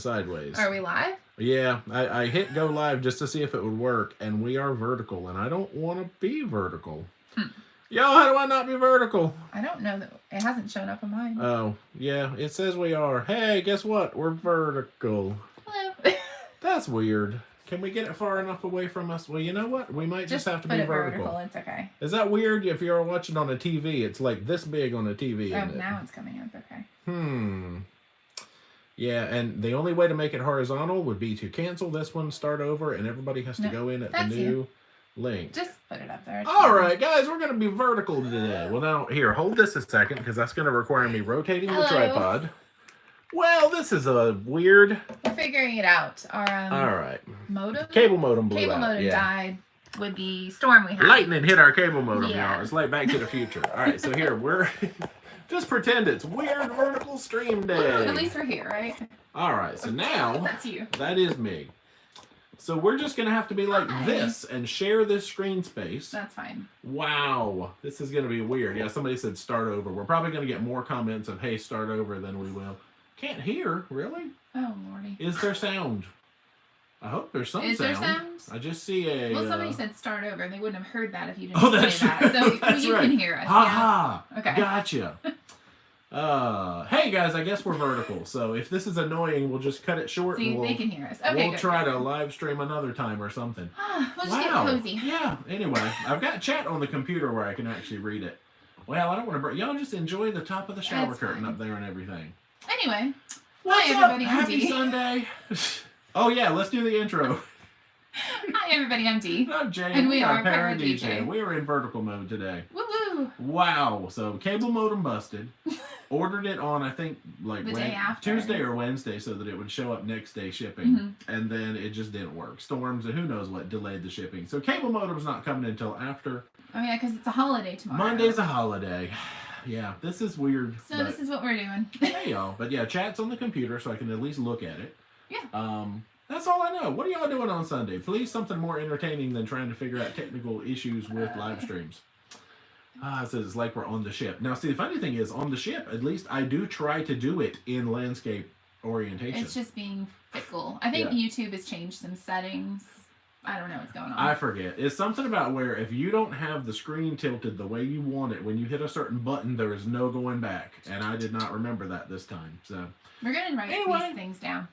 sideways. Are we live? Yeah, I hit go live just to see if it would work, and we are vertical, and I don't want to be vertical. Yo, how do I not be vertical? I don't know that it hasn't shown up on mine. Oh, yeah, it says we are. Hey, guess what? We're vertical. Hello. That's weird. Can we get it far enough away from us? Well, you know what? We might just have to put be it vertical. It's okay. Is that weird? If you're watching on a TV, it's like this big on a TV. Oh, now it's coming up. Okay. Yeah, and the only way to make it horizontal would be to cancel this one, start over, and everybody has to go in at the new link. Just put it up there. All right, guys, we're going to be vertical today. Well, now, here, hold this a second, because that's going to require me rotating the tripod. Well, this is a weird... We're figuring it out. Our all right. Modem? Cable modem blew out. Cable modem died with the storm we had. Lightning hit our cable modem, y'all. It's like Back to the Future. All right, so here, we're... Just pretend it's weird vertical stream day. At least we're here, right? All right, so now... That's you. That is me. So we're just going to have to be like this and share this screen space. That's fine. Wow. This is going to be weird. Yeah, somebody said start over. We're probably going to get more comments of, hey, start over than we will. Can't hear, really? Oh, Lordy. Is there sound? I hope there's some sound. Is there sound? I just see a... Well, somebody said start over, and they wouldn't have heard that if you didn't say that. So that's you right. can hear us. Ha ha. Okay. Gotcha. Hey guys, I guess we're vertical. So if this is annoying, we'll just cut it short. See, and they can hear us. Okay, we'll try to live stream another time or something. We'll just get cozy. Yeah. Anyway, I've got chat on the computer where I can actually read it. Well, I don't want to... Y'all just enjoy the top of the shower curtain up there and everything. Anyway. What's hi, everybody. up? Happy Sunday. Oh, yeah. Let's do the intro. Hi, everybody. I'm Dee. I'm Jay. And we are ParoDeeJay. We are in vertical mode today. Woo-woo. Wow. So, cable modem busted. Ordered it on, I think, like the day after. Tuesday or Wednesday so that it would show up next day shipping. And then it just didn't work. Storms and who knows what delayed the shipping. So, cable modem's not coming until after. Oh, yeah, because it's a holiday tomorrow. Monday's a holiday. Yeah, this is weird. So this is what we're doing. Hey, y'all. But yeah, chat's on the computer so I can at least look at it. Yeah. That's all I know. What are y'all doing on Sunday? Please, something more entertaining than trying to figure out technical issues with live streams. It says it's like we're on the ship. Now, see, the funny thing is, on the ship, at least I do try to do it in landscape orientation. It's just being fickle. I think YouTube has changed some settings. I don't know what's going on. I forget. It's something about where if you don't have the screen tilted the way you want it, when you hit a certain button, there is no going back. And I did not remember that this time. So we're going to write these things down.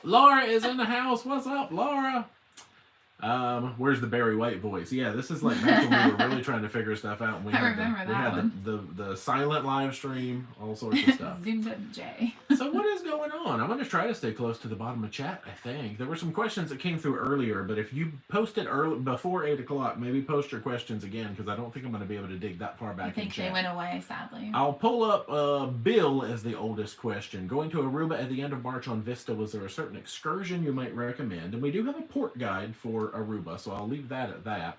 Laura is in the house. What's up, Laura? Where's the Barry White voice? Yeah, this is like back when we were really trying to figure stuff out. And we had the silent live stream, all sorts of stuff. Zoomed up Jay. So what is going on? I'm going to try to stay close to the bottom of chat, I think. There were some questions that came through earlier, but if you posted early before 8 o'clock, maybe post your questions again, because I don't think I'm going to be able to dig that far back in chat. I think they went away, sadly. I'll pull up Bill as the oldest question. Going to Aruba at the end of March on Vista, was there a certain excursion you might recommend? And we do have a port guide for Aruba, so I'll leave that at that.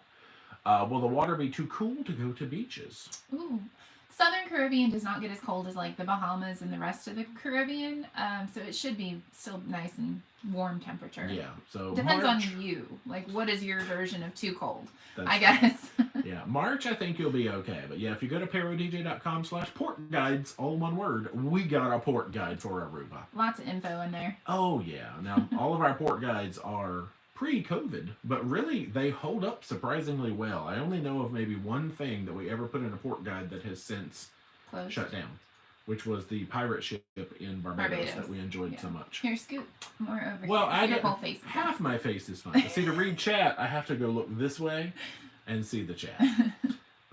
Will the water be too cool to go to beaches? Ooh. Southern Caribbean does not get as cold as like the Bahamas and the rest of the Caribbean, so it should be still nice and warm temperature. Yeah, so depends on you. Like, what is your version of too cold? I guess. Yeah, March I think you'll be okay, but yeah, if you go to ParoDeeJay.com/port guides, all one word, we got a port guide for Aruba. Lots of info in there. Oh yeah, now all of our port guides are pre-COVID, but really they hold up surprisingly well. I only know of maybe one thing that we ever put in a port guide that has since shut down, which was the pirate ship in Barbados. That we enjoyed so much. Here, scoot more over here. Well, your whole face half my face is fine. See, to read chat, I have to go look this way and see the chat.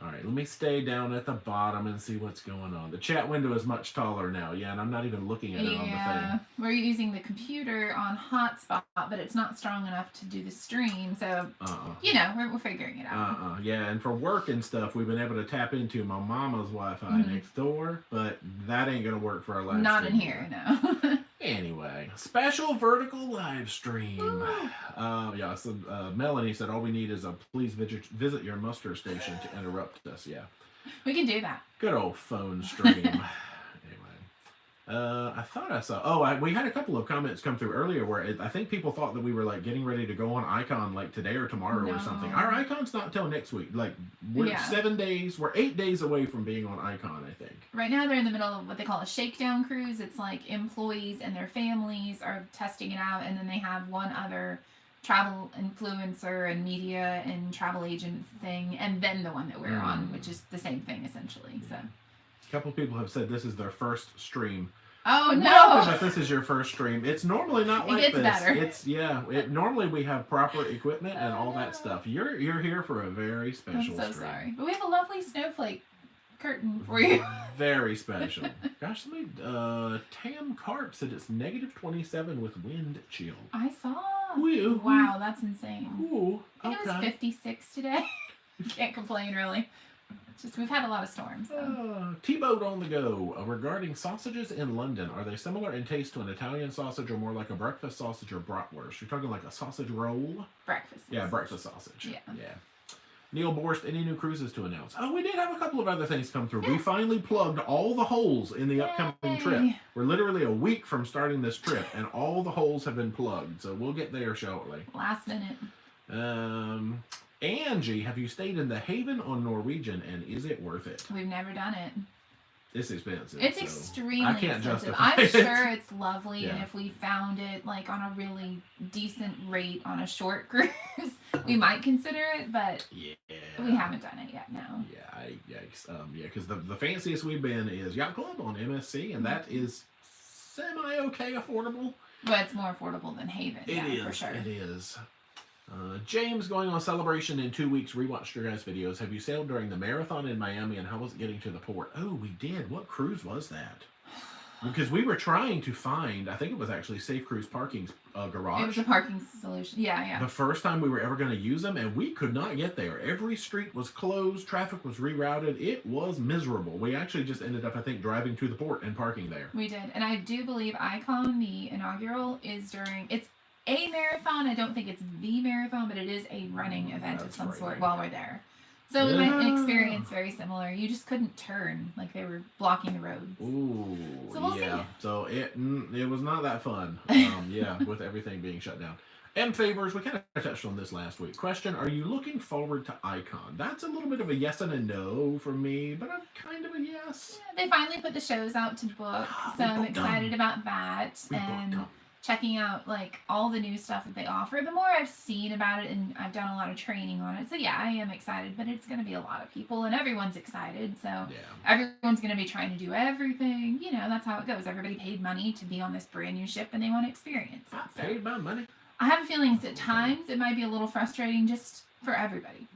All right, let me stay down at the bottom and see what's going on. The chat window is much taller now, and I'm not even looking at it on the thing. We're using the computer on hotspot, but it's not strong enough to do the stream, so, you know, we're figuring it out. Yeah, and for work and stuff, we've been able to tap into my mama's Wi-Fi next door, but that ain't going to work for our live stream. Not in here, no. Anyway, special vertical live stream. Yeah, so Melanie said all we need is a please visit your muster station to interrupt us. Yeah, we can do that. Good old phone stream. Anyway, I thought I saw. Oh, we had a couple of comments come through earlier where I think people thought that we were like getting ready to go on Icon like today or tomorrow or something. Our Icon's not until next week. Like we're 7 days, we're 8 days away from being on Icon, I think. Right now they're in the middle of what they call a shakedown cruise. It's like employees and their families are testing it out, and then they have one other travel influencer and media and travel agent thing, and then the one that we're on, which is the same thing essentially. So a couple of people have said this is their first stream. Oh no! Welcome if this is your first stream. It's normally not like it gets this. Better. It's normally we have proper equipment and all that stuff. You're here for a very special I'm so stream. sorry, but we have a lovely snowflake curtain for you. Very special. Gosh, Tam Carp said it's -27 with wind chill. I saw. Ooh. Wow, that's insane. Ooh, I think it was 56 today. Can't complain really. Just we've had a lot of storms. So. T-Boat on the go. Regarding sausages in London, are they similar in taste to an Italian sausage or more like a breakfast sausage or bratwurst? You're talking like a sausage roll? Breakfast. Yeah, breakfast sausage. Yeah. Neil Borst, any new cruises to announce? Oh, we did have a couple of other things come through. We finally plugged all the holes in the upcoming trip. We're literally a week from starting this trip, and all the holes have been plugged. So we'll get there shortly. Last minute. Angie, have you stayed in the Haven on Norwegian, and is it worth it? We've never done it. It's expensive. It's extremely I can't expensive. justify I'm it. sure it's lovely, and if we found it like on a really decent rate on a short cruise, we might consider it. But we haven't done it yet. No. Because the fanciest we've been is Yacht Club on MSC, and that is semi-okay affordable. But it's more affordable than Haven. It is. For sure. It is. James, going on Celebration in 2 weeks, rewatched your guys' videos. Have you sailed during the marathon in Miami, and how was it getting to the port? Oh, we did. What cruise was that? Because we were trying to find, I think it was actually Safe Cruise Parking's garage. It was a parking solution. Yeah. The first time we were ever going to use them, and we could not get there. Every street was closed. Traffic was rerouted. It was miserable. We actually just ended up, I think, driving to the port and parking there. We did. And I do believe Icon, the inaugural, is during... It's a marathon. I don't think it's the marathon, but it is a running event of some sort while we're there. So we went an experience very similar. You just couldn't turn, like they were blocking the roads. Ooh, so we'll see. So it was not that fun. With everything being shut down. M Favors, we kind of touched on this last week. Question, are you looking forward to Icon? That's a little bit of a yes and a no for me, but I'm kind of a yes. Yeah, they finally put the shows out to book, so I'm excited about that. And checking out like all the new stuff that they offer. The more I've seen about it, and I've done a lot of training on it, so yeah, I am excited. But it's going to be a lot of people, and everyone's excited. So everyone's going to be trying to do everything. You know, that's how it goes. Everybody paid money to be on this brand new ship, and they want to experience it. So paid my money. I have a feeling at times it might be a little frustrating just for everybody.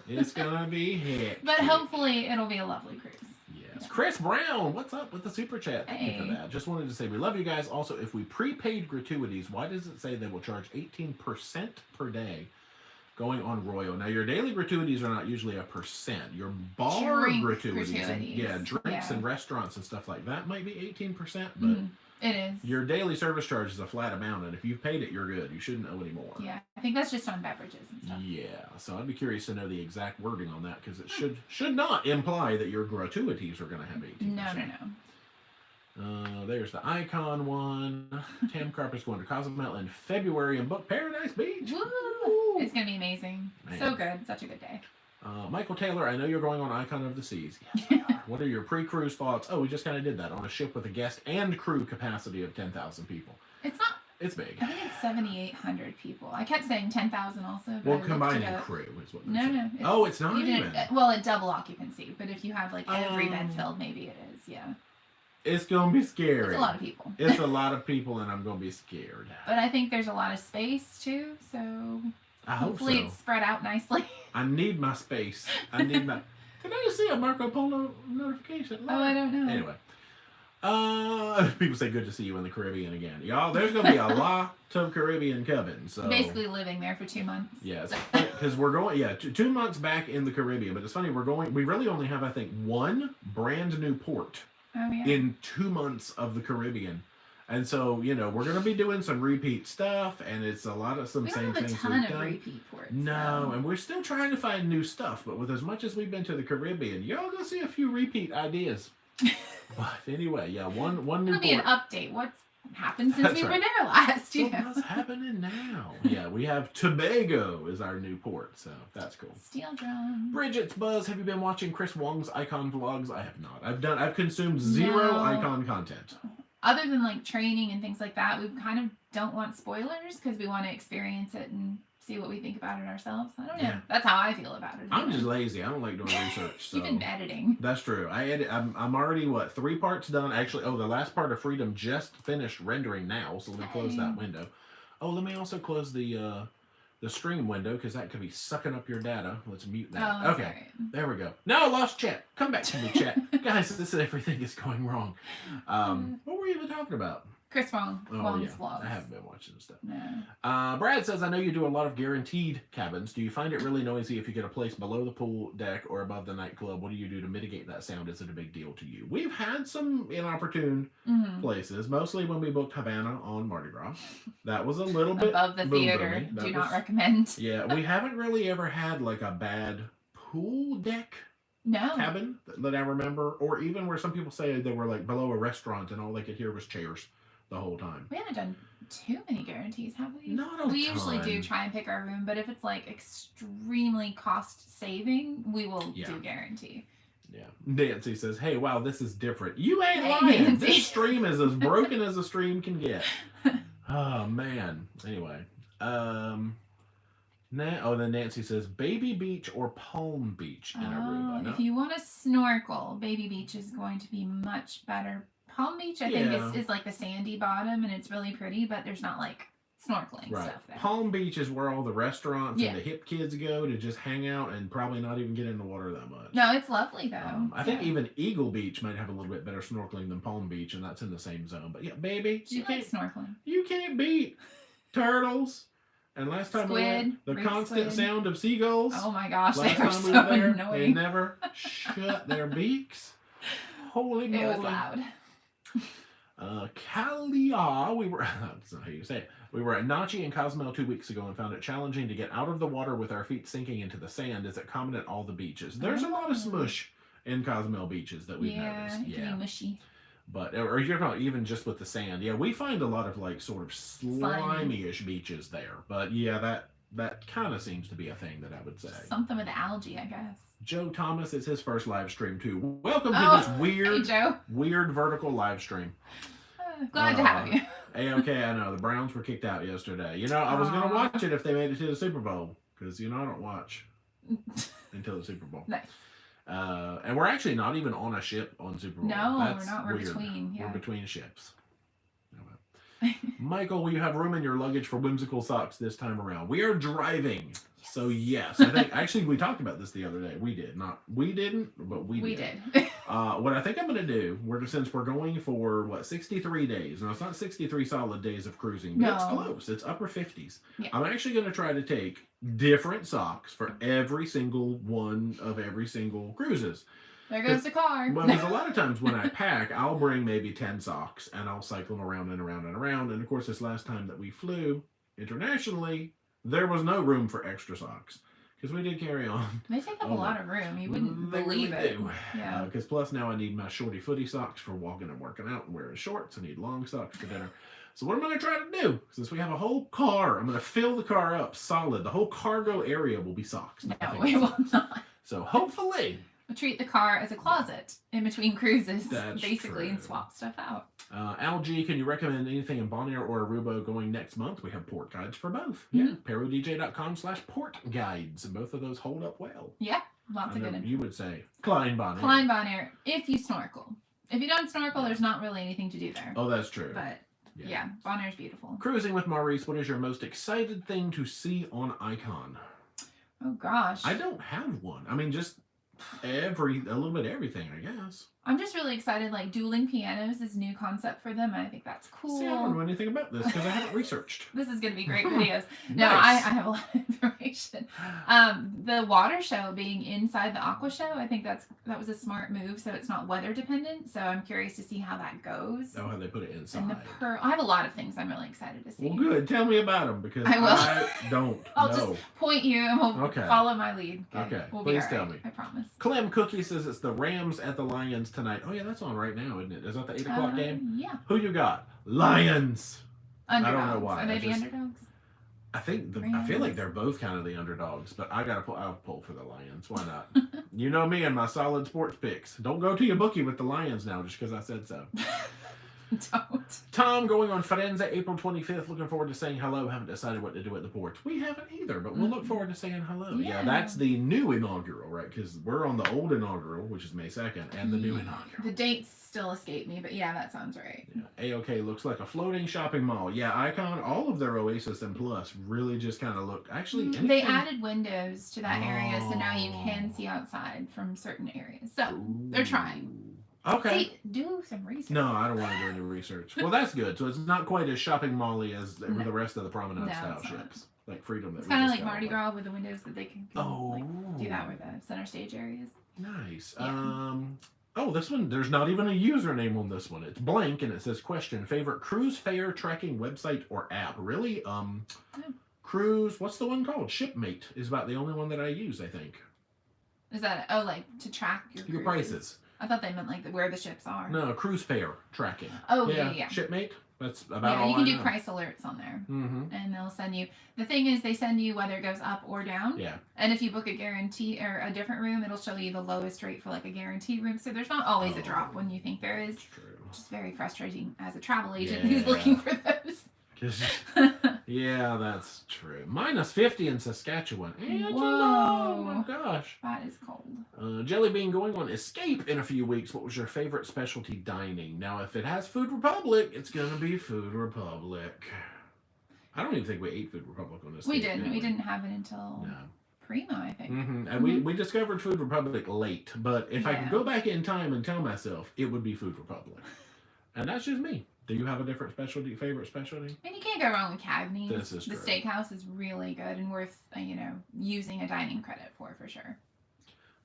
It's gonna be hectic. But hopefully it'll be a lovely cruise. Yes. Chris Brown, what's up with the super chat? Thank you for that. Just wanted to say we love you guys. Also, if we prepaid gratuities, why does it say they will charge 18% per day going on Royal? Now, your daily gratuities are not usually a percent. Your bar gratuities. And, drinks and restaurants and stuff like that might be 18%, but it is. Your daily service charge is a flat amount, and if you've paid it, you're good. You shouldn't owe any more. Yeah, I think that's just on beverages and stuff. Yeah, so I'd be curious to know the exact wording on that, because it should not imply that your gratuities are going to have 18%. No. There's the Icon one. Tam Carper's going to Cozumel in February and book Paradise Beach. Woo! It's going to be amazing. Man. So good. Such a good day. Michael Taylor, I know you're going on Icon of the Seas. Yes, we are. What are your pre-cruise thoughts? Oh, we just kind of did that on a ship with a guest and crew capacity of 10,000 people. It's not. It's big. I think it's 7,800 people. I kept saying 10,000 also. Well, combining crew is what. No. It's not even. Well, at double occupancy, but if you have like every bed filled, maybe it is. Yeah. It's gonna be scary. It's a lot of people. It's a lot of people, and I'm gonna be scared. But I think there's a lot of space too, so. Hopefully it's spread out nicely. I need my space. Did I just see a Marco Polo notification? Oh, I don't know. Anyway. People say good to see you in the Caribbean again. Y'all, there's going to be a lot of Caribbean coming. So basically living there for 2 months. Yes. Because we're going, 2 months back in the Caribbean. But it's funny, we really only have, I think, one brand new port in 2 months of the Caribbean. And so, we're going to be doing some repeat stuff, and it's a lot of some same things we've done. We don't have a ton of repeat ports. No, and we're still trying to find new stuff, but with as much as we've been to the Caribbean, y'all going to see a few repeat ideas. But anyway, yeah, one new It'll be an port. update. What's happened since That's we were right. there last? You know? What's happening now? Yeah, we have Tobago is our new port, so that's cool. Steel drum. Bridget's Buzz, have you been watching Chris Wong's Icon vlogs? I have not. I've consumed zero Icon content. Other than like training and things like that, we kind of don't want spoilers because we want to experience it and see what we think about it ourselves. I don't know. Yeah. That's how I feel about it. I'm just lazy. I don't like doing research. So. Even editing. That's true. I'm already 3 parts done. Actually, the last part of Freedom just finished rendering now. So let me close that window. Oh, let me also close the stream window because that could be sucking up your data. Let's mute that. Oh, okay, right. There we go. No, I lost chat. Come back to me, chat. Guys, everything is going wrong. What were we even talking about? Chris Wong's vlogs. I haven't been watching stuff. No. Brad says, I know you do a lot of guaranteed cabins. Do you find it really noisy if you get a place below the pool deck or above the nightclub? What do you do to mitigate that sound? Is it a big deal to you? We've had some inopportune places, mostly when we booked Havana on Mardi Gras. That was a little bit above the theater. Do not recommend. Yeah, we haven't really ever had like a bad pool deck cabin that I remember, or even where some people say they were like below a restaurant and all they could hear was chairs the whole time. We haven't done too many guarantees, have we? Not a ton. We usually do try and pick our room, but if it's like extremely cost saving, we will do guarantee. Yeah. Nancy says, hey, wow, this is different. You ain't lying. Nancy. This stream is as broken as a stream can get. Oh, man. Anyway. Then Nancy says, Baby Beach or Palm Beach in Aruba. No? If you want to snorkel, Baby Beach is going to be much better. Palm Beach, I think, is like the sandy bottom, and it's really pretty, but there's not like snorkeling stuff there. Palm Beach is where all the restaurants and the hip kids go to just hang out and probably not even get in the water that much. No, it's lovely though. I think even Eagle Beach might have a little bit better snorkeling than Palm Beach, and that's in the same zone. But yeah, baby, you can't snorkeling. You can't beat turtles. And last time we went, the constant sound of seagulls. Oh my gosh, they were so annoying. They never shut their beaks. Holy moly. It was loud. Kalia, that's not how you say it. We were at Nachi and Cozumel 2 weeks ago and found it challenging to get out of the water with our feet sinking into the sand. Is it common at all the beaches? There's a lot of smush in Cozumel beaches that we've noticed. Yeah, it can be mushy. But, or you're not even just with the sand. Yeah, we find a lot of like sort of slimy-ish beaches there. But yeah, that kind of seems to be a thing that I would say. Something with algae, I guess. Joe Thomas, it's his first live stream too. Welcome to this weird vertical live stream. Glad to have you. Okay, I know. The Browns were kicked out yesterday. You know, I was going to watch it if they made it to the Super Bowl. Because, you know, I don't watch until the Super Bowl. Nice. And we're actually not even on a ship on Super Bowl. No, That's we're not. We're weird. between. Yeah. We're between ships. Michael, will you have room in your luggage for whimsical socks this time around? We are driving. So yes, I think actually we talked about this the other day. We did not. We didn't, but we did. What I think I'm going to do, since we're going for 63 days. Now it's not 63 solid days of cruising, but it's close. It's upper 50s. Yeah. I'm actually going to try to take different socks for every single one of every single cruises. There goes the car. Well, because a lot of times when I pack, I'll bring maybe 10 socks and I'll cycle them around and around and around. And of course, this last time that we flew internationally, there was no room for extra socks because we did carry on. They take up a lot of room. You wouldn't believe really it. Do. Yeah. Because plus now I need my shorty footy socks for walking and working out and wearing shorts. I need long socks for dinner. So what I'm going to try to do, since we have a whole car, I'm going to fill the car up solid. The whole cargo area will be socks. No, we will not. So hopefully... We'll treat the car as a closet in between cruises, That's basically, true. and swap stuff out. Al-G, can you recommend anything in Bonaire or Aruba going next month? We have port guides for both. Mm-hmm. Yeah, ParoDeeJay.com/port guides, and both of those hold up well. Yeah, lots of good info. You would say Klein Bonaire. Klein Bonaire, if you snorkel. If you don't snorkel, there's not really anything to do there. Oh, that's true. But yeah, Bonaire's beautiful. Cruising with Maurice, what is your most excited thing to see on Icon? Oh gosh. I don't have one. I mean, just a little bit of everything, I guess. I'm just really excited. Like, dueling pianos is a new concept for them, and I think that's cool. See, I don't know anything about this because I haven't researched. This is going to be great videos. No, Nice. I have a lot of information. The water show being inside the aqua show, I think that was a smart move, so it's not weather dependent. So I'm curious to see how that goes. Oh, how they put it inside. And I have a lot of things I'm really excited to see. Well, good. Tell me about them because I will. I don't I'll know. just point you and we'll follow my lead. Okay, We'll please be tell all right, me. I promise. Clem Cookie says it's the Rams at the Lions tonight. Oh yeah, that's on right now, isn't it? Is that the 8 o'clock game? Yeah. Who you got? Lions. Underdogs. I don't know why. Are they the underdogs? I think I feel like they're both kind of the underdogs, but I'll pull for the Lions. Why not? You know me and my solid sports picks. Don't go to your bookie with the Lions now just because I said so. Don't. Tom going on Firenze April 25th. Looking forward to saying hello. Haven't decided what to do at the port. We haven't either, but we'll look forward to saying hello. Yeah, that's the new inaugural, right? Because we're on the old inaugural, which is May 2nd, and the new inaugural. The dates still escape me, but yeah, that sounds right. Yeah. AOK looks like a floating shopping mall. Yeah, Icon, all of their Oasis and Plus really just kind of look. Actually, they added windows to that area, so now you can see outside from certain areas. So they're trying. Okay. See, do some research. No, I don't want to do any research. Well, that's good. So it's not quite as shopping mall-y as the rest of the promenade style ships. Like Freedom. It's kind of like Mardi Gras with the windows that they can like, do that with the center stage areas. Nice. Yeah. Oh, this one, there's not even a username on this one. It's blank and it says question, favorite cruise fare tracking website or app. Really? Cruise, what's the one called? Shipmate is about the only one that I use, I think. Is that, like to track your prices? I thought they meant like where the ships are. No, cruise fare tracking. Oh, yeah. Shipmate. That's about all I know. You can do price alerts on there. And they'll send you. The thing is, they send you whether it goes up or down. Yeah. And if you book a guarantee or a different room, it'll show you the lowest rate for like a guaranteed room. So there's not always a drop when you think there is. That's true. Which is very frustrating as a travel agent who's looking for those. Yeah, that's true. -50 in Saskatchewan. Whoa. Oh my gosh. That is cold. Jelly Bean going on escape in a few weeks. What was your favorite specialty dining? Now, if it has Food Republic, it's going to be Food Republic. I don't even think we ate Food Republic on this. We didn't. We didn't have it until Primo, I think. And we discovered Food Republic late. But if I could go back in time and tell myself, it would be Food Republic. And that's just me. Do you have a different favorite specialty? I mean, you can't go wrong with Cagney's. This is the true. Steakhouse is really good and worth, using a dining credit for sure.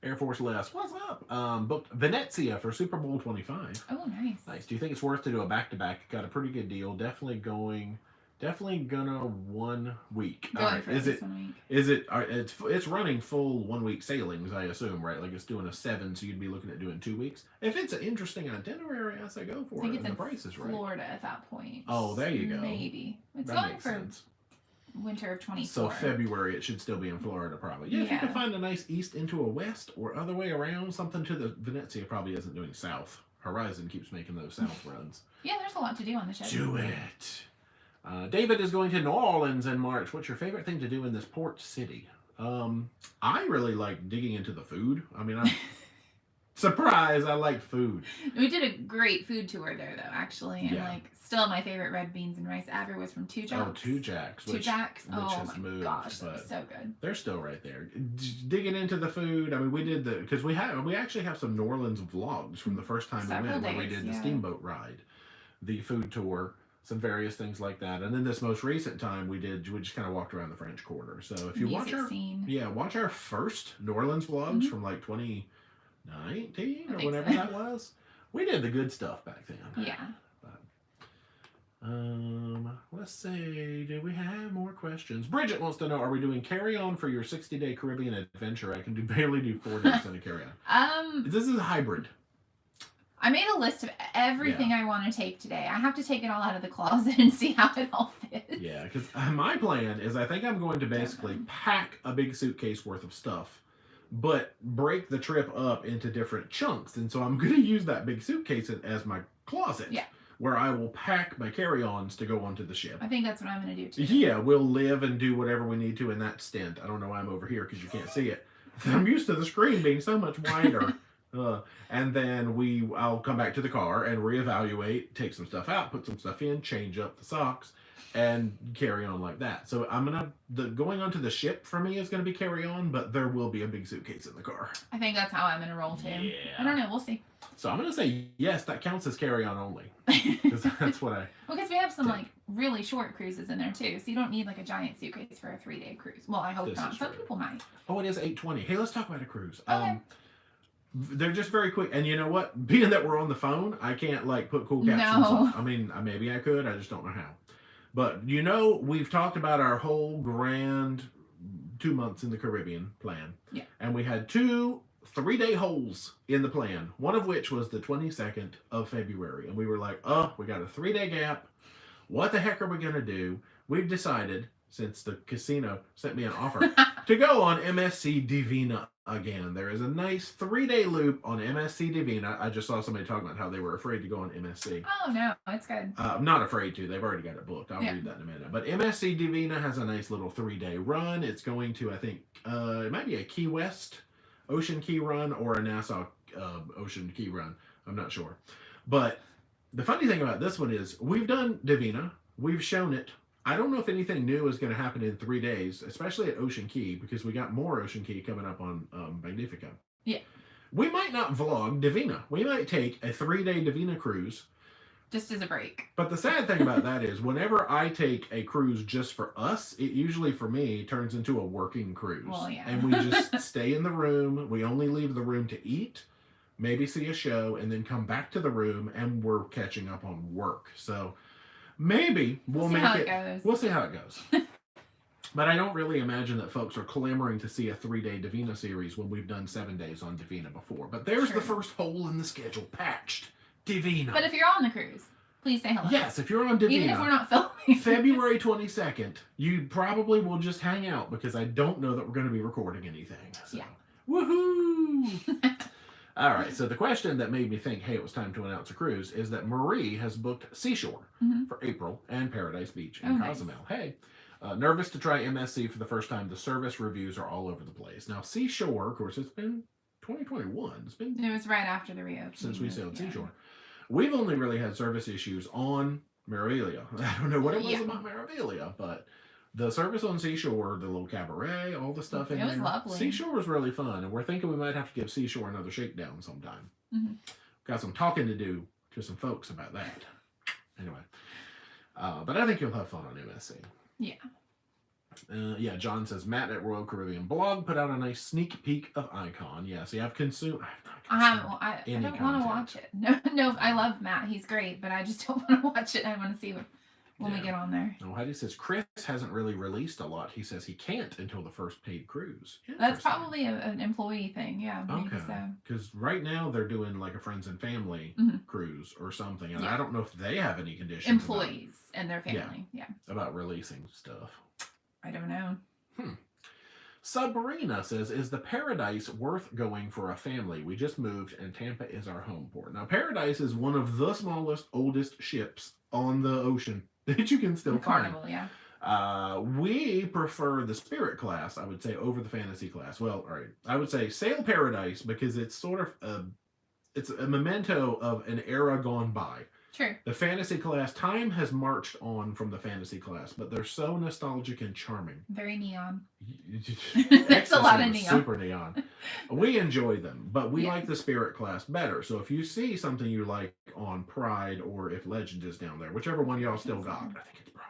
Air Force Les, what's up? Booked Venezia for Super Bowl 25. Oh, nice. Nice. Do you think it's worth to do a back-to-back? Got a pretty good deal. Definitely gonna 1 week. Going for this 1 week. Is it? It's running full 1 week sailings, I assume, right? Like it's doing a 7, so you'd be looking at doing 2 weeks. If it's an interesting itinerary, I say go for it. I think it's in the price is right. Florida at that point. Oh, there you go. Maybe it's that going makes for sense. Winter of 24. So February, it should still be in Florida, probably. Yeah, if you can find a nice east into a west or other way around, something to the Venezia probably isn't doing south. Horizon keeps making those south runs. Yeah, there's a lot to do on the ship. Do it. David is going to New Orleans in March. What's your favorite thing to do in this port city? I really like digging into the food. I mean, I'm surprised I like food. We did a great food tour there, though, actually. And, still my favorite red beans and rice ever was from Two Jacks. Oh, Two Jacks. Two Jacks. Oh, my gosh, but that was so good. They're still right there. Digging into the food. I mean, we did because we actually have some New Orleans vlogs from the first time we went, where we did the steamboat ride, the food tour, some various things like that. And then this most recent time we just kind of walked around the French Quarter. So if you watch our first New Orleans vlogs from like 2019 or whenever that was, we did the good stuff back then. Yeah. Let's see, do we have more questions? Bridget wants to know, are we doing carry-on for your 60-day Caribbean adventure? I can barely do 4 days in a carry-on. This is a hybrid. I made a list of everything I want to take today. I have to take it all out of the closet and see how it all fits. Yeah, because my plan is I think I'm going to basically pack a big suitcase worth of stuff, but break the trip up into different chunks. And so I'm going to use that big suitcase as my closet. Yeah. Where I will pack my carry-ons to go onto the ship. I think that's what I'm going to do too. Yeah, we'll live and do whatever we need to in that stint. I don't know why I'm over here because you can't see it. I'm used to the screen being so much wider. And then I'll come back to the car and reevaluate, take some stuff out, put some stuff in, change up the socks, and carry on like that. So going onto the ship for me is going to be carry on, but there will be a big suitcase in the car. I think that's how I'm going to roll too. Yeah. I don't know. We'll see. So I'm going to say yes, that counts as carry on only. Because that's what because we have some like really short cruises in there too. So you don't need like a giant suitcase for a 3-day cruise. Well, I hope not. Some people might. Oh, it is 8:20. Hey, let's talk about a cruise. Okay. They're just very quick. And you know what? Being that we're on the phone, I can't like put cool captions on. I mean, maybe I could. I just don't know how. But we've talked about our whole grand 2 months in the Caribbean plan. Yeah. And we had 2 3-day holes in the plan, one of which was the 22nd of February. And we were like, oh, we got a 3-day gap. What the heck are we going to do? We've decided, since the casino sent me an offer, to go on MSC Divina again. There is a nice 3-day loop on MSC Divina. I just saw somebody talking about how they were afraid to go on MSC. Oh, no, it's good. I'm not afraid to. They've already got it booked. I'll read that in a minute. But MSC Divina has a nice little 3-day run. It's going to, I think, it might be a Key West Ocean Key run or a Nassau Ocean Key run. I'm not sure. But the funny thing about this one is we've done Divina. We've shown it. I don't know if anything new is going to happen in 3 days, especially at Ocean Key, because we got more Ocean Key coming up on Magnifica. Yeah. We might not vlog Divina. We might take a 3-day Divina cruise. Just as a break. But the sad thing about that is whenever I take a cruise just for us, it usually for me turns into a working cruise. Well, yeah. And we just stay in the room. We only leave the room to eat, maybe see a show, and then come back to the room and we're catching up on work. So maybe we'll make it. Goes. We'll see how it goes. But I don't really imagine that folks are clamoring to see a 3-day Divina series when we've done 7 days on Divina before. But there's the first hole in the schedule patched. Divina. But if you're on the cruise, please say hello. Yes, if you're on Divina. Even if we're not filming. February 22nd, you probably will just hang out because I don't know that we're going to be recording anything. So. Yeah. Woohoo! All right, so the question that made me think, hey, it was time to announce a cruise is that Marie has booked Seashore for April and Paradise Beach in Cozumel. Nice. Hey, nervous to try MSC for the first time. The service reviews are all over the place. Now, Seashore, of course, it's been 2021. It was right after the reopening. Since we sailed Seashore. We've only really had service issues on Meraviglia. I don't know what it was about Meraviglia, but the service on Seashore, the little cabaret, all the stuff in there. It was lovely. Seashore was really fun, and we're thinking we might have to give Seashore another shakedown sometime. Got some talking to do to some folks about that. Anyway, but I think you'll have fun on MSC. Yeah. John says, Matt at Royal Caribbean Blog put out a nice sneak peek of Icon. Yeah, see, I've consumed. I don't want to watch it. No, I love Matt. He's great, but I just don't want to watch it. I want to see when we get on there. Oh, Heidi says, Chris hasn't really released a lot. He says he can't until the first paid cruise. That's probably an employee thing. Yeah, maybe so. Because right now they're doing like a friends and family cruise or something. And I don't know if they have any conditions. Employees and their family. Yeah. About releasing stuff. I don't know. Sabrina says, is the Paradise worth going for a family? We just moved and Tampa is our home port. Now, Paradise is one of the smallest, oldest ships on the ocean that you can still find. Carnival, yeah. We prefer the Spirit class, I would say, over the Fantasy class. Well, all right. I would say Sail Paradise because it's sort of it's a memento of an era gone by. True. The Fantasy class, time has marched on from the Fantasy class, but they're so nostalgic and charming. Very neon. There's a lot of neon. Super neon. We enjoy them, but we like the Spirit class better. So if you see something you like on Pride or if Legend is down there, whichever one y'all still got, I think it's Pride.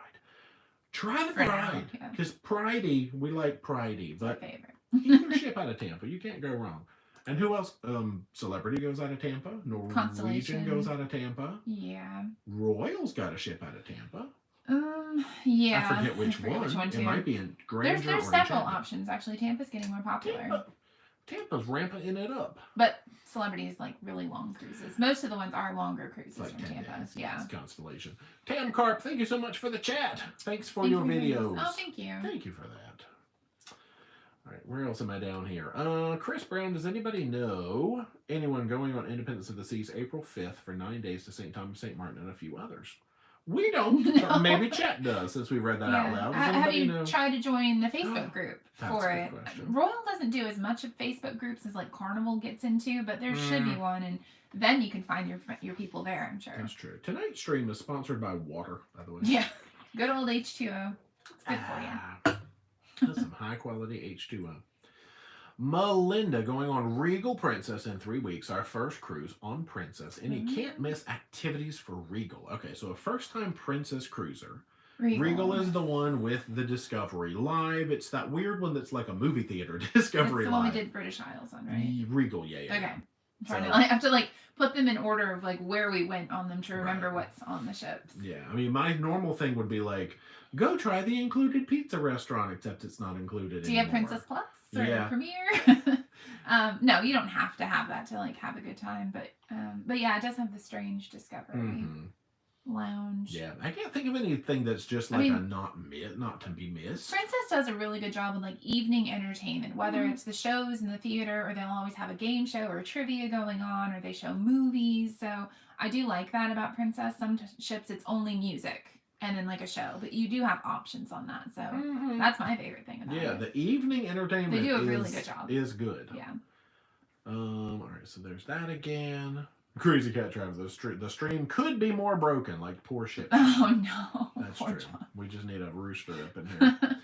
Try the Pride. Because Pridey, we like Pridey, but keep your ship out of Tampa. You can't go wrong. And who else? Celebrity goes out of Tampa. Norwegian goes out of Tampa. Yeah. Royal's got a ship out of Tampa. Yeah. I forget which one. It might be in Grandeur. There's several options actually. Tampa's getting more popular. Tampa's ramping it up. But Celebrity is like really long cruises. Most of the ones are longer cruises like from Tampa. Yeah. Constellation. Tam Carp, thank you so much for the chat. Thanks for your videos. Oh, thank you. Thank you for that. All right, where else am I down here? Chris Brown, does anybody know anyone going on Independence of the Seas April 5th for 9 days to St. Thomas, St. Martin, and a few others? We don't. No. Maybe Chet does, since we read that out loud. Have you tried to join the Facebook group for it? Royal doesn't do as much of Facebook groups as like Carnival gets into, but there should be one, and then you can find your people there, I'm sure. That's true. Tonight's stream is sponsored by water, by the way. Yeah. Good old H2O. It's good for you. That's some high quality H2O. Melinda going on Regal Princess in 3 weeks, our first cruise on Princess. Any can't miss activities for Regal. Okay, so a first time Princess cruiser. Regal is the one with the Discovery Live. It's that weird one that's like a movie theater, Discovery Live. That's the one we did British Isles on, right? Regal, yeah. Okay. I'm trying to, I have to like put them in order of like where we went on them to remember what's on the ships. Yeah, I mean, my normal thing would be like, go try the included pizza restaurant, except it's not included Do you have Princess Plus or Premier? No, you don't have to have that to like have a good time, but yeah, it does have the strange discovery lounge. Yeah, I can't think of anything that's just like a not to be missed. Princess does a really good job with like evening entertainment, whether it's the shows in the theater or they'll always have a game show or trivia going on or they show movies. So I do like that about Princess. Some ships it's only music and then like a show, but you do have options on that. So that's my favorite thing about it. Yeah, the evening entertainment they do a really good job. Is good. Yeah. All right, so there's that again. Crazy Cat Travis, the stream could be more broken, like poor shit. Oh no. That's true. John. We just need a rooster up in here.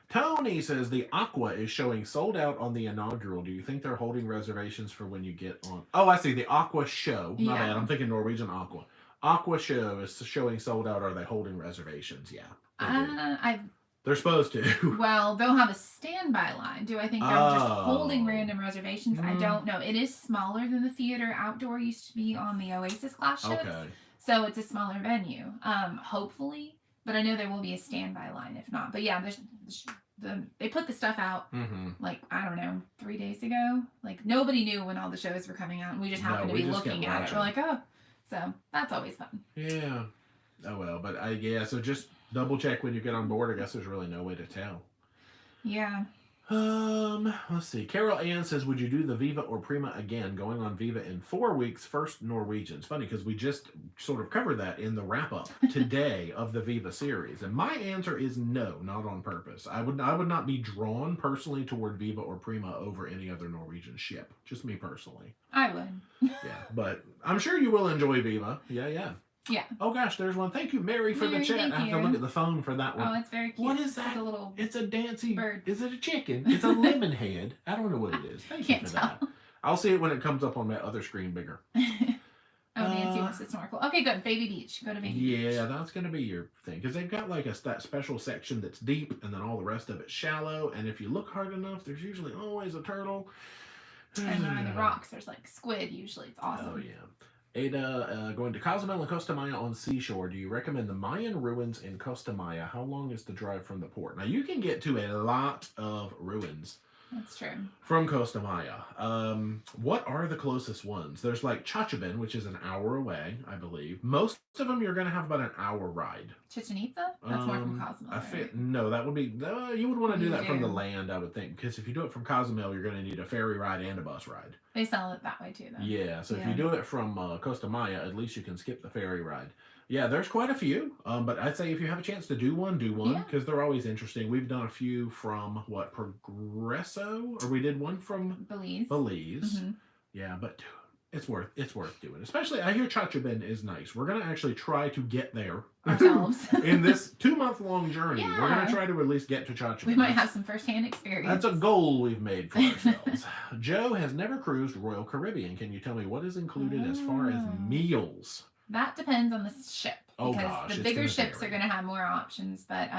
Tony says the Aqua is showing sold out on the inaugural. Do you think they're holding reservations for when you get on? Oh, I see. The Aqua show. My bad. I'm thinking Norwegian Aqua. Aqua show is showing sold out. Are they holding reservations? Yeah. They're supposed to. Well, they'll have a standby line. Do I think they're just holding random reservations? I don't know. It is smaller than the theater outdoor used to be on the Oasis class ships. Okay. So it's a smaller venue. Hopefully. But I know there will be a standby line if not. But yeah, they put the stuff out like, I don't know, 3 days ago. Like nobody knew when all the shows were coming out. And we just happened to be looking at it. We're like, oh. So that's always fun. Yeah. Oh well, but so just double check when you get on board. I guess there's really no way to tell. Yeah. Let's see. Carol Ann says, would you do the Viva or Prima again? Going on Viva in 4 weeks, first Norwegian. It's funny because we just sort of covered that in the wrap-up today of the Viva series. And my answer is no, not on purpose. I would not be drawn personally toward Viva or Prima over any other Norwegian ship. Just me personally. I would. Yeah, but I'm sure you will enjoy Viva. Yeah. Yeah. Oh gosh, there's one. Thank you, Mary, for the chat. I have to look at the phone for that one. Oh, it's very cute. What is that? It's a little It's a dancing bird. Is it a chicken? It's a lemon head. I don't know what it is. Thank you for that. I'll see it when it comes up on my other screen bigger. Nancy wants to snorkel. Okay, good. Baby Beach. Go to Baby Beach. Yeah, that's going to be your thing. Because they've got like that special section that's deep and then all the rest of it's shallow. And if you look hard enough, there's usually always a turtle. And on the rocks, there's like squid usually. It's awesome. Oh, yeah. Ada, going to Cozumel and Costa Maya on seashore. Do you recommend the Mayan ruins in Costa Maya? How long is the drive from the port? Now, you can get to a lot of ruins. That's true. From Costa Maya. What are the closest ones? There's like Chachabin, which is an hour away, I believe. Most of them, you're going to have about an hour ride. Chichen Itza? That's more from Cozumel, right? No, that would be... you would want to do that from the land, I would think. Because if you do it from Cozumel, you're going to need a ferry ride and a bus ride. They sell it that way, too, though. Yeah, so if you do it from Costa Maya, at least you can skip the ferry ride. Yeah, there's quite a few, but I'd say if you have a chance to do one, because they're always interesting. We've done a few from, Progresso? Or we did one from... Belize. Mm-hmm. Yeah, but it's worth doing. Especially, I hear Chachabin is nice. We're going to actually try to get there. Ourselves. In this 2-month-long journey. Yeah. We're going to try to at least get to Chachabin. We might have some first-hand experience. That's a goal we've made for ourselves. Joe has never cruised Royal Caribbean. Can you tell me what is included as far as meals? That depends on the ship. Because the bigger ships are going to have more options, but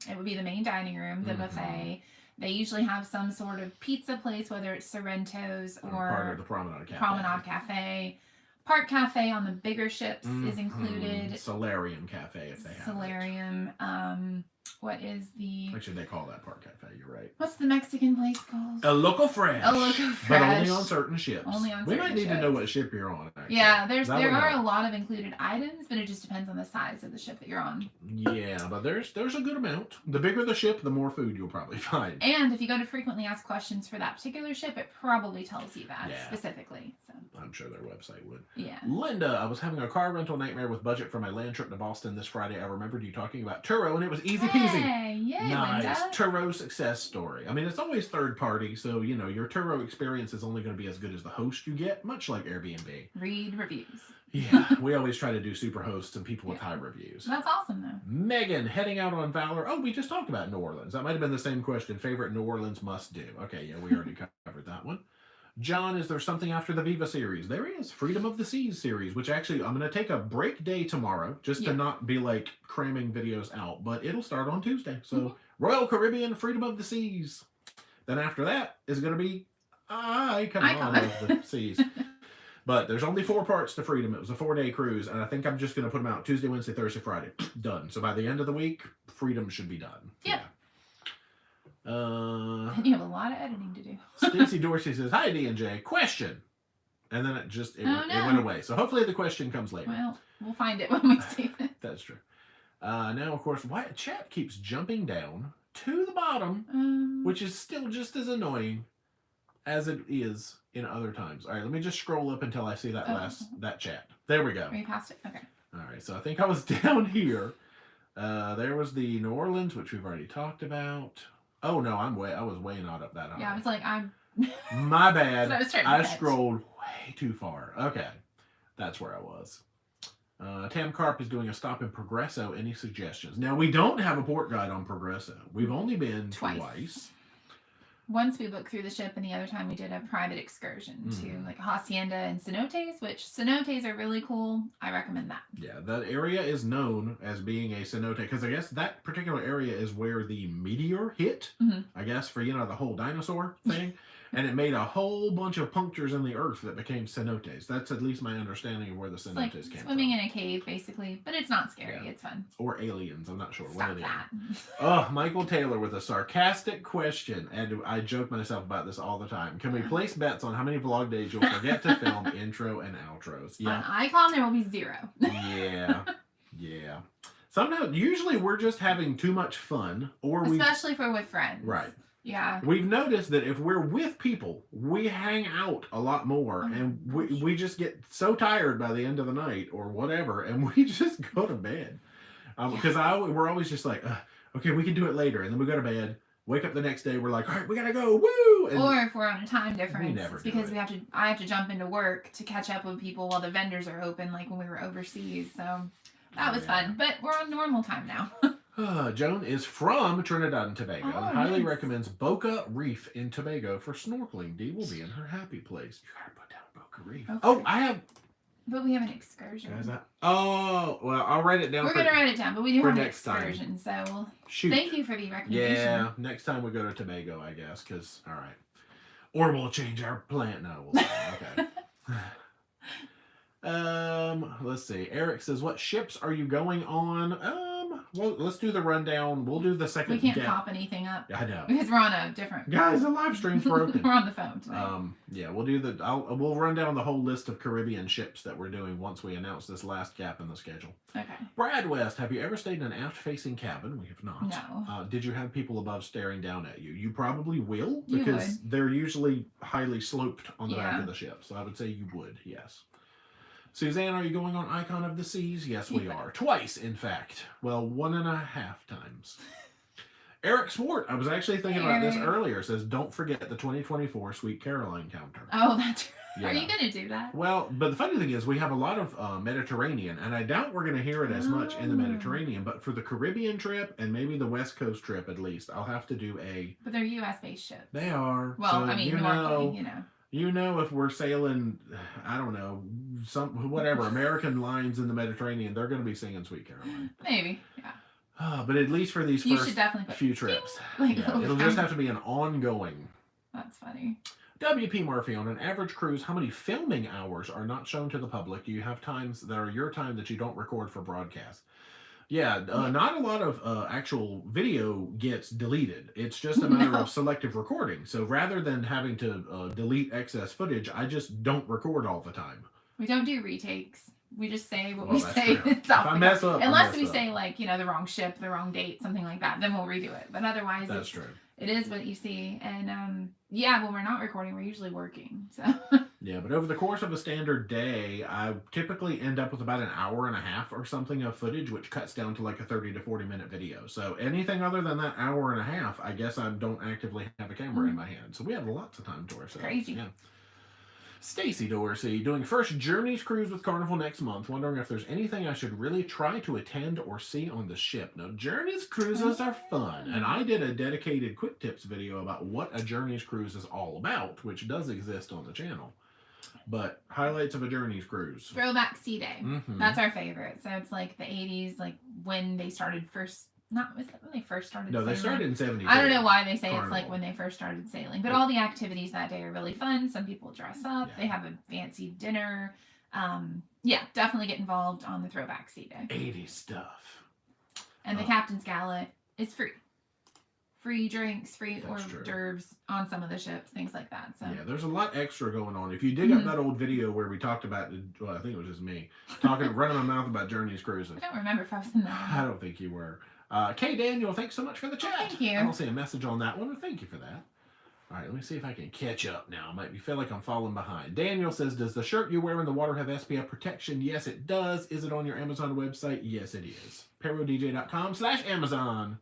it would be the main dining room, the buffet. They usually have some sort of pizza place, whether it's Sorrento's or part of the Promenade Cafe. Promenade Cafe. Park Cafe on the bigger ships is included. Solarium Cafe if they have Solarium. What is the... Actually, they call that Park Cafe. You're right. What's the Mexican place called? El Loco Fresh. El Loco Fresh. But only on certain ships. Only on certain ships. We might need to know what ship you're on, actually. Yeah, there are a lot of included items, but it just depends on the size of the ship that you're on. Yeah, but there's a good amount. The bigger the ship, the more food you'll probably find. And if you go to frequently asked questions for that particular ship, it probably tells you that specifically. So I'm sure their website would. Yeah. Linda, I was having a car rental nightmare with budget for my land trip to Boston this Friday. I remembered you talking about Turo, and it was easy peasy. Hey, yay, nice. Linda. Turo success story. I mean, it's always third party, so, your Turo experience is only going to be as good as the host you get, much like Airbnb. Read reviews. Yeah, we always try to do super hosts and people with high reviews. That's awesome, though. Megan, heading out on Valor. Oh, we just talked about New Orleans. That might have been the same question. Favorite New Orleans must do. Okay, yeah, we already covered that one. John, is there something after the Viva series? There is. Freedom of the Seas series, which actually I'm going to take a break day tomorrow just to not be like cramming videos out, but it'll start on Tuesday. So Royal Caribbean, Freedom of the Seas. Then after that is going to be Icon of the Seas. But there's only 4 parts to Freedom. It was a 4-day cruise, and I think I'm just going to put them out Tuesday, Wednesday, Thursday, Friday. Done. So by the end of the week, Freedom should be done. Yep. And you have a lot of editing to do. Stacey Dorsey says, "Hi D&J, question," and then it went away. So hopefully the question comes later. Well, we'll find it when we see it. That's true. Now, of course, chat keeps jumping down to the bottom, which is still just as annoying as it is in other times. All right, let me just scroll up until I see that chat. There we go. Are you past it? Okay. All right, so I think I was down here. There was the New Orleans, which we've already talked about. Oh no, I was way not up that high. Yeah, I was like, My bad. I catch. scrolled way too far. Okay, that's where I was. Tam Carp is doing a stop in Progresso. Any suggestions? Now, we don't have a port guide on Progresso. We've only been twice. Once we looked through the ship, and the other time we did a private excursion to like Hacienda and cenotes, which cenotes are really cool. I recommend that. Yeah, that area is known as being a cenote because I guess that particular area is where the meteor hit. I guess for the whole dinosaur thing. And it made a whole bunch of punctures in the earth that became cenotes. That's at least my understanding of where the cenotes came from. Swimming in a cave, basically. But it's not scary. Yeah. It's fun. Or aliens. I'm not sure. Stop that. Oh, Michael Taylor with a sarcastic question. And I joke myself about this all the time. Can we place bets on how many vlog days you'll forget to film intro and outros? Yeah. On Icon, there will be 0. Yeah. Yeah. Sometimes, usually we're just having too much fun. Especially with friends. Right. Yeah. We've noticed that if we're with people, we hang out a lot more, and we just get so tired by the end of the night or whatever, and we just go to bed. Because we're always just like, okay, we can do it later, and then we go to bed. Wake up the next day, we're like, all right, we gotta go, woo! And or if we're on a time difference, it's because I have to jump into work to catch up with people while the vendors are open, like when we were overseas. So that was fun, but we're on normal time now. Joan is from Trinidad and Tobago and highly recommends Boca Reef in Tobago for snorkeling. Dee will be in her happy place. You gotta put down Boca Reef. Okay. Oh, I have. But we have an excursion. Oh, well, I'll write it down. We're gonna write it down, but we do have an excursion, so thank you for the recommendation. Yeah, next time we go to Tobago, I guess, because all right, or we'll change our plan. No, we'll okay. Let's see. Eric says, "What ships are you going on?" Well, let's do the rundown. We'll do the second. We can't pop anything up. I know because we're on a different. Guys, the live stream's broken. We're on the phone tonight. Yeah, we'll do we'll run down the whole list of Caribbean ships that we're doing once we announce this last gap in the schedule. Okay. Brad West, have you ever stayed in an aft-facing cabin? We have not. No. Did you have people above staring down at you? You probably will because they're usually highly sloped on the back of the ship. So I would say you would. Yes. Suzanne, are you going on Icon of the Seas? Yes, we are. Twice, in fact. Well, 1.5 times. Eric Swart, I was actually thinking about this earlier, says, don't forget the 2024 Sweet Caroline counter. Oh, that's right. Yeah. Are you going to do that? Well, but the funny thing is we have a lot of Mediterranean, and I doubt we're going to hear it as much in the Mediterranean, but for the Caribbean trip, and maybe the West Coast trip at least, I'll have to do But they're U.S.-based ships. They are. Well, so, I mean, normally, if we're sailing, I don't know, whatever, American lines in the Mediterranean, they're going to be singing Sweet Caroline. Maybe, yeah. But at least for these first few trips. It'll just have to be an ongoing. That's funny. WP Murphy, on an average cruise, how many filming hours are not shown to the public? Do you have times that are your time that you don't record for broadcast? Yeah, not a lot of actual video gets deleted. It's just a matter of selective recording. So rather than having to delete excess footage, I just don't record all the time. We don't do retakes. We just say what we say. If I mess up, unless we say the wrong ship, the wrong date, something like that, then we'll redo it. But otherwise, that's true. It is what you see. And when we're not recording, we're usually working. So yeah, but over the course of a standard day, I typically end up with about 1.5 hours or something of footage, which cuts down to like a 30 to 40 minute video. So anything other than that 1.5 hours, I guess I don't actively have a camera in my hand. So we have lots of time to ourselves. Crazy. Yeah. Stacy Dorsey, doing first Journeys cruise with Carnival next month. Wondering if there's anything I should really try to attend or see on the ship. Now, Journeys cruises are fun, and I did a dedicated quick tips video about what a Journeys cruise is all about, which does exist on the channel. But highlights of a Journeys cruise. Throwback Sea Day. That's our favorite. So it's like the 80s, like when they started first. Was that when they first started sailing? No, they started in 72. I don't know why they say it's like when they first started sailing. But all the activities that day are really fun. Some people dress up. They have a fancy dinner. Definitely get involved on the Throwback Sea Day. 80s stuff. And the Captain's Gala is free. free drinks, free That's hors true. d'oeuvres on some of the ships, things like that. So yeah, there's a lot extra going on. If you dig up that old video where we talked about, well, I think it was just me talking, running my mouth about Journey's Cruises. I don't remember if I was in that. I don't think you were. Kay Daniel, thanks so much for the chat. Thank you. I don't see a message on that one. Thank you for that. All right, let me see if I can catch up now. Might be feel like I'm falling behind. Daniel says, does the shirt you wear in the water have SPF protection? Yes, it does. Is it on your Amazon website? Yes, it is. ParoDeeJay.com/Amazon.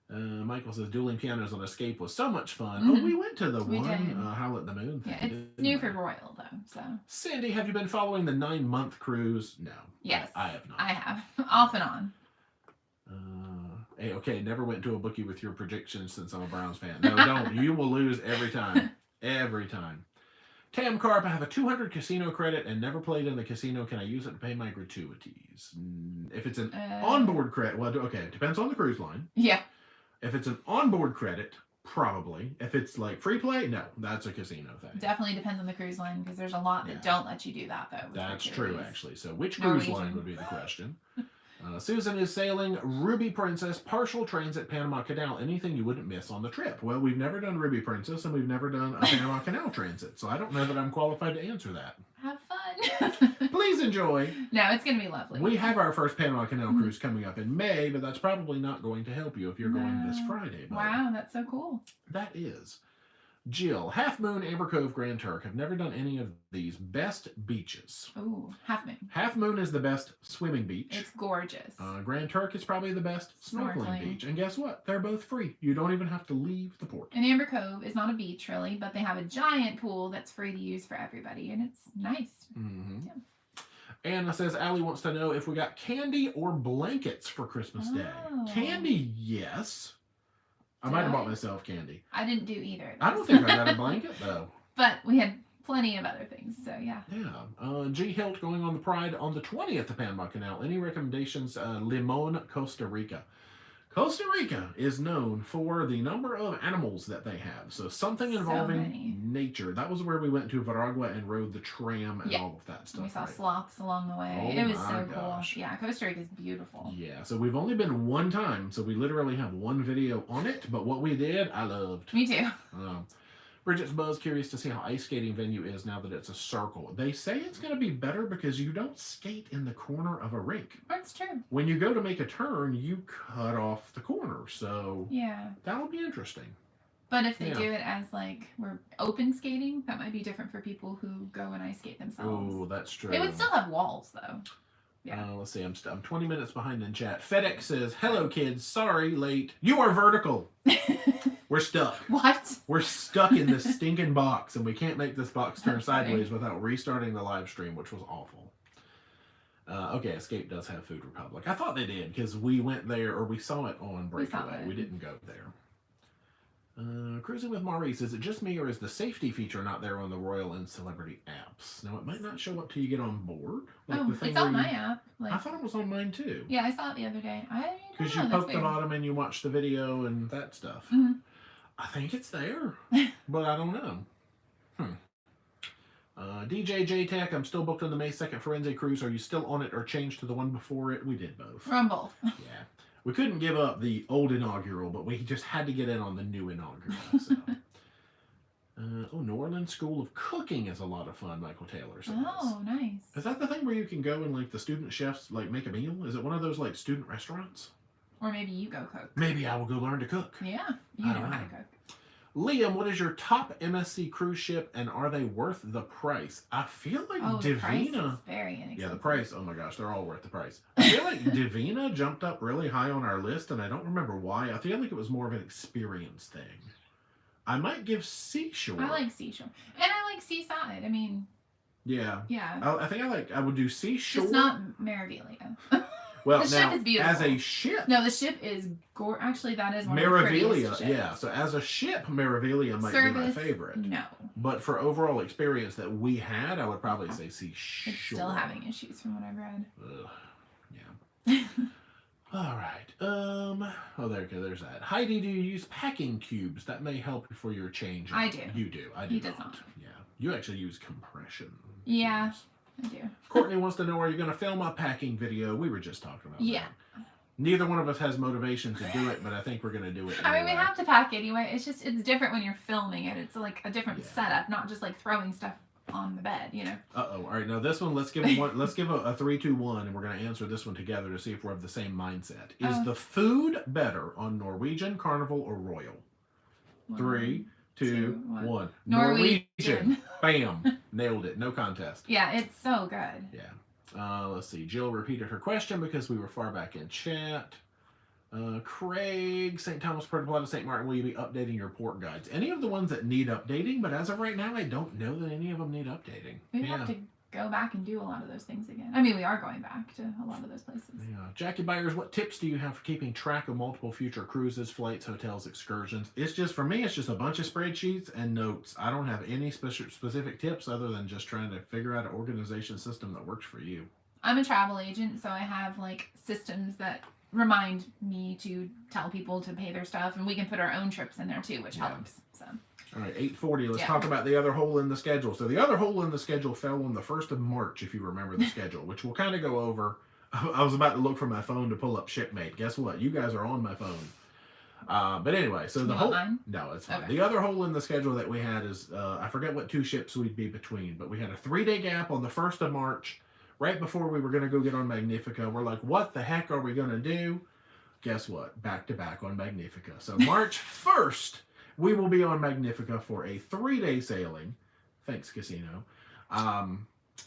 Michael says, dueling pianos on Escape was so much fun. Oh, we went to the Howl at the Moon thing. Yeah, it's new for Royal, though. So. Sandy, have you been following the 9-month cruise? No. Yes. I have not. I have. Off and on. Okay, never went to a bookie with your predictions since I'm a Browns fan. No, don't. You will lose every time. Every time. Tam Carp, I have a 200 casino credit and never played in the casino. Can I use it to pay my gratuities? If it's an onboard credit, well, okay, it depends on the cruise line. Yeah. If it's an onboard credit, probably. If it's like free play, no, that's a casino thing. Definitely depends on the cruise line because there's a lot that don't let you do that, though. That's true, actually. So which cruise line would be the question? Susan is sailing Ruby Princess, partial transit Panama Canal. Anything you wouldn't miss on the trip? Well, we've never done Ruby Princess, and we've never done a Panama Canal transit, so I don't know that I'm qualified to answer that. Have fun. Please enjoy. No, it's going to be lovely. We have our first Panama Canal cruise coming up in May, but that's probably not going to help you if you're going this Friday. Buddy. Wow, that's so cool. That is. Jill, Half Moon, Amber Cove, Grand Turk. Have never done any of these. Best beaches. Ooh, Half Moon. Half Moon is the best swimming beach. It's gorgeous. Grand Turk is probably the best snorkeling beach. And guess what? They're both free. You don't even have to leave the port. And Amber Cove is not a beach, really, but they have a giant pool that's free to use for everybody, and it's nice. Mm-hmm. Yeah. Anna says, Allie wants to know if we got candy or blankets for Christmas Day. Candy, yes. I might have bought myself candy. I didn't do either. I don't think I got a blanket, though. But we had plenty of other things, so yeah. Yeah. G. Hilt going on the Pride on the 20th of Panama Canal. Any recommendations? Limon, Costa Rica. Costa Rica is known for the number of animals that they have. So something involving nature. That was where we went to Veragua and rode the tram and all of that stuff. We saw sloths along the way. It was so cool. Yeah, Costa Rica is beautiful. Yeah, so we've only been one time, so we literally have one video on it. But what we did, I loved. Me too. Bridget's Buzz curious to see how ice skating venue is now that it's a circle. They say it's going to be better because you don't skate in the corner of a rink. That's true. When you go to make a turn, you cut off the corner. So yeah, that'll be interesting. But if they do it as like we're open skating, that might be different for people who go and ice skate themselves. Oh, that's true. It would still have walls though. Yeah. Let's see. I'm 20 minutes behind in chat. FedEx says, "Hello, kids. Sorry, late. You are vertical. We're stuck. What? We're stuck in this stinking box, and we can't make this box turn sideways without restarting the live stream, which was awful." Okay, Escape does have Food Republic. I thought they did because we went there, or we saw it on Breakaway. We didn't go there. Cruising with Maurice, is it just me or is the safety feature not there on the Royal and Celebrity apps? Now, it might not show up till you get on board. Like it's on my app. I thought it was on mine too. Yeah, I saw it the other day. Because you poke the bottom and you watch the video and that stuff. Mm-hmm. I think it's there, but I don't know. DJ J-Tech, I'm still booked on the May 2nd Forensic Cruise. Are you still on it or changed to the one before it? We did both. We're on both. Yeah. We couldn't give up the old inaugural, but we just had to get in on the new inaugural. So. New Orleans School of Cooking is a lot of fun, Michael Taylor says. Oh, nice. Is that the thing where you can go and, like, the student chefs, like, make a meal? Is it one of those, like, student restaurants? Or maybe you go cook. Maybe I will go learn to cook. Yeah, you know how to cook. Liam, what is your top MSC cruise ship, and are they worth the price? I feel like Divina... The price is very inexpensive. Yeah, the price, oh my gosh, they're all worth the price. I feel like Divina jumped up really high on our list, and I don't remember why. I feel like it was more of an experience thing. I might give Seashore. I like Seashore. And I like Seaside. I mean... Yeah. Yeah. I think I would do Seashore. It's not Maravilia. Well, the ship is beautiful. As a ship. No, the ship is actually, that is one of the prettiest ships. Yeah. So as a ship, Maravilia might be my favorite. No. But for overall experience that we had, I would probably say Seashore. It's still having issues from what I've read. Yeah. All right. There's that. Heidi, do you use packing cubes? That may help you for your change. I do. You do. I do. He does not. Yeah. You actually use compression. Yeah. Cubes. I do. Courtney wants to know, are you going to film a packing video? We were just talking about that. Neither one of us has motivation to do it, but I think we're going to do it anyway. I mean, we have to pack anyway. It's just, it's different when you're filming it. It's like a different setup, not just like throwing stuff on the bed, you know. Uh-oh. All right, now this one, let's give one. Let's give a 3, 2, 1, and we're going to answer this one together to see if we're of the same mindset. Is the food better on Norwegian, Carnival, or Royal? 3, 2, 1. Norwegian. Bam. Nailed it. No contest. Yeah, it's so good. Yeah. Let's see. Jill repeated her question because we were far back in chat. Craig, St. Thomas, Puerto Plata, St. Martin, will you be updating your port guides? Any of the ones that need updating, but as of right now, I don't know that any of them need updating. We have to go back and do a lot of those things again. I mean, we are going back to a lot of those places. Yeah. Jackie Byers, what tips do you have for keeping track of multiple future cruises, flights, hotels, excursions? It's just, for me, it's just a bunch of spreadsheets and notes. I don't have any specific tips other than just trying to figure out an organization system that works for you. I'm a travel agent, so I have like systems that remind me to tell people to pay their stuff, and we can put our own trips in there too, which helps. So. All right, 8:40. Let's talk about the other hole in the schedule. So the other hole in the schedule fell on the 1st of March, if you remember the schedule, which we'll kind of go over. I was about to look for my phone to pull up Shipmate. Guess what? You guys are on my phone. But anyway, so the whole... No, it's fine. Okay. The other hole in the schedule that we had is, I forget what 2 ships we'd be between, but we had a 3-day gap on the 1st of March, right before we were going to go get on Magnifica. We're like, what the heck are we going to do? Guess what? Back to back on Magnifica. So March 1st, we will be on Magnifica for a 3-day sailing. Thanks, Casino.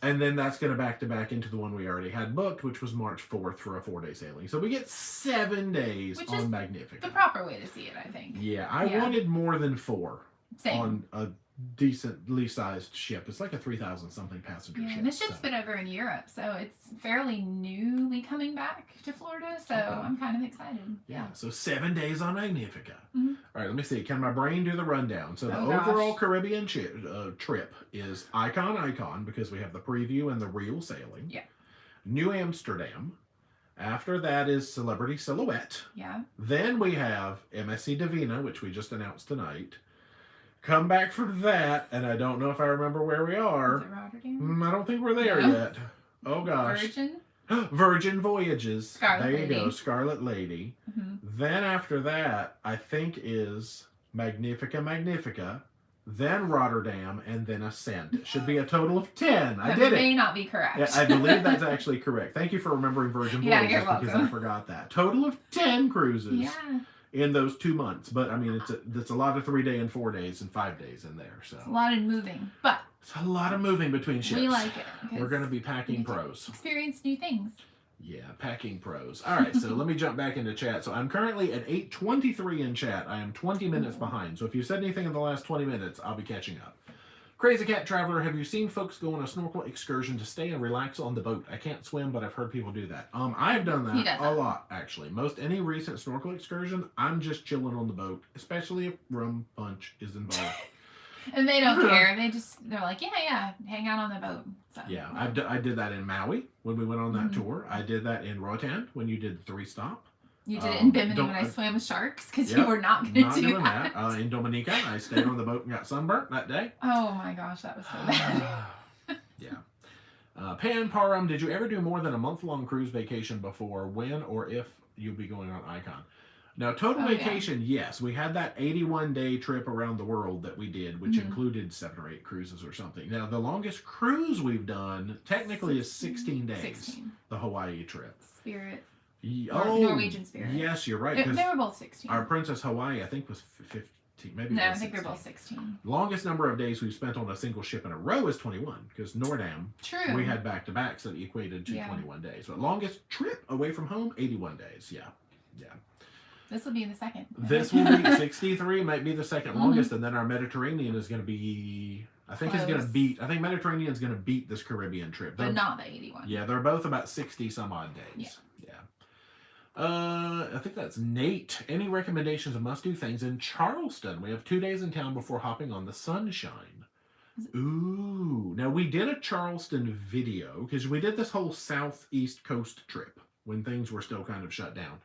And then that's going to back to back into the one we already had booked, which was March 4th for a 4-day sailing. So we get 7 days which on is Magnifica. The proper way to see it, I think. Yeah, I wanted more than 4 Same. On a decently sized ship. It's like a 3,000 something passenger ship. And this ship's been over in Europe, so it's fairly newly coming back to Florida, so I'm kind of excited. Yeah, so 7 days on Magnifica. Mm-hmm. All right, let me see. Can my brain do the rundown? So the overall Caribbean trip is Icon, because we have the preview and the real sailing. Yeah. New Amsterdam. After that is Celebrity Silhouette. Yeah. Then we have MSC Divina, which we just announced tonight. Come back from that, and I don't know if I remember where we are. Is it Rotterdam? I don't think we're there yet. Oh, gosh. Virgin? Virgin Voyages. Scarlet There you Lady. go, Scarlet Lady. Mm-hmm. Then after that, I think is Magnifica, then Rotterdam, and then Ascent. It should be a total of 10. I did it. That may not be correct. Yeah, I believe that's actually correct. Thank you for remembering Virgin Voyages because I forgot that. Total of 10 cruises. Yeah. In those 2 months, but I mean it's a lot of 3-day and 4 days and 5 days in there. So it's a lot of moving, but it's a lot of moving between ships. We like it. We're going to be packing pros. Experience new things. Yeah, packing pros. All right, so let me jump back into chat. So I'm currently at 8:23 in chat. I am 20 minutes behind. So if you said anything in the last 20 minutes, I'll be catching up. Crazy Cat Traveler, have you seen folks go on a snorkel excursion to stay and relax on the boat? I can't swim, but I've heard people do that. I've done that a lot, actually. Any recent snorkel excursion, I'm just chilling on the boat, especially if rum punch is involved. And they don't care. They're like, yeah, hang out on the boat. So, yeah, I did that in Maui when we went on that tour. I did that in Roatan when you did the 3-stop. You did it in Bimini when I swam with sharks because you were not going to do that. In Dominica, I stayed on the boat and got sunburnt that day. Oh my gosh, that was so bad. Yeah. Pan Parum, did you ever do more than a month-long cruise vacation before? When or if you'll be going on Icon? Now, total vacation, yes. We had that 81-day trip around the world that we did, which included 7 or 8 cruises or something. Now, the longest cruise we've done technically is 16 days. 16. The Hawaii trip. Spirit. Norwegian Spirit. Yes, you're right. They were both 16. Our Princess Hawaii, I think, was 15. Maybe no, I think they're both 16. Longest number of days we've spent on a single ship in a row is 21, because Nordam, we had back-to-backs that equated to 21 days. But longest trip away from home, 81 days. Yeah. This will be the second. This will be 63, might be the second longest, and then our Mediterranean is going to be... I think Mediterranean is going to beat this Caribbean trip. But not the 81. Yeah, they're both about 60 some odd days. Yeah. I think that's Nate. Any recommendations of must-do things in Charleston? We have 2 days in town before hopping on the Sunshine. Ooh. Now, we did a Charleston video because we did this whole southeast coast trip when things were still kind of shut down.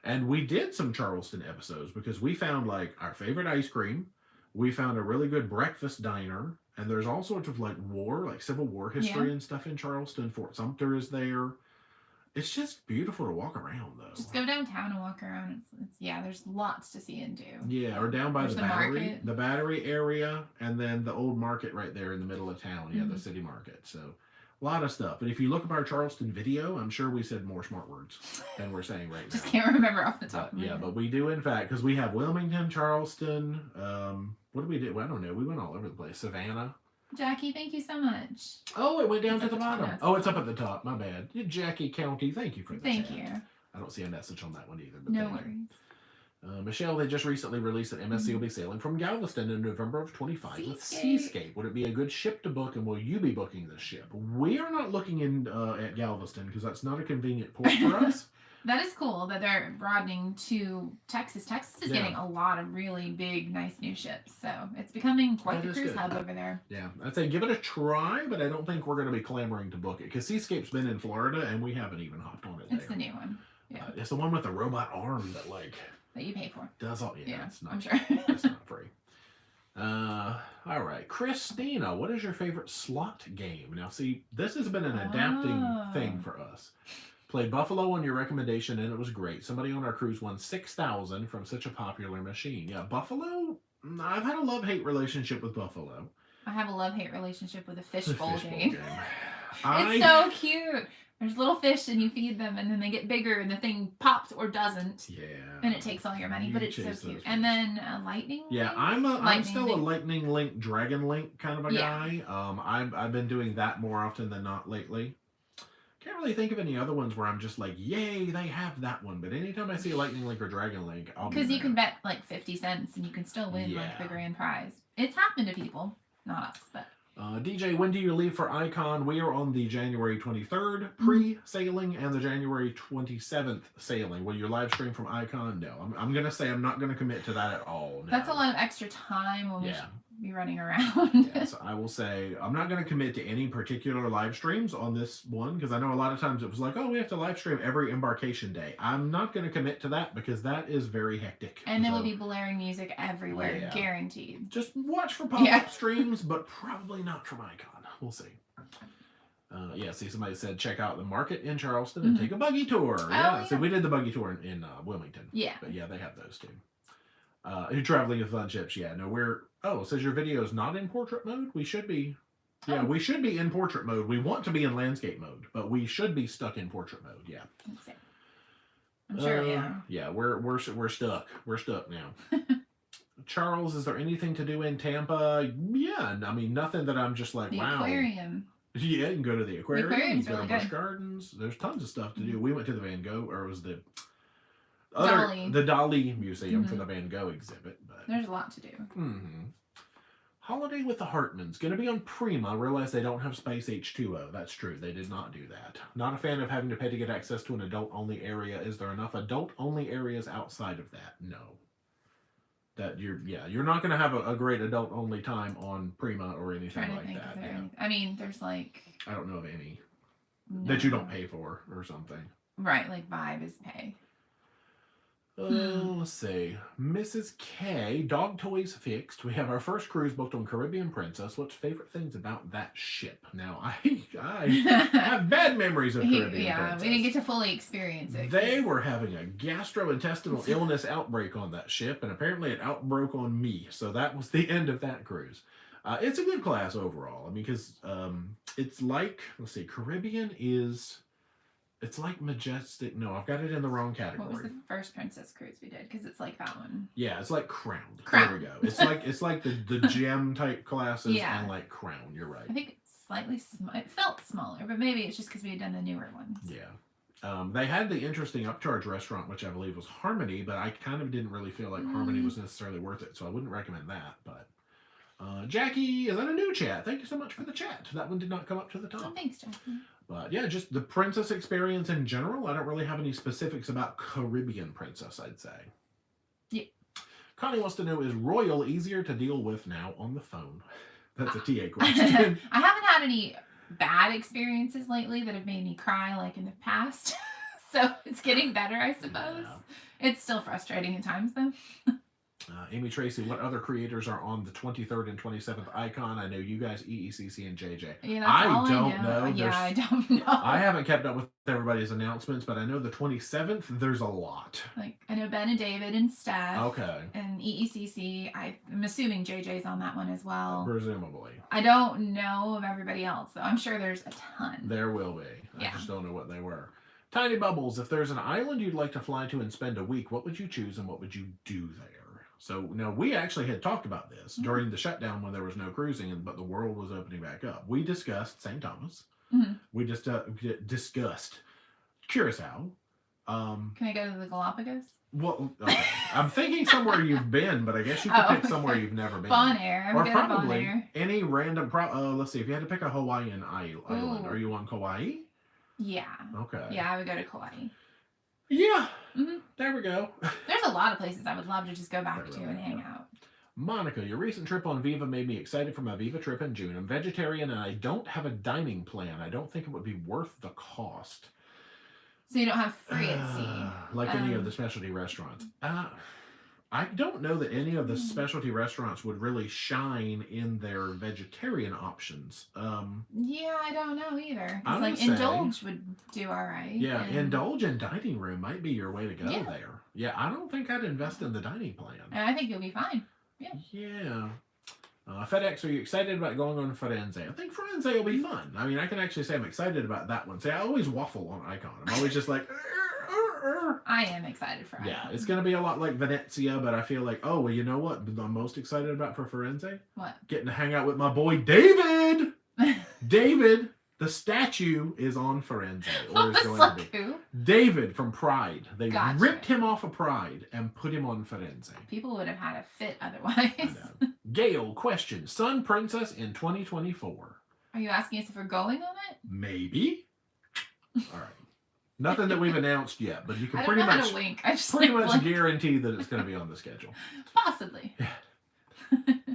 And we did some Charleston episodes because we found like our favorite ice cream. We found a really good breakfast diner. And there's all sorts of like Civil War history and stuff in Charleston. Fort Sumter is there. It's just beautiful to walk around, though. Just go downtown and walk around. It's yeah, there's lots to see and do. Yeah, or down by There's the the battery, market. the battery area, and then the old market right there in the middle of town. Yeah, the city market. So a lot of stuff. But if you look up our Charleston video, I'm sure we said more smart words than we're saying right now. Just can't remember off the top of my Yeah, head. but we do in fact, because we have Wilmington, Charleston. What did we do? Well, I don't know. We went all over the place. Savannah. Jackie, thank you so much. Oh, it went down It's to at the the top. bottom. Oh, it's up at the top. My bad. Jackie County, thank you for the Thank chat. you. I don't see a message on that one either. But No thank you. worries. Michelle, they just recently released that MSC will be sailing from Galveston in November of 25 with Seascape. Seascape. Would it be a good ship to book, and will you be booking this ship? We are not looking in at Galveston because that's not a convenient port for us. That is cool that they're broadening to Texas. Texas is getting a lot of really big, nice new ships. So it's becoming quite the cruise hub over there. Yeah, I'd say give it a try, but I don't think we're going to be clamoring to book it because Seascape's been in Florida and we haven't even hopped on it. It's the new one. Yeah. It's the one with the robot arm that that you pay for. does all. Yeah, it's not. I'm sure. It's not free. All right, Christina, what is your favorite slot game? Now, see, this has been an adapting thing for us. Played Buffalo on your recommendation, and it was great. Somebody on our cruise won 6,000 from such a popular machine. Yeah, Buffalo. I've had a love-hate relationship with Buffalo. I have a love-hate relationship with a fishbowl game. It's so cute. There's little fish, and you feed them, and then they get bigger, and the thing pops or doesn't. Yeah. And it takes all your money, but it's so cute. And then lightning. Yeah, I'm still a lightning link, dragon link kind of a guy. I've been doing that more often than not lately. Can't really think of any other ones where I'm just like, yay, they have that one. But anytime I see a lightning link or dragon link, I'll because you can bet like 50 cents and you can still win like the grand prize. It's happened to people, not us, but. DJ, when do you leave for Icon? We are on the January 23rd pre-sailing and the January 27th sailing. Will you live stream from Icon? No. I'm going to say I'm not going to commit to that at all. No. That's a lot of extra time when we should be running around. So I will say I'm not going to commit to any particular live streams on this one because I know a lot of times it was like, oh, we have to live stream every embarkation day. I'm not going to commit to that because that is very hectic. And there will be blaring music everywhere, guaranteed. Just watch for pop-up streams, but probably not from Icon. We'll see. See, somebody said check out the market in Charleston and take a buggy tour. So we did the buggy tour in Wilmington. Yeah. But yeah, they have those too. You're traveling with fun ships. Yeah, no, it says your video is not in portrait mode. We should be. Yeah, we should be in portrait mode. We want to be in landscape mode, but we should be stuck in portrait mode. Yeah. I'm sure. Yeah, we're stuck. We're stuck now. Charles, is there anything to do in Tampa? Yeah, I mean nothing that I'm just like, wow. The aquarium. Yeah, you can go to the aquarium. The aquarium's really good. Busch Gardens. There's tons of stuff to do. We went to the Van Gogh, or it was the Dali Museum for the Van Gogh exhibit. But there's a lot to do. Holiday with the Hartmans. Going to be on Prima. I realize they don't have Space H2O. That's true. They did not do that. Not a fan of having to pay to get access to an adult-only area. Is there enough adult-only areas outside of that? No. That you're not going to have a great adult-only time on Prima or anything like that. I mean, there's like... I don't know of any that you don't pay for or something. Right, like Vibe is pay. Let's see. Mrs. K, dog toys fixed. We have our first cruise booked on Caribbean Princess. What's favorite things about that ship? Now, I have bad memories of Caribbean Princess. We didn't get to fully experience it. They were having a gastrointestinal illness outbreak on that ship, and apparently it outbroke on me. So that was the end of that cruise. It's a good class overall. I mean, because it's like, let's see, Caribbean is... It's like Majestic. No, I've got it in the wrong category. What was the first Princess cruise we did? Because it's like that one. Yeah, it's like Crown. There we go. It's like the gem type classes and like Crown. You're right. I think it's slightly it felt smaller, but maybe it's just because we had done the newer ones. Yeah. They had the interesting upcharge restaurant, which I believe was Harmony, but I kind of didn't really feel like Harmony was necessarily worth it, so I wouldn't recommend that. But Jackie, is that a new chat? Thank you so much for the chat. That one did not come up to the top. Oh, thanks, Jackie. But yeah, just the Princess experience in general. I don't really have any specifics about Caribbean Princess, I'd say. Yeah. Connie wants to know, is Royal easier to deal with now on the phone? That's a TA question. I haven't had any bad experiences lately that have made me cry like in the past. So it's getting better, I suppose. Yeah. It's still frustrating at times, though. Amy Tracy, what other creators are on the 23rd and 27th icon? I know you guys, EECC and JJ. Yeah, that's all don't know. Yeah, I don't know. I haven't kept up with everybody's announcements, but I know the 27th, there's a lot. Like, I know Ben and David and Steph. Okay. And EECC, I'm assuming JJ's on that one as well. Presumably. I don't know of everybody else, though. I'm sure there's a ton. There will be. Yeah. I just don't know what they were. Tiny Bubbles, if there's an island you'd like to fly to and spend a week, what would you choose and what would you do there? So, now, we actually had talked about this during the shutdown when there was no cruising, but the world was opening back up. We discussed St. Thomas. We just discussed Curacao. Can I go to the Galapagos? Well, okay. I'm thinking somewhere you've been, but I guess you could pick somewhere you've never been. Bonaire. I'm or good probably at Bonaire. Any random... let's see. If you had to pick a Hawaiian island, are you on Kauai? Yeah. Okay. Yeah, I would go to Kauai. Yeah. There we go. There's a lot of places I would love to just go back to and hang out. Monica, your recent trip on Viva made me excited for my Viva trip in June. I'm vegetarian and I don't have a dining plan. I don't think it would be worth the cost. So you don't have free at sea? Like any of the specialty restaurants. I don't know that any of the specialty restaurants would really shine in their vegetarian options. Yeah, I don't know either. I Because like Indulge would do all right. Yeah, Indulge and dining room might be your way to go there. Yeah, I don't think I'd invest in the dining plan. And I think you'll be fine. Yeah. Yeah. FedEx, are you excited about going on Firenze? I think Firenze will be fun. I mean, I can actually say I'm excited about that one. See, I always waffle on Icon. I'm always just like... I am excited for Icon. Yeah, it's going to be a lot like Venezia, but I feel like, oh, well, you know what I'm most excited about for Firenze? What? Getting to hang out with my boy David! David, the statue is on Firenze. Or is going to be. Who? David from Pride. They Gotcha. ripped him off of Pride and put him on Firenze. People would have had a fit otherwise. Gail, question. Sun Princess in 2024. Are you asking us if we're going on it? Maybe. All right. Nothing that we've announced yet, but you can I pretty don't know much how to wink. I just pretty like much guarantee that it's going to be on the schedule. Possibly.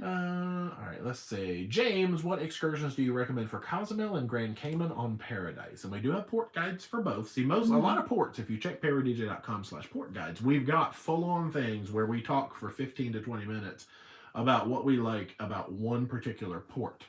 All right, let's see. James, what excursions do you recommend for Cozumel and Grand Cayman on Paradise? And we do have port guides for both. See, a lot of ports, if you check ParoDeeJay.com/port guides, we've got full-on things where we talk for 15 to 20 minutes about what we like about one particular port.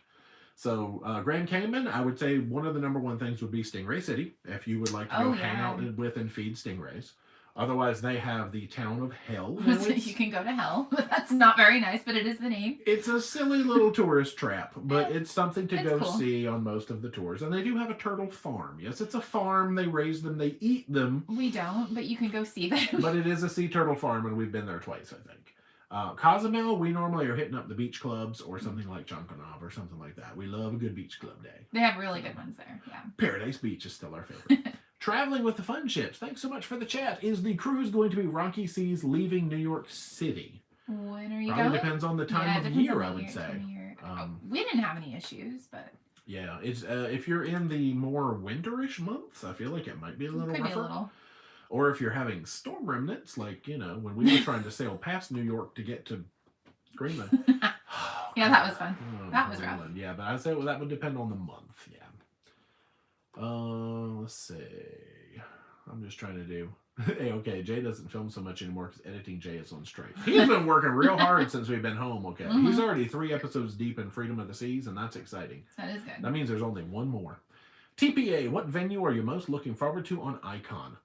So Grand Cayman, I would say one of the number one things would be Stingray City, if you would like to go hang out with and feed stingrays. Otherwise, they have the Town of Hell. You can go to hell. That's not very nice, but it is the name. It's a silly little tourist trap, but it's something to go cool. see on most of the tours. And they do have a turtle farm. Yes, it's a farm. They raise them. They eat them. We don't, but you can go see them. But it is a sea turtle farm, and we've been there twice, I think. Cozumel, we normally are hitting up the beach clubs or something like Chonkanov or something like that. We love a good beach club day. They have really good ones there, yeah. Paradise Beach is still our favorite. Traveling with the fun ships. Thanks so much for the chat. Is the cruise going to be Rocky Seas leaving New York City? When are you Probably going? depends on the time of year, I would say. We didn't have any issues, but... Yeah, it's if you're in the more winterish months, I feel like it might be a little rougher. Be a little. Or if you're having storm remnants, like, when we were trying to sail past New York to get to Greenland. Yeah, that was fun. That was rough. Yeah, but I'd say that would depend on the month, yeah. Let's see. I'm just trying to do... Hey, okay, Jay doesn't film so much anymore because editing Jay is on strike. He's been working real hard since we've been home, okay? He's already 3 episodes deep in Freedom of the Seas, and that's exciting. That is good. That means there's only one more. TPA, what venue are you most looking forward to on Icon?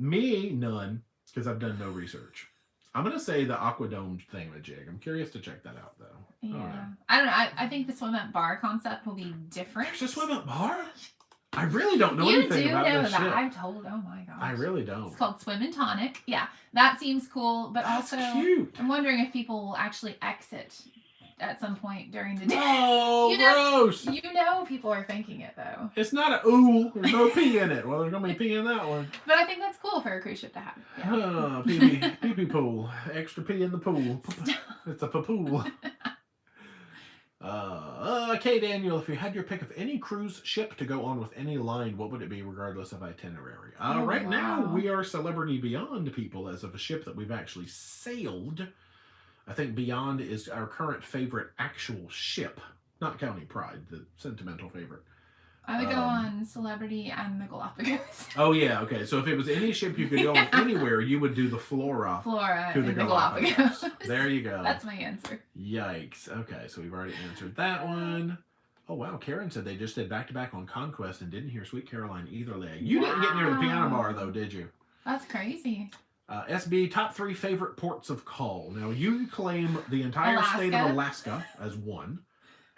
Me, none, because I've done no research. I'm going to say the Aquadome thingamajig. I'm curious to check that out, though. Yeah. I don't know. I think the swim at bar concept will be different. There's a swim at bar? I really don't know anything about this shit. I've told. Oh my gosh. I really don't. It's called Swim and Tonic. Yeah, that seems cool. But That's also, cute. I'm wondering if people will actually exit at some point during the day. Oh, gross. People are thinking it though. It's not a ooh. There's no pee in it. Well, there's gonna be pee in that one. But I think that's cool for a cruise ship to have. Yeah. Pee pool. Extra pee in the pool. It's a pool. Okay, Daniel, if you had your pick of any cruise ship to go on with any line, what would it be regardless of itinerary? Right now, we are Celebrity Beyond people as of a ship that we've actually sailed. I think Beyond is our current favorite actual ship, not counting Pride, the sentimental favorite. I would go on Celebrity and the Galapagos. Oh yeah, okay. So if it was any ship you could go on anywhere, you would do the Flora to the Galapagos. There you go. That's my answer. Yikes. Okay, so we've already answered that one. Oh wow, Karen said they just did back-to-back on Conquest and didn't hear Sweet Caroline either leg. You didn't get near the piano bar though, did you? That's crazy. SB, top 3 favorite ports of call. Now you claim the entire state of Alaska as one.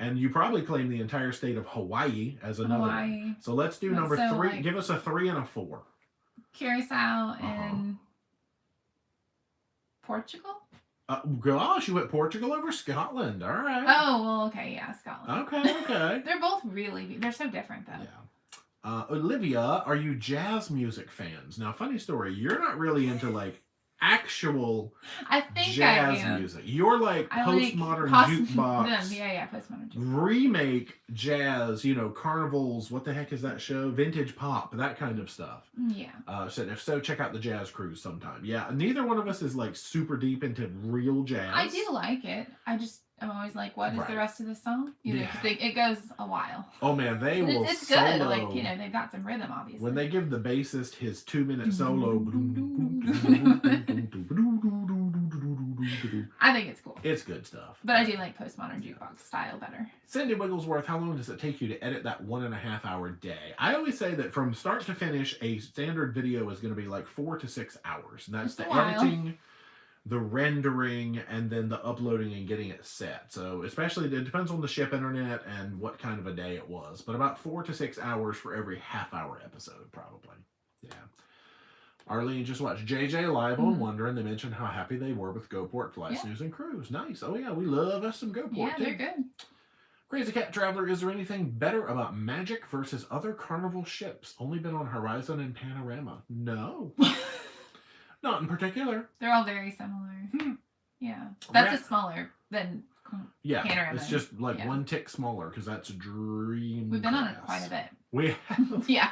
And you probably claim the entire state of Hawaii as another one. So let's do number 3. Like, give us a 3 and a 4. Curacao and Portugal? Gosh, you went Portugal over Scotland. All right. Oh, well, okay. Yeah, Scotland. Okay. They're both really, they're so different, though. Yeah. Olivia, are you jazz music fans? Now, funny story. You're not really into, like, actual jazz music. You're like postmodern jukebox. Yeah, postmodern jukebox. Remake jazz, you know, carnivals, what the heck is that show? Vintage pop, that kind of stuff. Yeah. So if so, check out the Jazz Cruise sometime. Yeah, neither one of us is like super deep into real jazz. I do like it. I'm always like, what is the rest of the song? You know, because it goes a while. Oh man, they will It's solo. good. Like, you know, they've got some rhythm, obviously. When they give the bassist his 2-minute solo. I think it's cool. It's good stuff. But I do like postmodern jukebox style better. Cindy Wigglesworth, how long does it take you to edit that 1.5 hour day? I always say that from start to finish, a standard video is going to be like 4 to 6 hours. And that's the editing, the rendering, and then the uploading and getting it set. So especially, it depends on the ship internet and what kind of a day it was. But about 4 to 6 hours for every half-hour episode, probably. Yeah. Arlene just watched JJ live on Wonder, and they mentioned how happy they were with GoPort Fly Snooze and Cruise. Nice. Oh yeah, we love us some GoPort. Yeah, they're good. Crazy Cat Traveler, is there anything better about Magic versus other Carnival ships? Only been on Horizon and Panorama. No. Not in particular. They're all very similar. Yeah. That's a smaller than Panorama. It's just like one tick smaller because that's Dream. We've been on it quite a bit. We have. Yeah.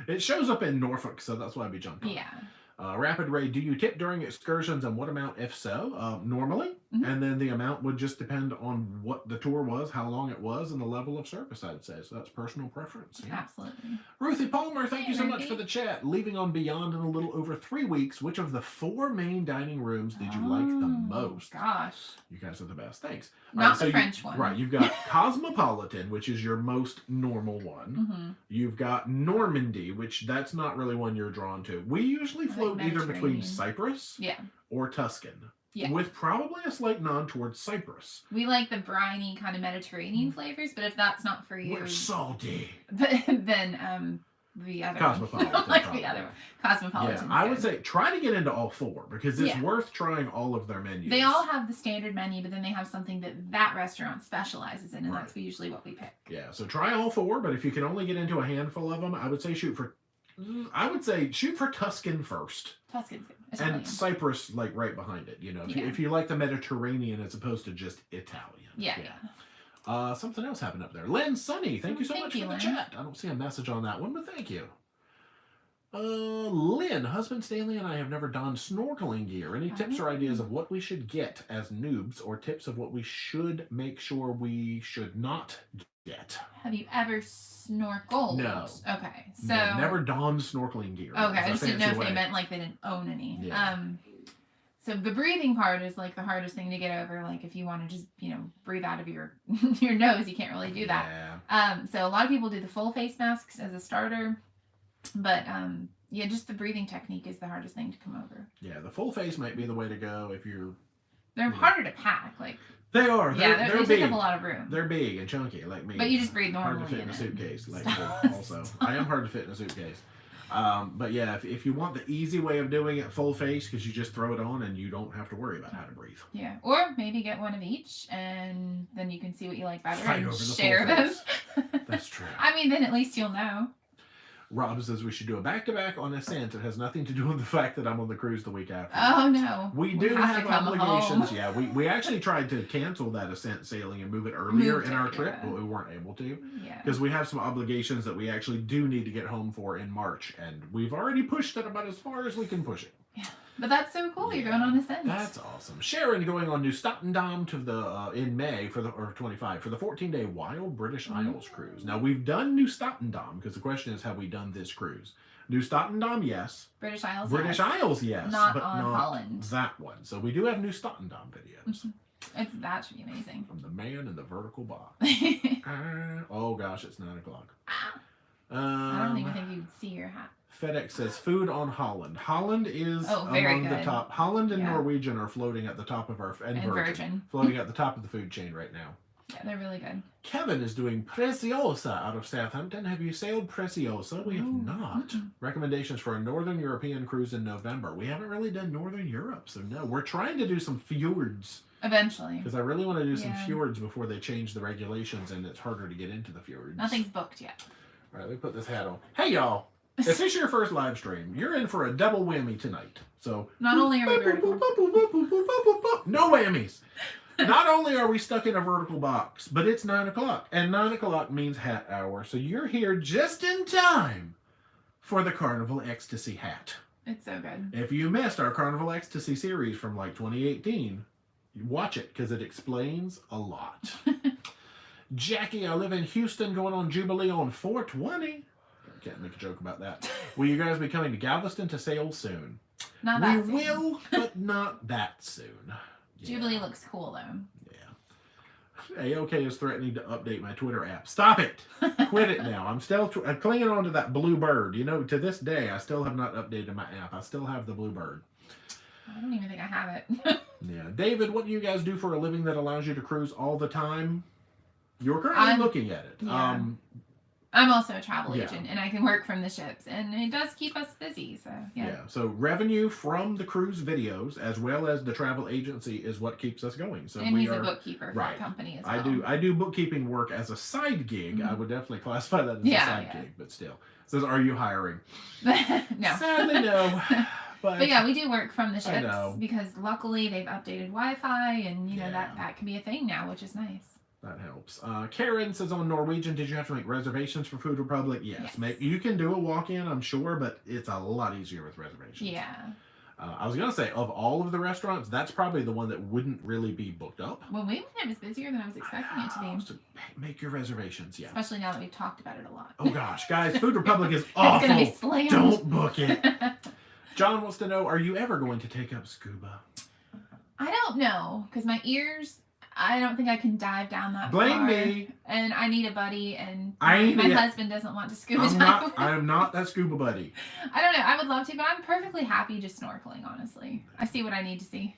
It shows up in Norfolk, so that's why we jumped on. Yeah. Rapid Ray, do you tip during excursions, and what amount if so? Normally, and then the amount would just depend on what the tour was, how long it was, and the level of service, I'd say. So that's personal preference. Yeah. Absolutely. Ruthie Palmer, thank you so much for the chat. Leaving on Beyond in a little over 3 weeks, which of the 4 main dining rooms did you like the most? Gosh. You guys are the best. Thanks. Not the French one. Right, you've got Cosmopolitan, which is your most normal one. You've got Normandy, which that's not really one you're drawn to. We usually float either between Cyprus or Tuscan. Yeah. With probably a slight nod towards Cyprus. We like the briny kind of Mediterranean flavors, but if that's not for you, we're salty. Then the other Cosmopolitan. One. Like the other one. Cosmopolitan. Yeah, I would say try to get into all 4 because it's worth trying all of their menus. They all have the standard menu, but then they have something that restaurant specializes in, and that's usually what we pick. Yeah, so try all 4, but if you can only get into a handful of them, I would say shoot for Tuscan first. Tuscan's good. And Cyprus, like, right behind it, you know. If you like the Mediterranean as opposed to just Italian. Yeah. Something else happened up there. Lynn Sunny, thank you so much for the chat. I don't see a message on that one, but thank you. Lynn, husband Stanley and I have never donned snorkeling gear. Any tips or ideas of what we should get as noobs, or tips of what we should make sure we should not get? Have you ever snorkeled? No. Okay, so never donned snorkeling gear. Okay, I just didn't know if they meant like they didn't own any. Yeah. So the breathing part is like the hardest thing to get over. Like if you want to just breathe out of your your nose, you can't really do that. Yeah. So a lot of people do the full face masks as a starter, but just the breathing technique is the hardest thing to come over. Yeah, the full face might be the way to go if you're. They're harder to pack, like. They are. They big. Take up a lot of room. They're big and chunky, like me. But you just breathe normally. Hard to fit in a suitcase, like me. Also, I am hard to fit in a suitcase. But yeah, if you want the easy way of doing it full face, because you just throw it on and you don't have to worry about how to breathe. Yeah, or maybe get one of each, and then you can see what you like better Fight and over the share them. That's true. I mean, then at least you'll know. Rob says we should do a back-to-back on Ascent. It has nothing to do with the fact that I'm on the cruise the week after. Oh, no. We do have obligations. Yeah, we actually tried to cancel that Ascent sailing and move it earlier in our trip, but we weren't able to. Yeah. Because we have some obligations that we actually do need to get home for in March, and we've already pushed it about as far as we can push it. Yeah. But that's so cool. Yeah, you're going on a scent. That's awesome. Sharon going on New Statendam to the in May for the 25 for the 14-day Wild British Isles cruise. Now we've done New Statendam because the question is, have we done this cruise? New Statendam, yes. British Isles, British Isles, yes. Not but on not Holland. That one. So we do have New Statendam videos. That should be amazing. From the man in the vertical box. Oh gosh, it's 9 o'clock. I don't even think you'd see your hat. FedEx says food on Holland. Holland is among the top. Holland and Norwegian are floating at the top of our and Virgin floating at the top of the food chain right now. Yeah, they're really good. Kevin is doing Preciosa out of Southampton. Have you sailed Preciosa? We have not. Recommendations for a Northern European cruise in November. We haven't really done Northern Europe, so no. We're trying to do some fjords. Eventually. Because I really want to do some fjords before they change the regulations and it's harder to get into the fjords. Nothing's booked yet. All right, let me put this hat on. Hey, y'all. If this is your first live stream, you're in for a double whammy tonight. So not only are we vertical. No whammies. Not only are we stuck in a vertical box, but it's 9 o'clock. And 9 o'clock means hat hour. So you're here just in time for the Carnival Ecstasy hat. It's so good. If you missed our Carnival Ecstasy series from like 2018, watch it because it explains a lot. Jackie, I live in Houston going on Jubilee on 420. Can't make a joke about that. Will you guys be coming to Galveston to sail soon? Not that soon. We will, but not that soon. Yeah. Jubilee looks cool though. Yeah. AOK is threatening to update my Twitter app. Stop it! Quit it now. I'm still clinging on to that blue bird. You know, to this day, I still have not updated my app. I still have the blue bird. I don't even think I have it. Yeah. David, what do you guys do for a living that allows you to cruise all the time? You're currently looking at it. Yeah. I'm also a travel agent, and I can work from the ships, and it does keep us busy. So yeah. So revenue from the cruise videos as well as the travel agency is what keeps us going. So and he's a bookkeeper for the company as well. I do bookkeeping work as a side gig. I would definitely classify that as a side gig, but still. It says, are you hiring? No. Sadly, no. But yeah, we do work from the ships because luckily they've updated Wi-Fi, and you know that can be a thing now, which is nice. That helps. Karen says on Norwegian, did you have to make reservations for Food Republic? Yes. You can do a walk-in, I'm sure, but it's a lot easier with reservations. Yeah. I was going to say, of all of the restaurants, that's probably the one that wouldn't really be booked up. When we went, it was busier than I was expecting it to be. So make your reservations, yeah. Especially now that we've talked about it a lot. Oh gosh, guys, Food Republic is awful. It's going to be slammed. Don't book it. John wants to know, are you ever going to take up scuba? I don't know, because my ears... I don't think I can dive down that far. Blame me. And I need a buddy, and my husband doesn't want to scuba dive. I am not that scuba buddy. I don't know. I would love to, but I'm perfectly happy just snorkeling, honestly. I see what I need to see.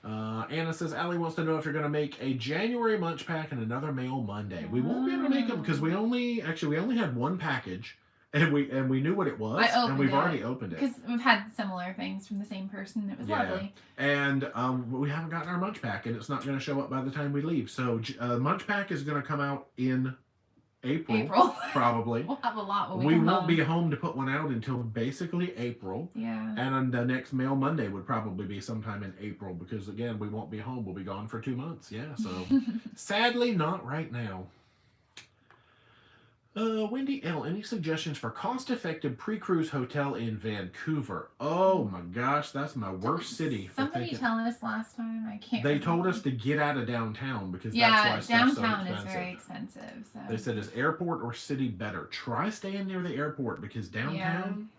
Anna says, Allie wants to know if you're going to make a January lunch pack and another Mail Monday. We won't be able to make them because we only had one package. And we knew what it was, and we've already opened it. Because we've had similar things from the same person. It was lovely. And we haven't gotten our munch pack, and it's not going to show up by the time we leave. So munch pack is going to come out in April. Probably. We'll have a lot when we come won't home. be home to put one out until basically April. Yeah. And the next Mail Monday would probably be sometime in April because, again, we won't be home. We'll be gone for 2 months. Yeah, so sadly, not right now. Wendy L., any suggestions for cost-effective pre-cruise hotel in Vancouver? Oh my gosh, that's my worst city. Somebody tell us last time. I can't. They told us to get out of downtown because that's why downtown stuff's so expensive. is very expensive. So. They said, is airport or city better? Try staying near the airport because downtown.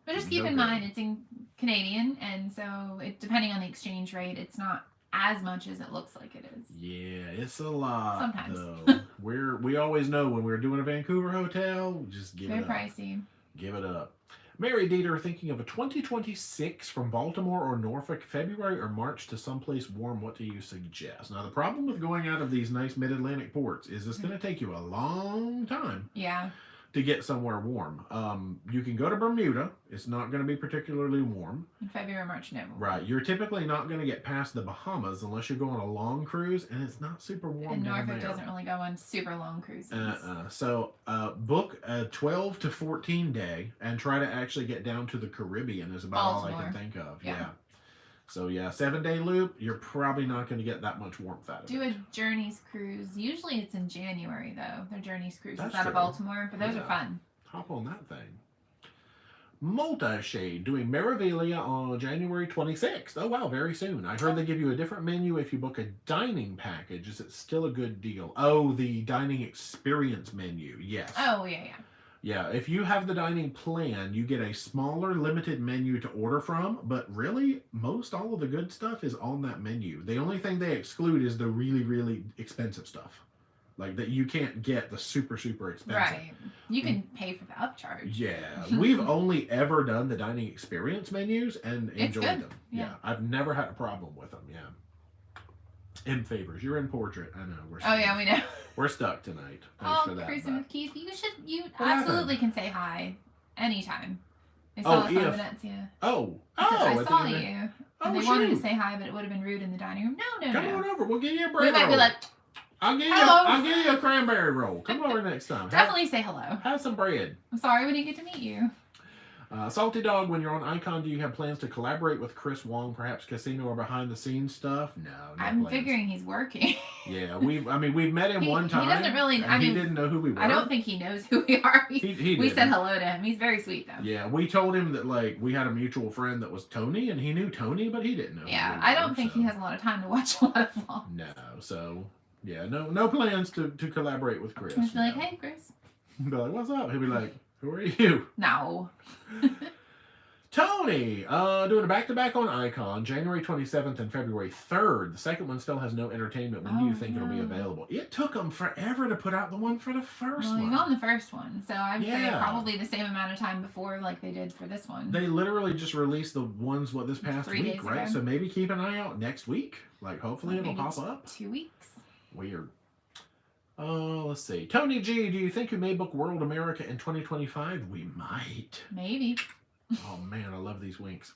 But just keep in mind it's in Canadian, and so depending on the exchange rate, it's not as much as it looks like it is. Yeah, it's a lot. Sometimes. Though. we always know when we're doing a Vancouver hotel, just give it up. They're pricey. Give it up. Mary Dieter thinking of a 2026 from Baltimore or Norfolk, February or March to someplace warm. What do you suggest? Now, the problem with going out of these nice mid-Atlantic ports is it's going to take you a long time. Yeah. To get somewhere warm. You can go to Bermuda. It's not going to be particularly warm. In February, March, no. Right. You're typically not going to get past the Bahamas unless you're going on a long cruise, and it's not super warm and down Norfolk there. doesn't really go on super long cruises. So book a 12 to 14 day and try to actually get down to the Caribbean is about all I can think of. Yeah. So yeah, 7-day loop, you're probably not going to get that much warmth out of it. Do a Journeys cruise. Usually it's in January though. Their Journeys cruise is out true. of Baltimore, but those are fun. Hop on that thing. Multi-Shade doing Meraviglia on January 26th. Oh, wow, very soon. I heard they give you a different menu if you book a dining package. Is it still a good deal? Oh, the dining experience menu. Yes. Oh, yeah, yeah. Yeah, if you have the dining plan, you get a smaller, limited menu to order from, but really, most all of the good stuff is on that menu. The only thing they exclude is the really, really expensive stuff. Like that you can't get the super, super expensive. Right. You can pay for the upcharge. Yeah. We've only ever done the dining experience menus and enjoyed them. Yeah. I've never had a problem with them. Yeah. M favors. You're in portrait. I know. Oh, yeah, we know. We're stuck tonight. Thanks for that. Kristen with Keith, you absolutely can say hi anytime. They saw Oh, us on Venezia. I saw you. And they wanted to say hi, but it would have been rude in the dining room. No. Come on over. We'll give you a bread roll. We might be like, I'll give you a cranberry roll. Come over next time. Definitely say hello. Have some bread. I'm sorry we didn't get to meet you. Salty Dog, when you're on Icon, do you have plans to collaborate with Chris Wong, perhaps casino or behind the scenes stuff? No I'm plans. figuring he's working. Yeah, we've met him one time. He doesn't really. He didn't know who we were. I don't think he knows who we are. We said hello to him. He's very sweet though. Yeah, we told him that we had a mutual friend that was Tony, and he knew Tony, but he didn't know. Yeah, I don't think he has a lot of time to watch a lot of vlogs. No, so yeah, no plans to collaborate with Chris. Just be like, hey, Chris. Be like, what's up? He'll be like, who are you? No. Tony, doing a back-to-back on Icon, January 27th and February 3rd. The second one still has no entertainment. When do you think it'll be available? It took them forever to put out the one for the first one. Well, you're on the first one, so I'd say probably the same amount of time before like they did for this one. They literally just released the ones, this past 3 week, days right? ago. So maybe keep an eye out next week. Hopefully it'll pop up. 2 weeks. Weird. Let's see. Tony G, do you think you may book World America in 2025? We might. Maybe. Oh man, I love these winks.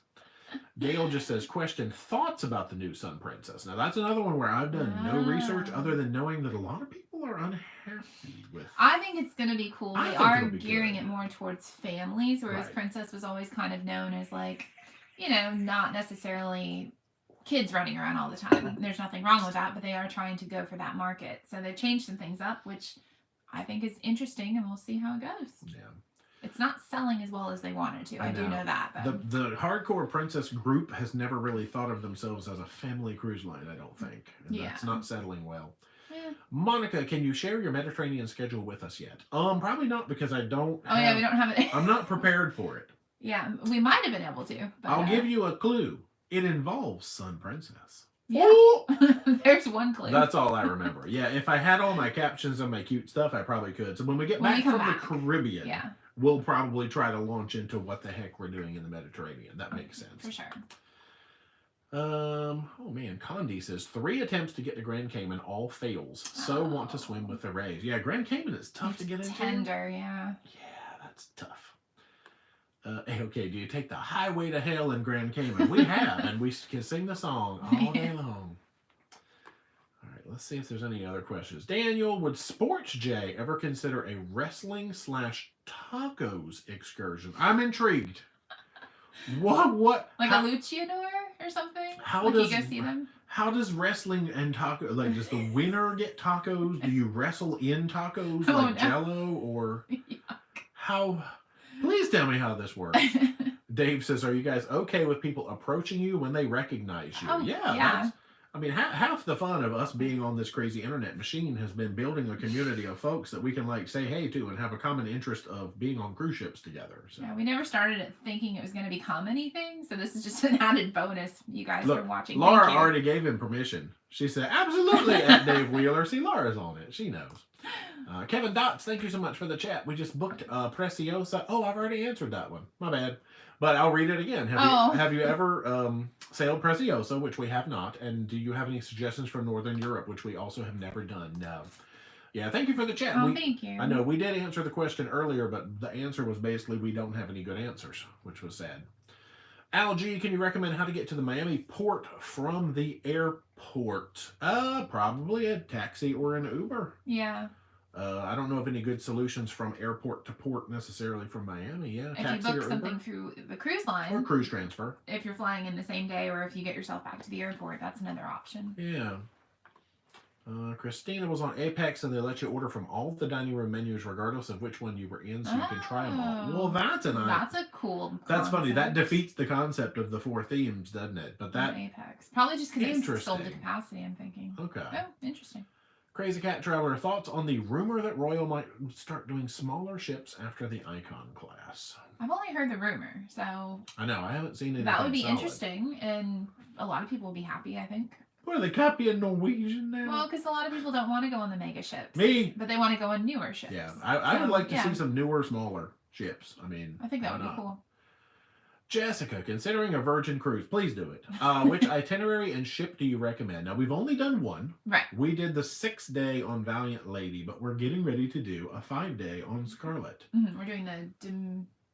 Gail just says, question, thoughts about the new Sun Princess? Now that's another one where I've done no research other than knowing that a lot of people are unhappy with. I think it's going to be cool. They are gearing it more towards families, whereas Princess was always kind of known as not necessarily kids running around all the time. There's nothing wrong with that, but they are trying to go for that market. So they've changed some things up, which I think is interesting, and we'll see how it goes. Yeah. It's not selling as well as they wanted to. I do know that. The hardcore Princess group has never really thought of themselves as a family cruise line, I don't think. And that's not settling well. Yeah. Monica, can you share your Mediterranean schedule with us yet? Probably not, because I don't we don't have it. I'm not prepared for it. Yeah, we might have been able to. But, I'll give you a clue. It involves Sun Princess. Yeah. There's one clue. That's all I remember. Yeah, if I had all my captions and my cute stuff, I probably could. So when we get back from the Caribbean, we'll probably try to launch into what the heck we're doing in the Mediterranean. That makes sense. For sure. Oh man, Condi says 3 attempts to get to Grand Cayman, all fails. So want to swim with the rays. Yeah, Grand Cayman is tough to get into. Tender, yeah. Yeah, that's tough. Okay, do you take the highway to hell in Grand Cayman? We have, and we can sing the song all day long. All right, let's see if there's any other questions. Daniel, would ParoDeeJay ever consider a wrestling/tacos excursion? I'm intrigued. What? Like a luchador or something? How does you go see them? How does wrestling and taco, does the winner get tacos? Do you wrestle in tacos Jello or how? Please tell me how this works. Dave says, are you guys okay with people approaching you when they recognize you? Oh, yeah. Half the fun of us being on this crazy internet machine has been building a community of folks that we can say hey to and have a common interest of being on cruise ships together. So. Yeah, we never started it thinking it was going to become anything, so this is just an added bonus. You guys are watching. Laura already gave him permission. She said, absolutely, at Dave Wheeler. See, Laura's on it. She knows. Kevin Dots, thank you so much for the chat. We just booked Preciosa. Oh, I've already answered that one. My bad. But I'll read it again. Have you ever sailed Preciosa, which we have not? And do you have any suggestions for Northern Europe, which we also have never done? No. Yeah, thank you for the chat. Thank you. I know we did answer the question earlier, but the answer was basically we don't have any good answers, which was sad. Al G, can you recommend how to get to the Miami port from the airport? Probably a taxi or an Uber. Yeah. I don't know of any good solutions from airport to port necessarily from Miami. Yeah, if you book something through the cruise line or cruise transfer, if you're flying in the same day, or if you get yourself back to the airport, that's another option. Yeah. Christina was on Apex, and they let you order from all the dining room menus, regardless of which one you were in, so you can try them all. Well, that's a cool. That's funny. That defeats the concept of the 4 themes, doesn't it? But that Apex probably just because it's sold to capacity. I'm thinking. Okay. Oh, interesting. Crazy Cat Traveler, thoughts on the rumor that Royal might start doing smaller ships after the Icon class? I've only heard the rumor, so I know I haven't seen anything. That would be solid. Interesting, and a lot of people will be happy. I think. What are they copying Norwegian now? Well, because a lot of people don't want to go on the mega ships. Me, but they want to go on newer ships. Yeah, I would like to see some newer, smaller ships. I mean, I think that would be cool. Jessica, considering a Virgin cruise, please do it. Which itinerary and ship do you recommend? Now, we've only done one. Right. We did the 6-day on Valiant Lady, but we're getting ready to do a 5-day on Scarlet. Mm-hmm. We're doing the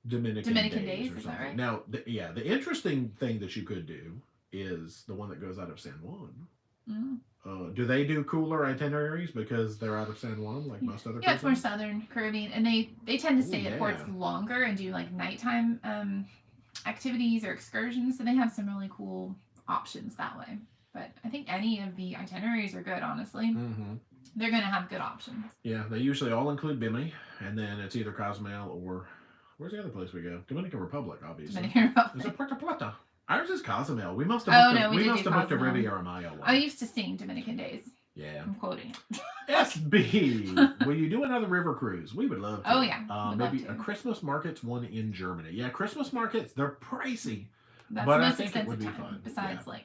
Dominican days, or something. Is that right? Now, the interesting thing that you could do is the one that goes out of San Juan. Mm. Do they do cooler itineraries because they're out of San Juan, like most other? Yeah, it's more southern Caribbean, and they tend to stay at ports longer and do like nighttime activities or excursions. So they have some really cool options that way. But I think any of the itineraries are good, honestly. Mm-hmm. They're going to have good options. Yeah, they usually all include Bimini, and then it's either Cozumel or where's the other place we go? Dominican Republic, obviously. Dominican Republic. Is it Puerto Plata? Ours is Cozumel. We must have we must have booked a Riviera Maya one. I used to sing Dominican Days. Yeah. I'm quoting it. SB, will you do another river cruise? We would love to. Oh, yeah. Maybe a Christmas markets one in Germany. Yeah, Christmas markets, they're pricey. That's but the most I think expensive it would be time, fun. besides, like,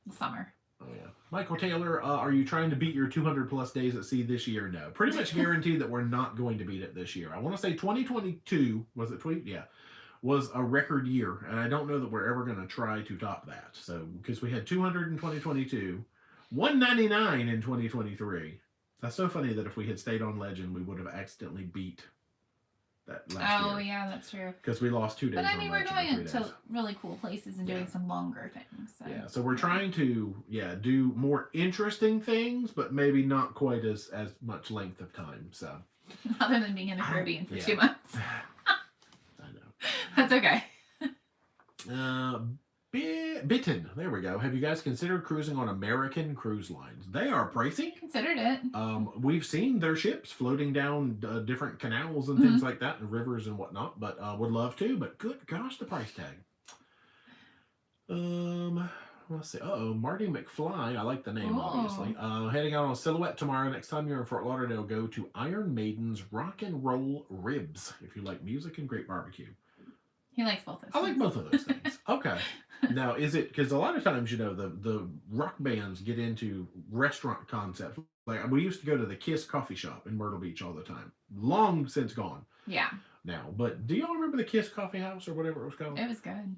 the summer. Oh, yeah. Michael Taylor, are you trying to beat your 200-plus days at sea this year? No. Pretty much guaranteed that we're not going to beat it this year. I want to say 2022, was it 20? Yeah. Was a record year, and I don't know that we're ever going to try to top that. So, because we had 200 in 2022, 199 in 2023. That's so funny that if we had stayed on Legend, we would have accidentally beat that last year. Oh, yeah, that's true. Because we lost 2 days. But I mean, we're going to really cool places and doing some longer things. So. Yeah, so we're trying to do more interesting things, but maybe not quite as much length of time. So other than being in the Caribbean for 2 months. I know. That's okay. Bitten. There we go. Have you guys considered cruising on American cruise lines? They are pricey. Considered it. We've seen their ships floating down different canals and things like that, and rivers and whatnot. But would love to. But good gosh, the price tag. Let's see. Marty McFly. I like the name, obviously. Heading out on Silhouette tomorrow. Next time you're in Fort Lauderdale, go to Iron Maiden's Rock and Roll Ribs if you like music and great barbecue. He likes both those things. I like both of those things. Okay. Now, is it because a lot of times, the rock bands get into restaurant concepts. Like we used to go to the Kiss coffee shop in Myrtle Beach all the time. Long since gone. Yeah. Now, but do y'all remember the Kiss Coffee House or whatever it was called? It was good.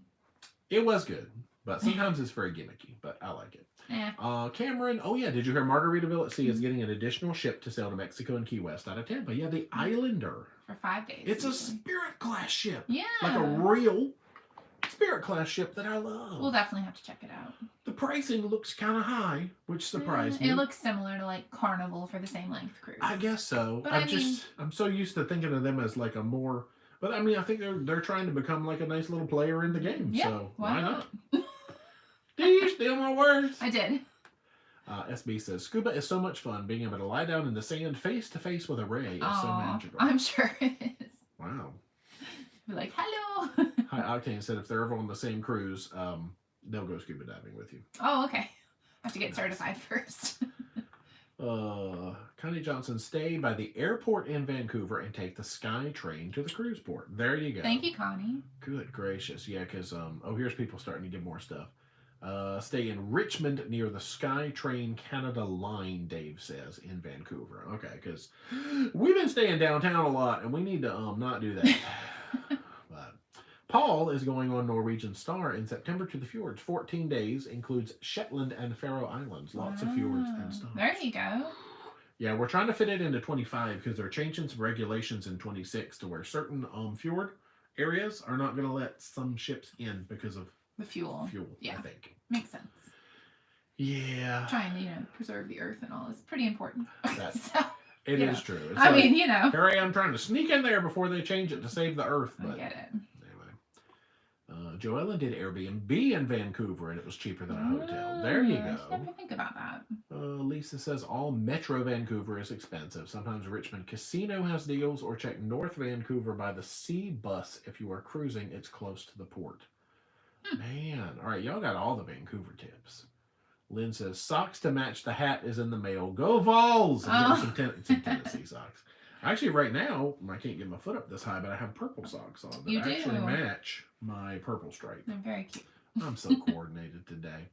It was good, but sometimes it's very gimmicky. But I like it. Yeah. Cameron. Oh yeah, did you hear Margaritaville at Sea is getting an additional ship to sail to Mexico and Key West out of Tampa? Yeah, the Islander. For 5 days. It's a Spirit class ship. Yeah. Like a real Spirit class ship that I love. We'll definitely have to check it out. The pricing looks kind of high, which surprised me. It looks similar to like Carnival for the same length cruise. I guess so. But I'm so used to thinking of them as like a more, but I mean, I think they're trying to become like a nice little player in the game. Yeah, so why not? Did you steal my words? I did. SB says, scuba is so much fun. Being able to lie down in the sand face to face with a ray is so magical. I'm sure it is. Wow. Be like, hello. Hi, Octane said if they're ever on the same cruise, they'll go scuba diving with you. Oh, okay. I have to get certified first. Connie Johnson, stay by the airport in Vancouver and take the Sky Train to the cruise port. There you go. Thank you, Connie. Good gracious. Yeah, because, here's people starting to give more stuff. Stay in Richmond near the Sky Train Canada line, Dave says, in Vancouver. Okay, because we've been staying downtown a lot, and we need to not do that. But Paul is going on Norwegian Star in September to the fjords. 14 days, includes Shetland and Faroe Islands. Lots of fjords and stars. There you go. Yeah, we're trying to fit it into 25 because they're changing some regulations in 26 to where certain fjord areas are not going to let some ships in because of the fuel. Yeah. I think. Makes sense. Yeah. Trying to, preserve the earth and all is pretty important. It is true. It's I mean, here I am trying to sneak in there before they change it to save the earth. But I get it. Anyway. Joella did Airbnb in Vancouver, and it was cheaper than a hotel. There you go. I never think about that. Lisa says all Metro Vancouver is expensive. Sometimes Richmond Casino has deals, or check North Vancouver by the Sea Bus if you are cruising. It's close to the port. Man, all right, y'all got all the Vancouver tips. Lynn says socks to match the hat is in the mail. Go Vols! I'm getting some Tennessee socks. Actually, right now, I can't get my foot up this high, but I have purple socks on that actually match my purple stripe. They're very cute. I'm so coordinated today.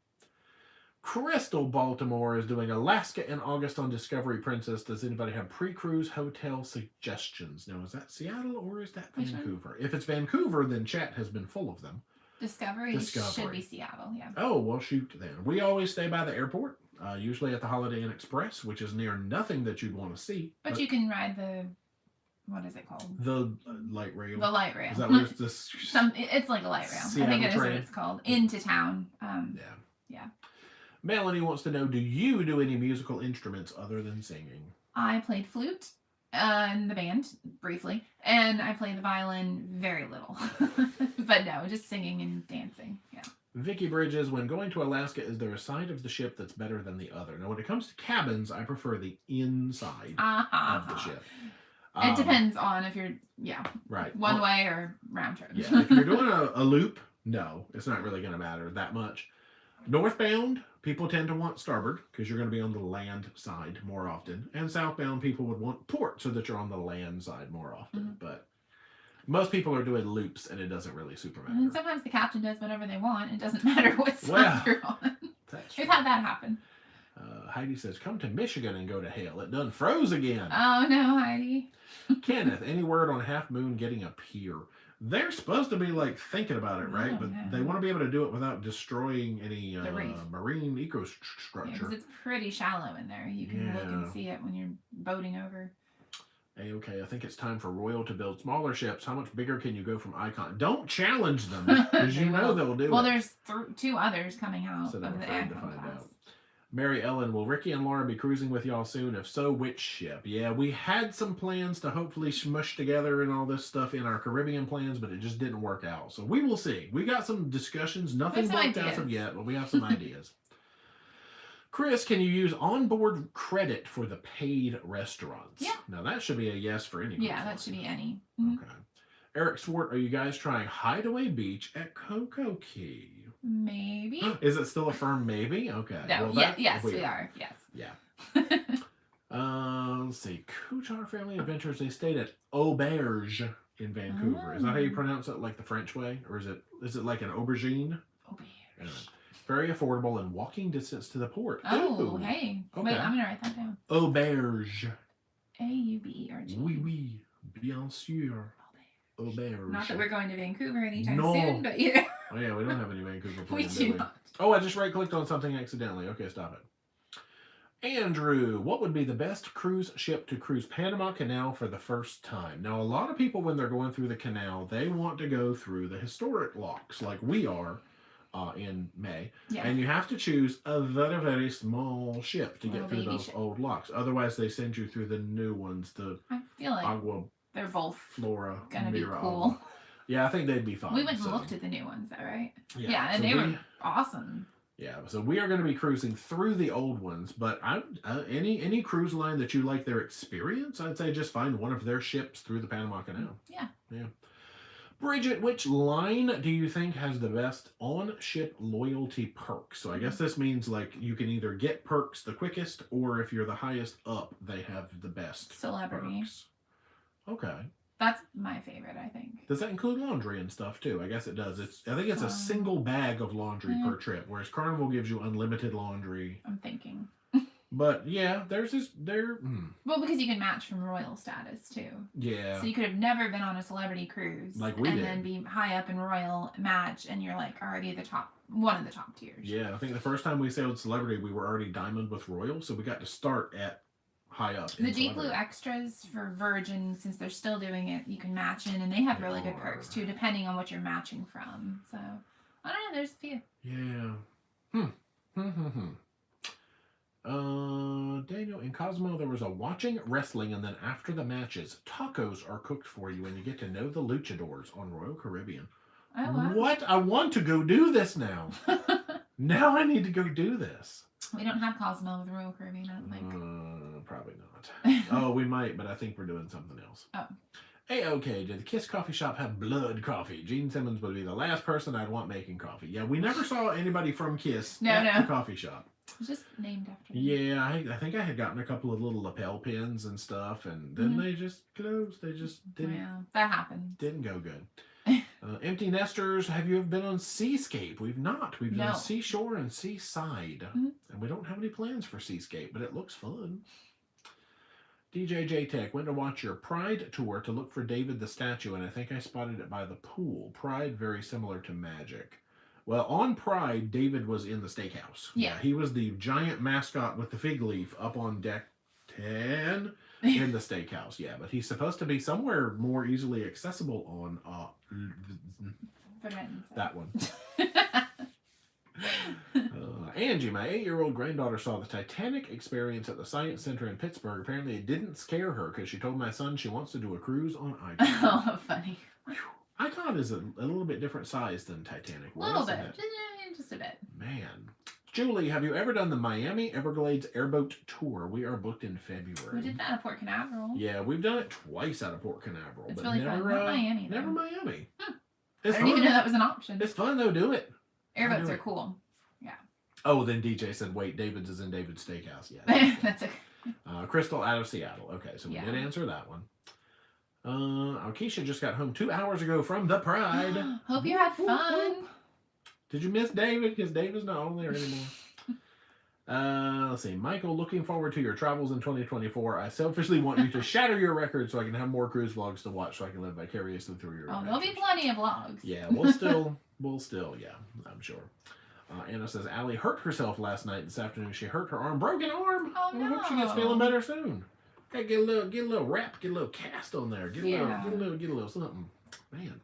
Crystal Baltimore is doing Alaska in August on Discovery Princess. Does anybody have pre-cruise hotel suggestions? Now, is that Seattle or is that Vancouver? If it's Vancouver, then chat has been full of them. Discovery should be Seattle, yeah. Oh, well, shoot then. We always stay by the airport, usually at the Holiday Inn Express, which is near nothing that you'd want to see. But you can ride the, what is it called? The light rail. The light rail. Is that what it's this? It's like a light rail. Seattle I think it is train. what it's called. Into town. Yeah. Melanie wants to know, do you do any musical instruments other than singing? I played flute in the band, briefly, and I played the violin very little. But no, just singing and dancing, yeah. Vicky Bridges, when going to Alaska, is there a side of the ship that's better than the other? Now, when it comes to cabins, I prefer the inside of the ship. It depends on if you're, right, one way or round trip. Yeah, if you're doing a loop, no, it's not really going to matter that much. Northbound, people tend to want starboard because you're going to be on the land side more often. And southbound, people would want port so that you're on the land side more often. Mm-hmm. But most people are doing loops, and it doesn't really super matter. And sometimes the captain does whatever they want. It doesn't matter what side you're on. We've had that happen. Heidi says, come to Michigan and go to hell. It done froze again. Oh, no, Heidi. Kenneth, any word on Half Moon getting a pier? They're supposed to be, like, thinking about it, right? But they want to be able to do it without destroying any marine ecostructure. Yeah, because it's pretty shallow in there. You can look and see it when you're boating over. Okay, I think it's time for Royal to build smaller ships. How much bigger can you go from Icon? Don't challenge them, because you know they'll do it. Well, there's two others coming out so of the Icon class. Mary Ellen, will Ricky and Laura be cruising with y'all soon? If so, which ship? Yeah, we had some plans to hopefully smush together and all this stuff in our Caribbean plans, but it just didn't work out. So we will see. We got some discussions. Nothing worked out as of yet, but we have some ideas. Chris, can you use onboard credit for the paid restaurants? Yeah. Now, that should be a yes for any. Yeah, that should be any. Mm-hmm. Okay. Eric Swart, are you guys trying Hideaway Beach at Cocoa Key? Maybe. Is it still a firm maybe? Okay. No, well, yes, we are. Yes. Yeah. Let's see. Couchard Family Adventures, they stayed at Auberge in Vancouver. Is that how you pronounce it, like the French way? Or is it like an aubergine? Auberge. Very affordable and walking distance to the port. Oh, Ooh. hey. Okay. Wait, I'm going to write that down. Auberge. Auberge. Oui, bien sûr. Auberge. Not that we're going to Vancouver anytime soon, but yeah. Oh, yeah, we don't have any Vancouver plans. We do not. Oh, I just right-clicked on something accidentally. Okay, stop it. Andrew, what would be the best cruise ship to cruise Panama Canal for the first time? Now, a lot of people, when they're going through the canal, they want to go through the historic locks like we are in May. Yeah. And you have to choose a very, very small ship to get through those old locks. Otherwise, they send you through the new ones, the I feel like Agua they're both Flora, gonna be Mira, cool. Agua. Yeah, I think they'd be fine. We went and looked at the new ones, though, right? Yeah, and so they were awesome. Yeah, so we are going to be cruising through the old ones, but any cruise line that you like their experience, I'd say just find one of their ships through the Panama Canal. Yeah. Bridget, which line do you think has the best on-ship loyalty perks? So I guess this means like you can either get perks the quickest, or if you're the highest up, they have the best celebrity perks. Okay. That's my favorite, I think. Does that include laundry and stuff too? I guess it does. I think it's a single bag of laundry per trip, whereas Carnival gives you unlimited laundry. I'm thinking. But yeah, Well, because you can match from royal status too. Yeah. So you could have never been on a celebrity cruise, like we and did, then be high up in royal match, and you're like already one of the top tiers. Yeah, I think the first time we sailed celebrity, we were already diamond with royal, so we got to start at high up. The Deep Blue Extras for Virgin, since they're still doing it, you can match in, and they have really good perks too, depending on what you're matching from. So I don't know. There's a few. Yeah. Daniel, in Cosmo, there was a watching wrestling, and then after the matches, tacos are cooked for you, and you get to know the luchadors on Royal Caribbean. Oh, wow. What? I want to go do this now. Now I need to go do this. We don't have Cozumel with Royal Caribbean, I don't think. Probably not. Oh, we might, but I think we're doing something else. Oh. Hey, okay, did the Kiss Coffee Shop have blood coffee? Gene Simmons would be the last person I'd want making coffee. Yeah, we never saw anybody from Kiss at the coffee shop. It's just named after them. Yeah, I think I had gotten a couple of little lapel pins and stuff, and then they just closed. They just didn't. Yeah, that happened. Didn't go good. Empty Nesters, have you been on Seascape? We've not. We've done Seashore and Seaside. And we don't have any plans for Seascape, but it looks fun. DJ J Tech, went to watch your Pride tour to look for David the statue, and I think I spotted it by the pool. Pride, very similar to Magic. Well, on Pride, David was in the steakhouse. Yeah. He was the giant mascot with the fig leaf up on deck 10 in the steakhouse. Yeah, but he's supposed to be somewhere more easily accessible on that one. Angie, my 8-year-old granddaughter saw the Titanic experience at the Science Center in Pittsburgh. Apparently it didn't scare her because she told my son she wants to do a cruise on Icon. Oh, funny. Icon is a little bit different size than Titanic. A little bit. Just a bit. Man. Julie, have you ever done the Miami Everglades airboat tour? We are booked in February. We did that at Port Canaveral. Yeah, we've done it twice out of Port Canaveral. It's but really never, fun. Not Miami, never though. Miami. I It's didn't even know that was an option. It's fun, though. Do it. Airboats are cool. Yeah. Oh, then DJ said, wait, David's is in David's Steakhouse. Yeah. That's okay. Crystal out of Seattle. Okay, so we did answer that one. Keisha just got home 2 hours ago from the Pride. Hope you had fun. Did you miss David? Because David's not on there anymore. Let's see. Michael, looking forward to your travels in 2024. I selfishly want you to shatter your record so I can have more cruise vlogs to watch so I can live vicariously through your Oh, there'll be plenty of vlogs. Yeah, we'll still, yeah, I'm sure. Anna says, Allie hurt herself last night. This afternoon she hurt her arm. Broken arm. Oh, no. I hope she gets feeling better soon. Okay, get a little wrap, get a little cast on there. Get a little something. Man.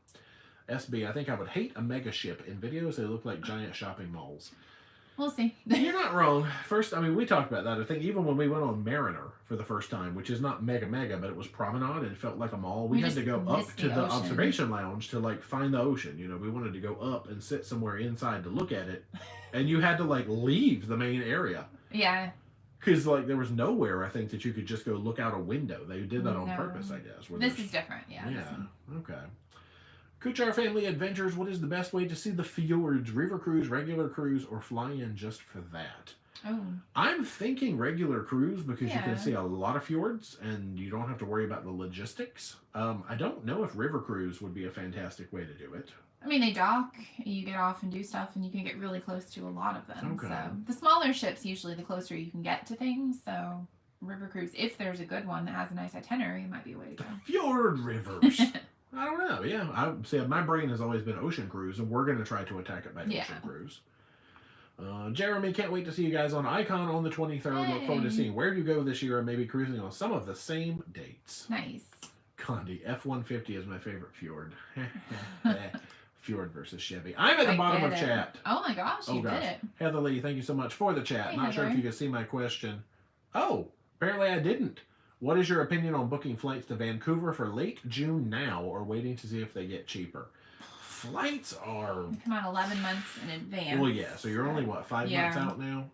SB, I think I would hate a mega ship. In videos, they look like giant shopping malls. We'll see. You're not wrong. First, I mean, we talked about that. I think even when we went on Mariner for the first time, which is not mega, but it was promenade and it felt like a mall. We had to go up to the observation lounge to like find the ocean. You know, we wanted to go up and sit somewhere inside to look at it, and you had to like leave the main area. Yeah. Because like there was nowhere I think that you could just go look out a window. They did that on purpose, I guess. This is different. Yeah. Yeah. Okay. Kuchar Family Adventures, what is the best way to see the fjords? River cruise, regular cruise, or fly in just for that? Oh. I'm thinking regular cruise because you can see a lot of fjords and you don't have to worry about the logistics. I don't know if river cruise would be a fantastic way to do it. I mean, they dock, you get off and do stuff, and you can get really close to a lot of them. Okay. So the smaller ships, usually the closer you can get to things. So river cruise, if there's a good one that has a nice itinerary, it might be a way to go. Fjord rivers. I don't know. Yeah, I see. My brain has always been ocean cruise, and we're going to try to attack it by ocean cruise. Jeremy, can't wait to see you guys on Icon on the 23rd. Look forward to seeing where you go this year and maybe cruising on some of the same dates. Nice. Gandhi, F-150 is my favorite fjord. Fjord versus Chevy. I'm at the bottom of chat. Oh my gosh, you did it. Heather Lee, thank you so much for the chat. Hey, Not sure if you could see my question. Oh, apparently I didn't. What is your opinion on booking flights to Vancouver for late June now or waiting to see if they get cheaper? Flights are... They come out 11 months in advance. Well, yeah, so you're only, what, 5 months out now?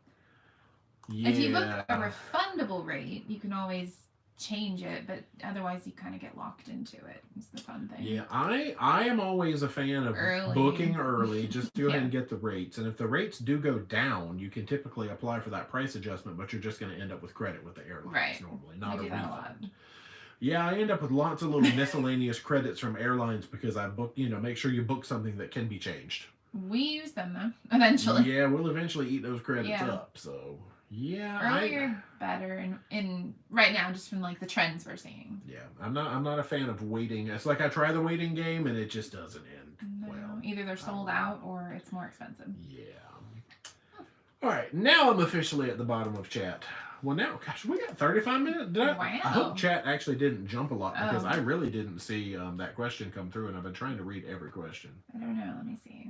Yeah. If you book a refundable rate, you can always change it, but otherwise you kind of get locked into it. It's the fun thing. Yeah, I am always a fan of booking early, just go ahead and get the rates. And if the rates do go down, you can typically apply for that price adjustment, but you're just going to end up with credit with the airlines normally, not a refund. Yeah, I end up with lots of little miscellaneous credits from airlines because I book, make sure you book something that can be changed. We use them though, eventually. Yeah, we'll eventually eat those credits up, so... Yeah, earlier better in right now, just from like the trends we're seeing. Yeah, I'm not a fan of waiting. It's like I try the waiting game and it just doesn't end well. Either they're sold out or it's more expensive. Yeah. All right, now I'm officially at the bottom of chat. Well, now, gosh, we got 35 minutes. Wow. I hope chat actually didn't jump a lot because I really didn't see that question come through, and I've been trying to read every question. I don't know. Let me see.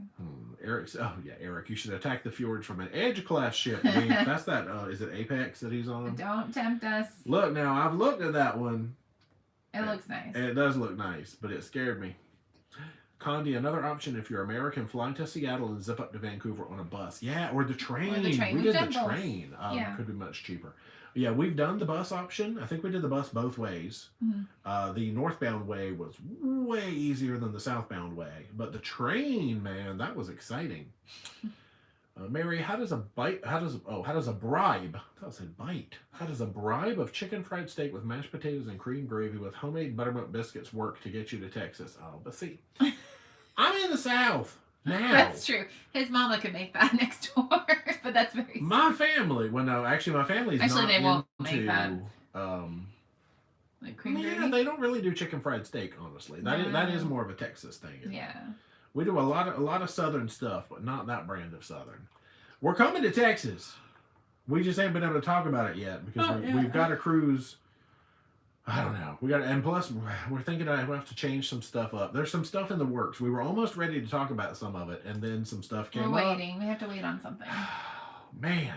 Eric, you should attack the fjords from an Edge class ship. I mean, that's that. Is it Apex that he's on? Don't tempt us. Look, now I've looked at that one. It looks nice. It does look nice, but it scared me. Condi, another option if you're American, fly to Seattle and zip up to Vancouver on a bus. Yeah, or the train. Or the train. We We've did the done both. train. Yeah. Could be much cheaper. Yeah, we've done the bus option. I think we did the bus both ways. Mm-hmm. The northbound way was way easier than the southbound way. But the train, man, that was exciting. Mary, how does a bribe, that was a bite. How does a bribe of chicken fried steak with mashed potatoes and cream gravy with homemade buttermilk biscuits work to get you to Texas? Oh, but see, I'm in the South now. That's true. His mama could make that next door, but that's very My family, well, no, actually, my family's Actually, not they won't into, make that. Like cream yeah, gravy? they don't really do chicken fried steak, honestly. That is more of a Texas thing. Yeah. We do a lot of Southern stuff, but not that brand of Southern. We're coming to Texas. We just haven't been able to talk about it yet because we've got a cruise. I don't know. And plus we're thinking I have to change some stuff up. There's some stuff in the works. We were almost ready to talk about some of it, and then some stuff came up. We're waiting. We have to wait on something. Man.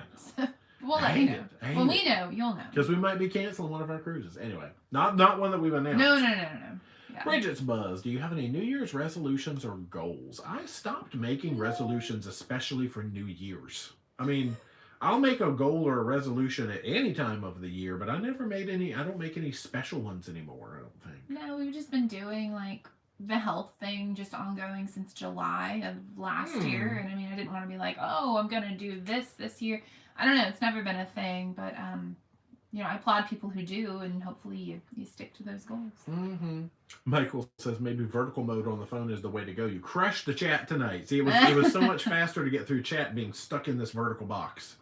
We'll let you know. When we know, you'll know. Because we might be canceling one of our cruises. Anyway, not one that we've announced. No. Yeah. Bridget's Buzz, do you have any New Year's resolutions or goals? I stopped making resolutions, especially for New Year's. I mean, I'll make a goal or a resolution at any time of the year, but I don't make any special ones anymore, I don't think. No, we've just been doing like the health thing just ongoing since July of last year. And I mean, I didn't want to be like, oh, I'm going to do this year. I don't know. It's never been a thing, but I applaud people who do, and hopefully you stick to those goals. Mm-hmm. Michael says maybe vertical mode on the phone is the way to go. You crushed the chat tonight. See, it was so much faster to get through chat being stuck in this vertical box.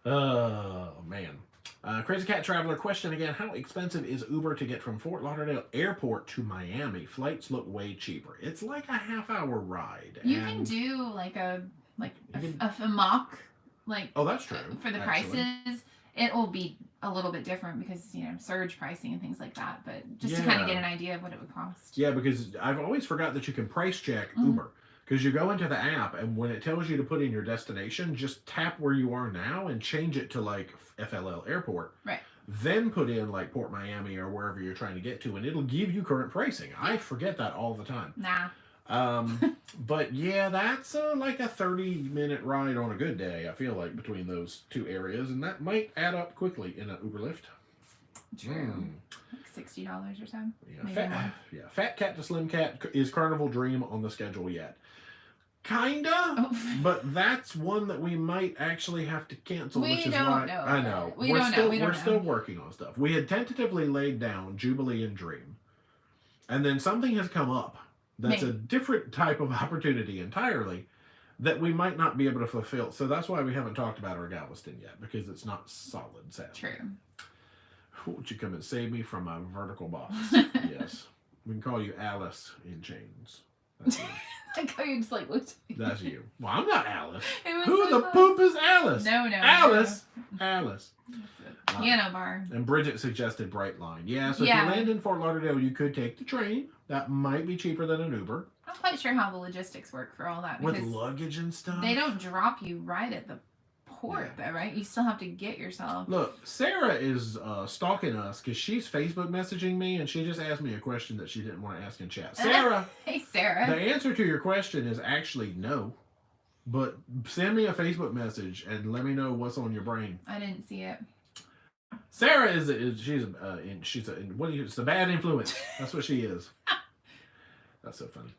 Oh, man. Crazy Cat Traveler, question again. How expensive is Uber to get from Fort Lauderdale Airport to Miami? Flights look way cheaper. It's like a half-hour ride. You can do like a mock, like... Oh, that's true. For the prices. It will be a little bit different because, surge pricing and things like that. But just to kind of get an idea of what it would cost. Yeah, because I've always forgot that you can price check Uber. Because you go into the app, and when it tells you to put in your destination, just tap where you are now and change it to, like, FLL Airport. Right. Then put in, like, Port Miami or wherever you're trying to get to, and it'll give you current pricing. I forget that all the time. Nah. But, yeah, that's like a 30-minute ride on a good day, I feel like, between those two areas, and that might add up quickly in an Uber Lyft. True. Like $60 or something. Yeah, Fat Cat to Slim Cat is Carnival Dream on the schedule yet. Kinda, but that's one that we might actually have to cancel. We which is don't why know. I know we're still working on stuff. We had tentatively laid down Jubilee and Dream, and then something has come up that's a different type of opportunity entirely that we might not be able to fulfill. So that's why we haven't talked about our Galveston yet, because it's not solid. Sadly. True. Won't you come and save me from a vertical box? Yes, we can call you Alice in Chains. That's you. Like how you just like looked at me. That's you. Well, I'm not Alice. Who so the poop is Alice? No. Alice. Alice. That's a piano bar. And Bridget suggested Brightline. Yeah, so if you land in Fort Lauderdale, you could take the train. That might be cheaper than an Uber. I'm not quite sure how the logistics work for all that. With luggage and stuff? They don't drop you right at the port, though, right? You still have to get yourself. Look, Sarah is stalking us because she's Facebook messaging me, and she just asked me a question that she didn't want to ask in chat. Sarah! Hey, Sarah. The answer to your question is actually no. But send me a Facebook message and let me know what's on your brain. I didn't see it. Sarah it's a bad influence. That's what she is. That's so funny.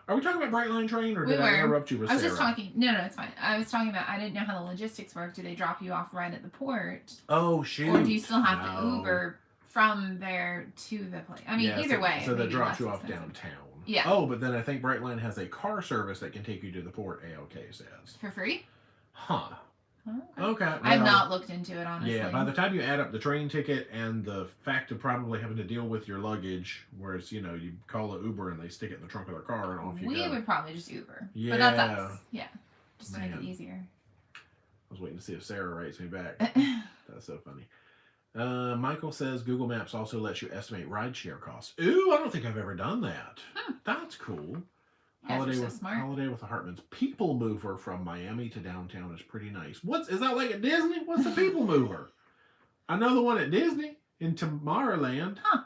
Are we talking about Brightline train, or did I interrupt you with Sarah? I was just talking. No, it's fine. I was talking about. I didn't know how the logistics work. Do they drop you off right at the port? Oh shoot! Or do you still have to Uber from there to the place? I mean, either way. So that drops you off downtown. Yeah. Oh, but then I think Brightline has a car service that can take you to the port. AOK says for free. Huh. Okay. Well, I've not looked into it, honestly. Yeah, by the time you add up the train ticket and the fact of probably having to deal with your luggage, whereas, you call an Uber and they stick it in the trunk of their car and off you go. We would probably just Uber. Yeah. But that's us. Yeah. Just to make it easier. I was waiting to see if Sarah writes me back. That's so funny. Michael says Google Maps also lets you estimate rideshare costs. Ooh, I don't think I've ever done that. That's cool. Holiday with the Hartmans. People Mover from Miami to downtown is pretty nice. Is that like at Disney? What's the People Mover? I know the one at Disney in Tomorrowland. Huh.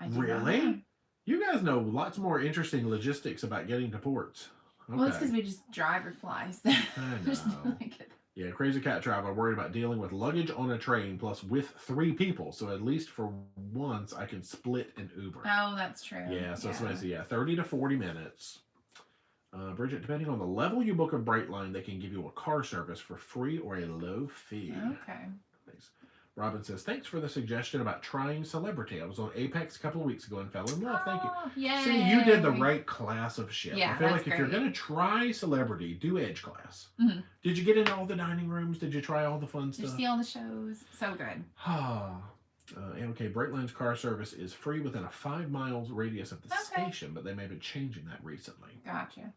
Really? You guys know lots more interesting logistics about getting to ports. Okay. Well, it's because we just drive or fly. So I know. Yeah, Crazy Cat Traveler worried about dealing with luggage on a train plus with 3 people. So at least for once I can split an Uber. Oh, that's true. Yeah, so somebody said, 30 to 40 minutes. Bridget, depending on the level you book a Brightline, they can give you a car service for free or a low fee. Okay. Thanks. Robin says, thanks for the suggestion about trying Celebrity. I was on Apex a couple of weeks ago and fell in love. Thank you. Yay. See, you did the right class of ship. Yeah, I feel like if great. you're going to try Celebrity, do Edge class. Mm-hmm. Did you get into all the dining rooms? Did you try all the fun stuff? Did you see all the shows? So good. Okay, Brightline's car service is free within a 5 miles radius of the station, but they may be changing that recently. Gotcha.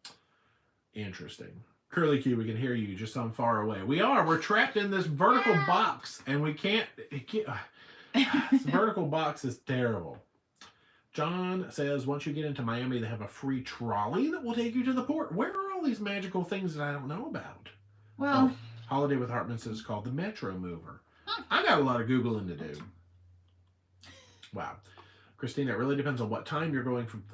Interesting. Curly Q, we can hear you just some far away. We're trapped in this vertical box, and we can't. This vertical box is terrible. John says, once you get into Miami, they have a free trolley that will take you to the port. Where are all these magical things that I don't know about? Well, Holiday with Hartman says it's called the Metro Mover. I got a lot of Googling to do. Wow. Christina, it really depends on what time you're going from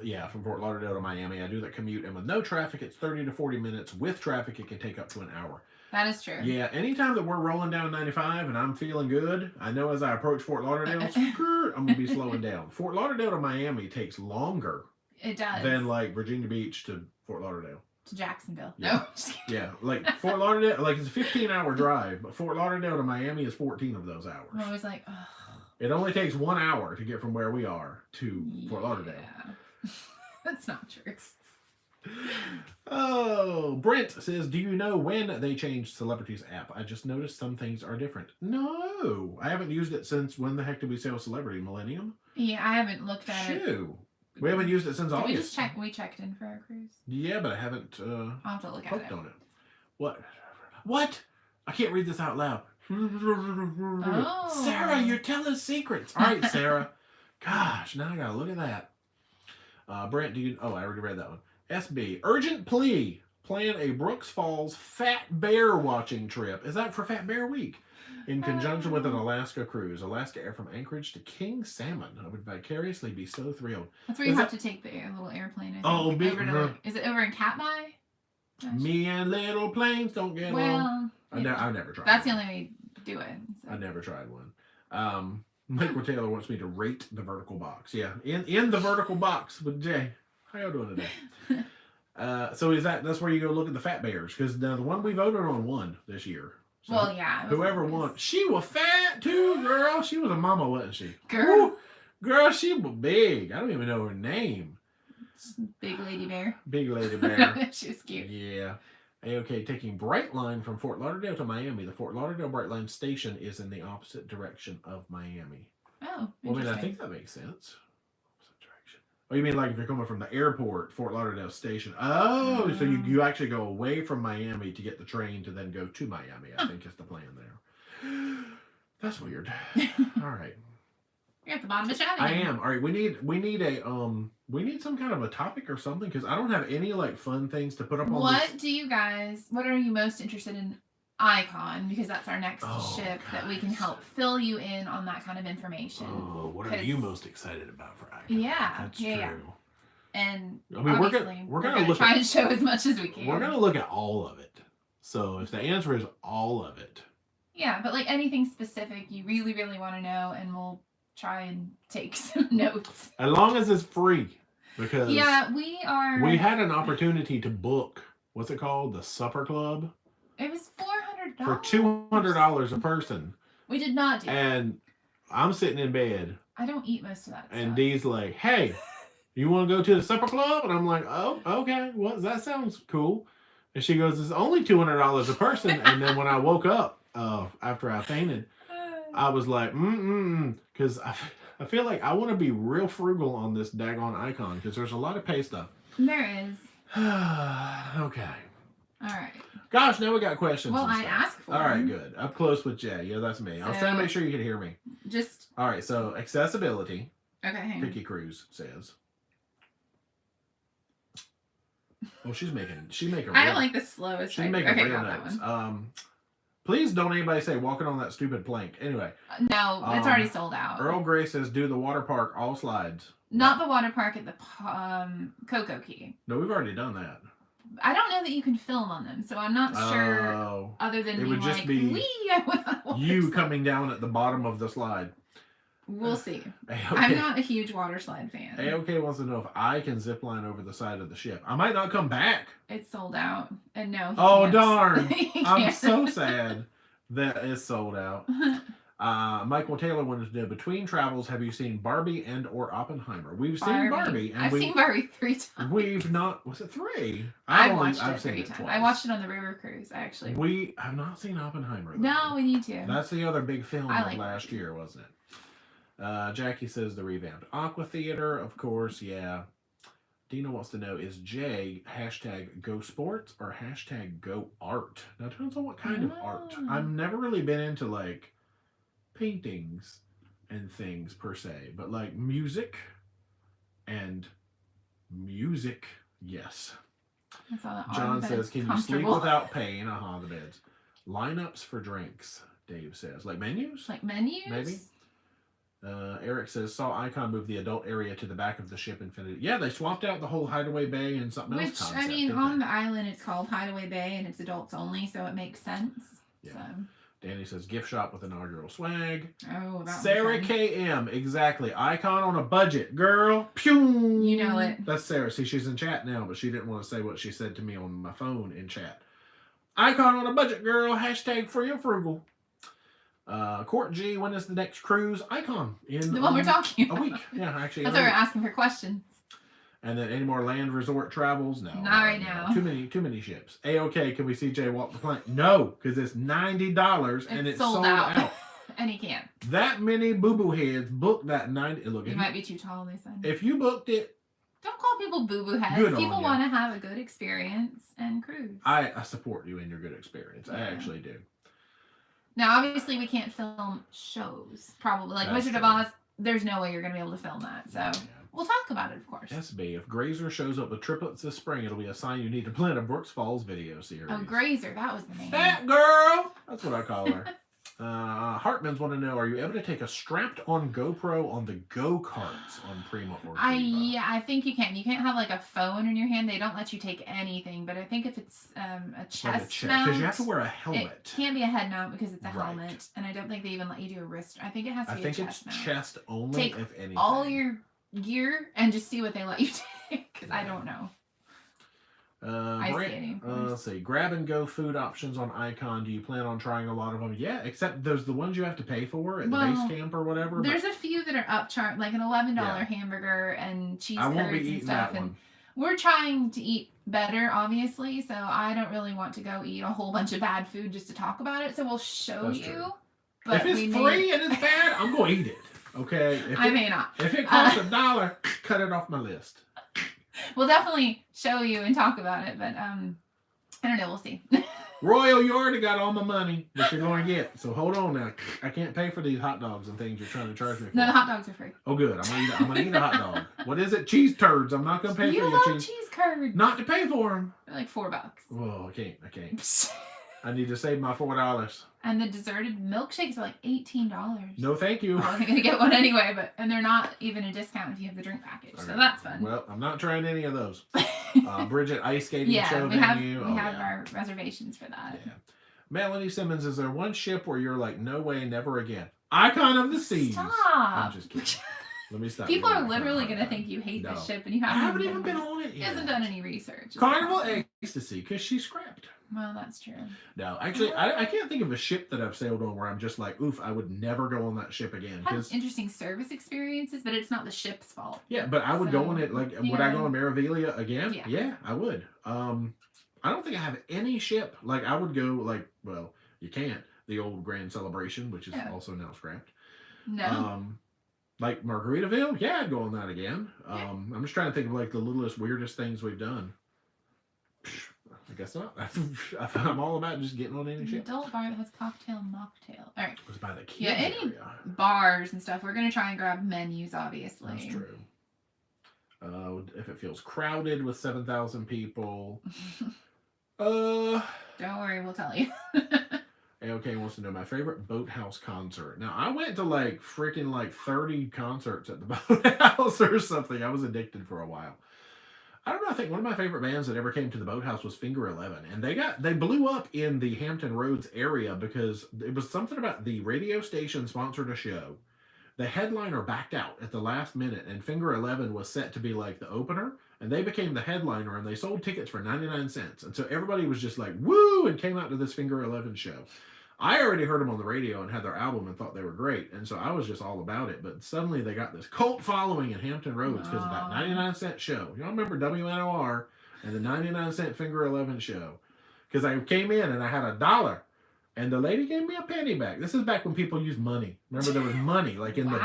Fort Lauderdale to Miami. I do that commute, and with no traffic, it's 30 to 40 minutes. With traffic, it can take up to an hour. that is true. Yeah, anytime that we're rolling down 95 and I'm feeling good, I know as I approach Fort Lauderdale, I'm going to be slowing down. Fort Lauderdale to Miami takes longer. It does. Than like Virginia Beach to Fort Lauderdale. To Jacksonville. Yeah. No. Yeah, like Fort Lauderdale, like it's a 15-hour drive, but Fort Lauderdale to Miami is 14 of those hours. I'm always like, oh. It only takes 1 hour to get from where we are to Fort Lauderdale. That's not true. Oh, Brent says, do you know when they changed Celebrity's app? I just noticed some things are different. No, I haven't used it since when the heck did we sell Celebrity? Millennium? Yeah, I haven't looked at it. We haven't used it since August. We checked in for our cruise. Yeah, but I haven't I'll have to look at it. on it. What? I can't read this out loud. Oh. Sarah, you're telling secrets. All right, Sarah. Gosh, now I gotta look at that. Brent, I already read that one. SB, urgent plea. Plan a Brooks Falls Fat Bear watching trip. Is that for Fat Bear Week? In conjunction with an Alaska cruise. Alaska Air from Anchorage to King Salmon. I would vicariously be so thrilled. That's where you have to take the little airplane. I think. Is it over in Katmai? Me and little planes don't get along. I've never tried. That's the only way to do it. So. I never tried one. Michael Taylor wants me to rate the vertical box. Yeah, in the vertical box with Jay. How y'all doing today? So that's where you go look at the fat bears, because now the one we voted on won this year. So well, yeah. Whoever won, she was fat too, girl. She was a mama, wasn't she? Girl, she was big. I don't even know her name. Big Lady Bear. Big Lady Bear. She was cute. Yeah. Okay, taking Brightline from Fort Lauderdale to Miami. The Fort Lauderdale Brightline station is in the opposite direction of Miami. Oh, well, I mean, I think that makes sense. Opposite direction. Oh, you mean like if you're coming from the airport, Fort Lauderdale station? Oh, so you actually go away from Miami to get the train to then go to Miami. I think is the plan there. That's weird. All right. You're at the bottom of the chat. I am. All right. We need some kind of a topic or something, because I don't have any like fun things to put up on. What are you most interested in Icon? Because that's our next ship that we can help fill you in on that kind of information. Oh, what are you most excited about for Icon? Yeah, that's true. Yeah. And I mean, we're gonna try and show as much as we can. We're gonna look at all of it. So if the answer is all of it. Yeah, but like anything specific you really, really want to know, and we'll try and take some notes. As long as it's free. Because we had an opportunity to book, what's it called? The Supper Club. It was $400. For $200 a person. We did not do that. And I'm sitting in bed. I don't eat most of that and stuff. Dee's like, hey, you want to go to the Supper Club? And I'm like, oh, okay. Well, that sounds cool. And she goes, it's only $200 a person. And then when I woke up after I fainted, I was like, because I feel like I want to be real frugal on this daggone Icon, because there's a lot of pay stuff. There is. Okay. All right. Gosh, now we got questions. Well, I asked for All right, good. Up close with Jay. Yeah, that's me. I was trying to make sure you could hear me. All right, so accessibility. Okay. Picky Cruz says. Oh, she's making I don't like the slowest. She's making real notes. Please don't anybody say walking on that stupid plank. Anyway. No, it's already sold out. Earl Grey says do the water park, all slides. Not the water park at the Cocoa Key. No, we've already done that. I don't know that you can film on them, so I'm not sure. Other than it would just be you coming down at the bottom of the slide. We'll see. I'm not a huge water slide fan. AOK wants to know if I can zip line over the side of the ship. I might not come back. It's sold out. And no, oh, darn. I'm so sad that it's sold out. Michael Taylor wanted to know, between travels, have you seen Barbie and or Oppenheimer? We've seen Barbie. And I've seen Barbie 3 times. We've not, was it 3? I've watched it 3 times. I watched it on the river cruise, actually. We have not seen Oppenheimer, though. No, we need to. That's the other big film of last year, wasn't it? Jackie says the revamped Aqua Theater, of course, yeah. Dina wants to know, is Jay hashtag go sports or hashtag go art? Now, it depends on what kind of art. I've never really been into, like, paintings and things, per se. But, like, music, yes. John says, can you sleep without pain? The beds. Lineups for drinks, Dave says. Like menus? Like menus? Maybe. Eric says, saw Icon move the adult area to the back of the ship Infinity. Yeah, they swapped out the whole Hideaway Bay and something else concept. Which, I mean, on the island it's called Hideaway Bay and it's adults only, so it makes sense. Yeah. So. Danny says, gift shop with inaugural swag. Oh, that Sarah KM, exactly. Icon on a budget, girl. Pew! You know it. That's Sarah. See, she's in chat now, but she didn't want to say what she said to me on my phone in chat. Icon on a budget, girl. Hashtag free or frugal. Court G, when is the next cruise? Icon in the one we're talking about. A week. Yeah, actually. That's why we're asking for questions. And then any more land resort travels? No. Not right now. Too many ships. A-OK, can we see Jay walk the plank? No, because it's $90 and it's sold out. And he can't. That many boo-boo heads booked that 90. Look, you might be too tall, they said. If you booked it. Don't call people boo-boo heads. People want to have a good experience and cruise. I support you in your good experience. Yeah. I actually do. Now, obviously, we can't film shows. Probably. Like Wizard of Oz, there's no way you're going to be able to film that. So, we'll talk about it, of course. SB, if Grazer shows up with triplets this spring, it'll be a sign you need to plan a Brooks Falls video series. Oh, Grazer. That was the name. Fat girl! That's what I call her. Hartman's want to know, are you able to take a strapped-on GoPro on the go-karts on Prima or Viva? Yeah, I think you can. You can't have, like, a phone in your hand. They don't let you take anything. But I think if it's a chest mount... Because you have to wear a helmet. It can't be a head mount because it's a helmet. And I don't think they even let you do a wrist... I think it has to be a chest mount. I think it's chest only, take if anything. all your gear and just see what they let you take. Because I don't know. Let's see. Grab and go food options on Icon. Do you plan on trying a lot of them? Yeah, except there's the ones you have to pay for at the base camp or whatever. There's a few that are upcharged, like an $11 hamburger and cheese curds and stuff. And we're trying to eat better, obviously, so I don't really want to go eat a whole bunch of bad food just to talk about it. So we'll show you. But if it's free and it's bad, I'm going to eat it. Okay? I may not. If it costs $1, cut it off my list. We'll definitely show you and talk about it, but I don't know. We'll see. Royal, you already got all my money that you're going to get, so hold on now. I can't pay for these hot dogs and things you're trying to charge me for. No, the hot dogs are free. Oh, good. I'm gonna eat a hot dog. What is it? Cheese turds. I'm not gonna pay for your cheese. You love cheese curds. Not to pay for them. They're like $4. Whoa, I can't. I need to save my $4. And the deserted milkshakes are like $18. No, thank you. I was gonna get one anyway, and they're not even a discount if you have the drink package, so that's fun. Well, I'm not trying any of those. Bridget ice skating show venue. We have our reservations for that. Yeah. Melanie Simmons, is there one ship where you're like, no way, never again? Icon of the Seas. Stop. I'm just kidding. Let me stop. People are literally going to think you hate the ship and you haven't even been on it yet. He hasn't done any research. Carnival Ecstasy, because she's scrapped. Well, that's true. No, actually, I can't think of a ship that I've sailed on where I'm just like, oof, I would never go on that ship again. Have interesting service experiences, but it's not the ship's fault. Yeah, but I would go on it, like, would I go on Maravilia again? Yeah, I would. I don't think I have any ship. Like, I would go, like, well, you can't. The old Grand Celebration, which is also now scrapped. No. Like Margaritaville? Yeah, I'd go on that again. I'm just trying to think of, like, the littlest, weirdest things we've done. I guess not. I'm all about just getting on any ship. Adult bar that has cocktail and mocktail. All right. It was by the kids. Yeah, any bars and stuff. We're going to try and grab menus, obviously. That's true. If it feels crowded with 7,000 people. Don't worry, we'll tell you. AOK wants to know my favorite Boathouse concert. Now, I went to like freaking like 30 concerts at the Boathouse or something. I was addicted for a while. I don't know. I think one of my favorite bands that ever came to the Boathouse was Finger 11, and they blew up in the Hampton Roads area because it was something about the radio station sponsored a show. The headliner backed out at the last minute, and Finger 11 was set to be like the opener, and they became the headliner, and they sold tickets for 99 cents. And so everybody was just like, woo, and came out to this Finger 11 show. I already heard them on the radio and had their album and thought they were great, and so I was just all about it. But suddenly they got this cult following in Hampton Roads because of that 99-cent show. Y'all remember WNOR and the 99-cent Finger 11 show? Because I came in and I had $1, and the lady gave me a penny back. This is back when people used money. Remember, there was money, like in the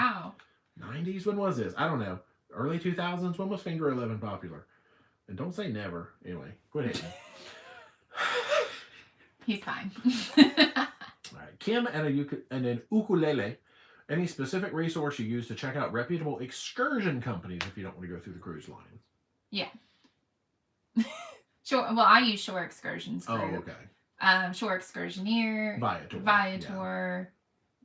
90s. When was this? I don't know. Early 2000s. When was Finger 11 popular? And don't say never. Anyway, quit hating. He's fine. All right. Kim and an ukulele. Any specific resource you use to check out reputable excursion companies if you don't want to go through the cruise line? Yeah. Sure. Well, I use Shore Excursions Group. Oh, okay. Shore Excursioneer. Viator. Yeah.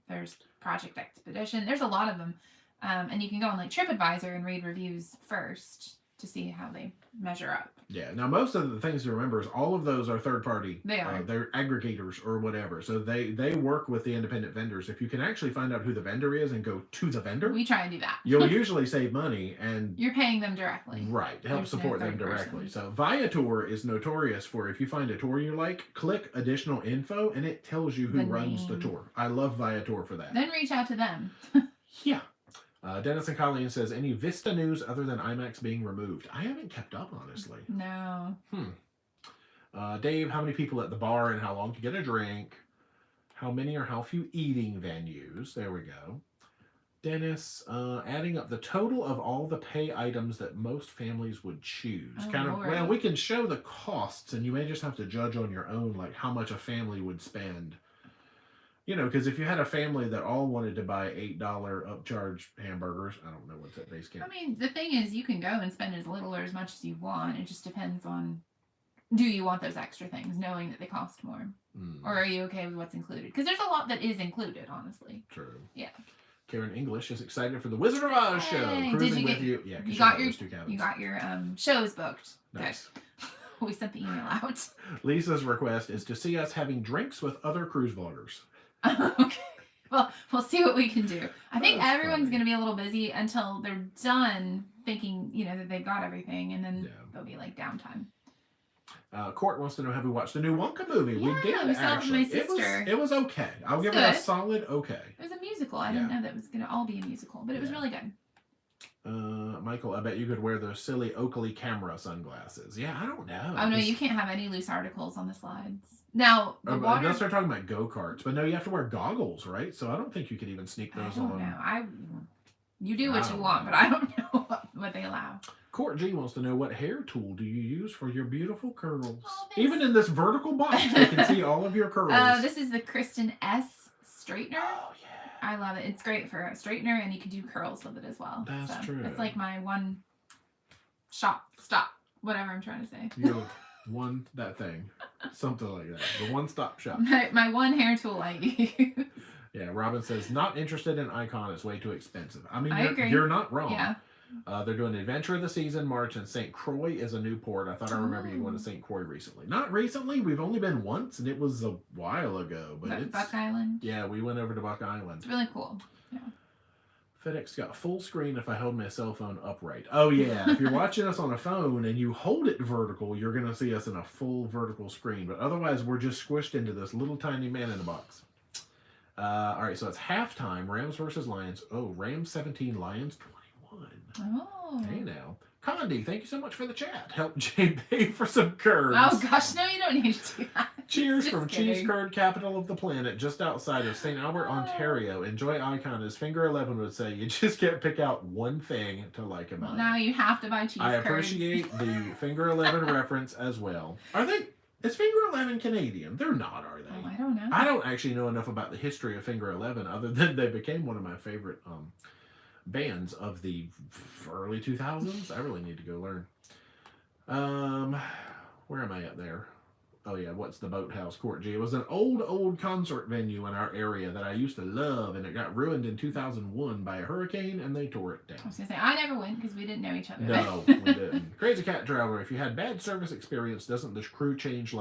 There's Project Expedition. There's a lot of them. And you can go on like TripAdvisor and read reviews first to see how they measure up. Yeah. Now, most of the things to remember is all of those are third party. They are. They're aggregators or whatever. So they work with the independent vendors. If you can actually find out who the vendor is and go to the vendor, we try and do that. You'll usually save money, and you're paying them directly. Right. To help support them directly. So Viator is notorious for if you find a tour you like, click additional info and it tells you who runs the tour. I love Viator for that. Then reach out to them. Yeah. Dennis and Colleen says, any Vista news other than IMAX being removed? I haven't kept up, honestly. No. Dave, how many people at the bar and how long to get a drink? How many or how few eating venues? There we go. Dennis, adding up the total of all the pay items that most families would choose. Well, we can show the costs, and you may just have to judge on your own, like how much a family would spend. You know, because if you had a family that all wanted to buy $8 upcharge hamburgers, I don't know what's at base camp. I mean, the thing is, you can go and spend as little or as much as you want. It just depends on, do you want those extra things, knowing that they cost more? Or are you okay with what's included? Because there's a lot that is included, honestly. True. Yeah. Karen English is excited for the Wizard of Oz show. Cruising with you. Yeah, you got your shows booked. Nice. Okay. We sent the email out. Lisa's request is to see us having drinks with other cruise vloggers. Okay. Well, we'll see what we can do. I think everyone's going to be a little busy until they're done thinking, that they've got everything, and then there'll be like downtime. Court wants to know, have we watched the new Wonka movie? Yeah, we did, we saw it with my sister. It was okay. I'll give it a solid okay. It was a musical. I didn't know that it was going to all be a musical, but it was really good. Michael, I bet you could wear those silly Oakley camera sunglasses. Yeah, I don't know. Oh, no, you can't have any loose articles on the slides. Now, unless they're talking about go-karts. But no, you have to wear goggles, right? So I don't think you could even sneak those on. I don't know. You do what you want, but I don't know what they allow. Court G wants to know, what hair tool do you use for your beautiful curls? Even in this vertical box, they can see all of your curls. This is the Kristen S. straightener. Oh, yeah. I love it. It's great for a straightener, and you can do curls with it as well. That's true. It's like my one whatever I'm trying to say. That thing. Something like that. The one-stop shop. My one hair tool I use. Yeah, Robin says, not interested in Icon. It's way too expensive. I mean, I agree. You're not wrong. Yeah. They're doing Adventure of the Season, March, and St. Croix is a new port. I thought I remember you going to St. Croix recently. Not recently. We've only been once, and it was a while ago. But it's Buck Island? Yeah, we went over to Buck Island. It's really cool. Yeah. FedEx got full screen if I hold my cell phone upright. Oh, yeah. If you're watching us on a phone and you hold it vertical, you're going to see us in a full vertical screen. But otherwise, we're just squished into this little tiny man in a box. All right, so it's halftime. Rams versus Lions. Oh, Rams 17, Lions 21. Oh. Hey, now. Condi, thank you so much for the chat. Help Jay pay for some curds. Oh, gosh, no, you don't need to do that. Cheers from Cheese Curd Capital of the Planet, just outside of St. Albert, Ontario. Enjoy Icon, as Finger 11 would say. You just can't pick out one thing to like about it. Now you have to buy cheese curds. I appreciate the Finger 11 reference as well. Is Finger 11 Canadian? They're not, are they? Oh, I don't know. I don't actually know enough about the history of Finger 11 other than they became one of my favorite bands of the early 2000s. I really need to go learn. Where am I at there? Oh yeah, what's the Boathouse Court G? It was an old concert venue in our area that I used to love, and it got ruined in 2001 by a hurricane, and they tore it down. I was gonna say I never went because we didn't know each other. No, we didn't. Crazy Cat Traveler. If you had bad service experience, doesn't the crew change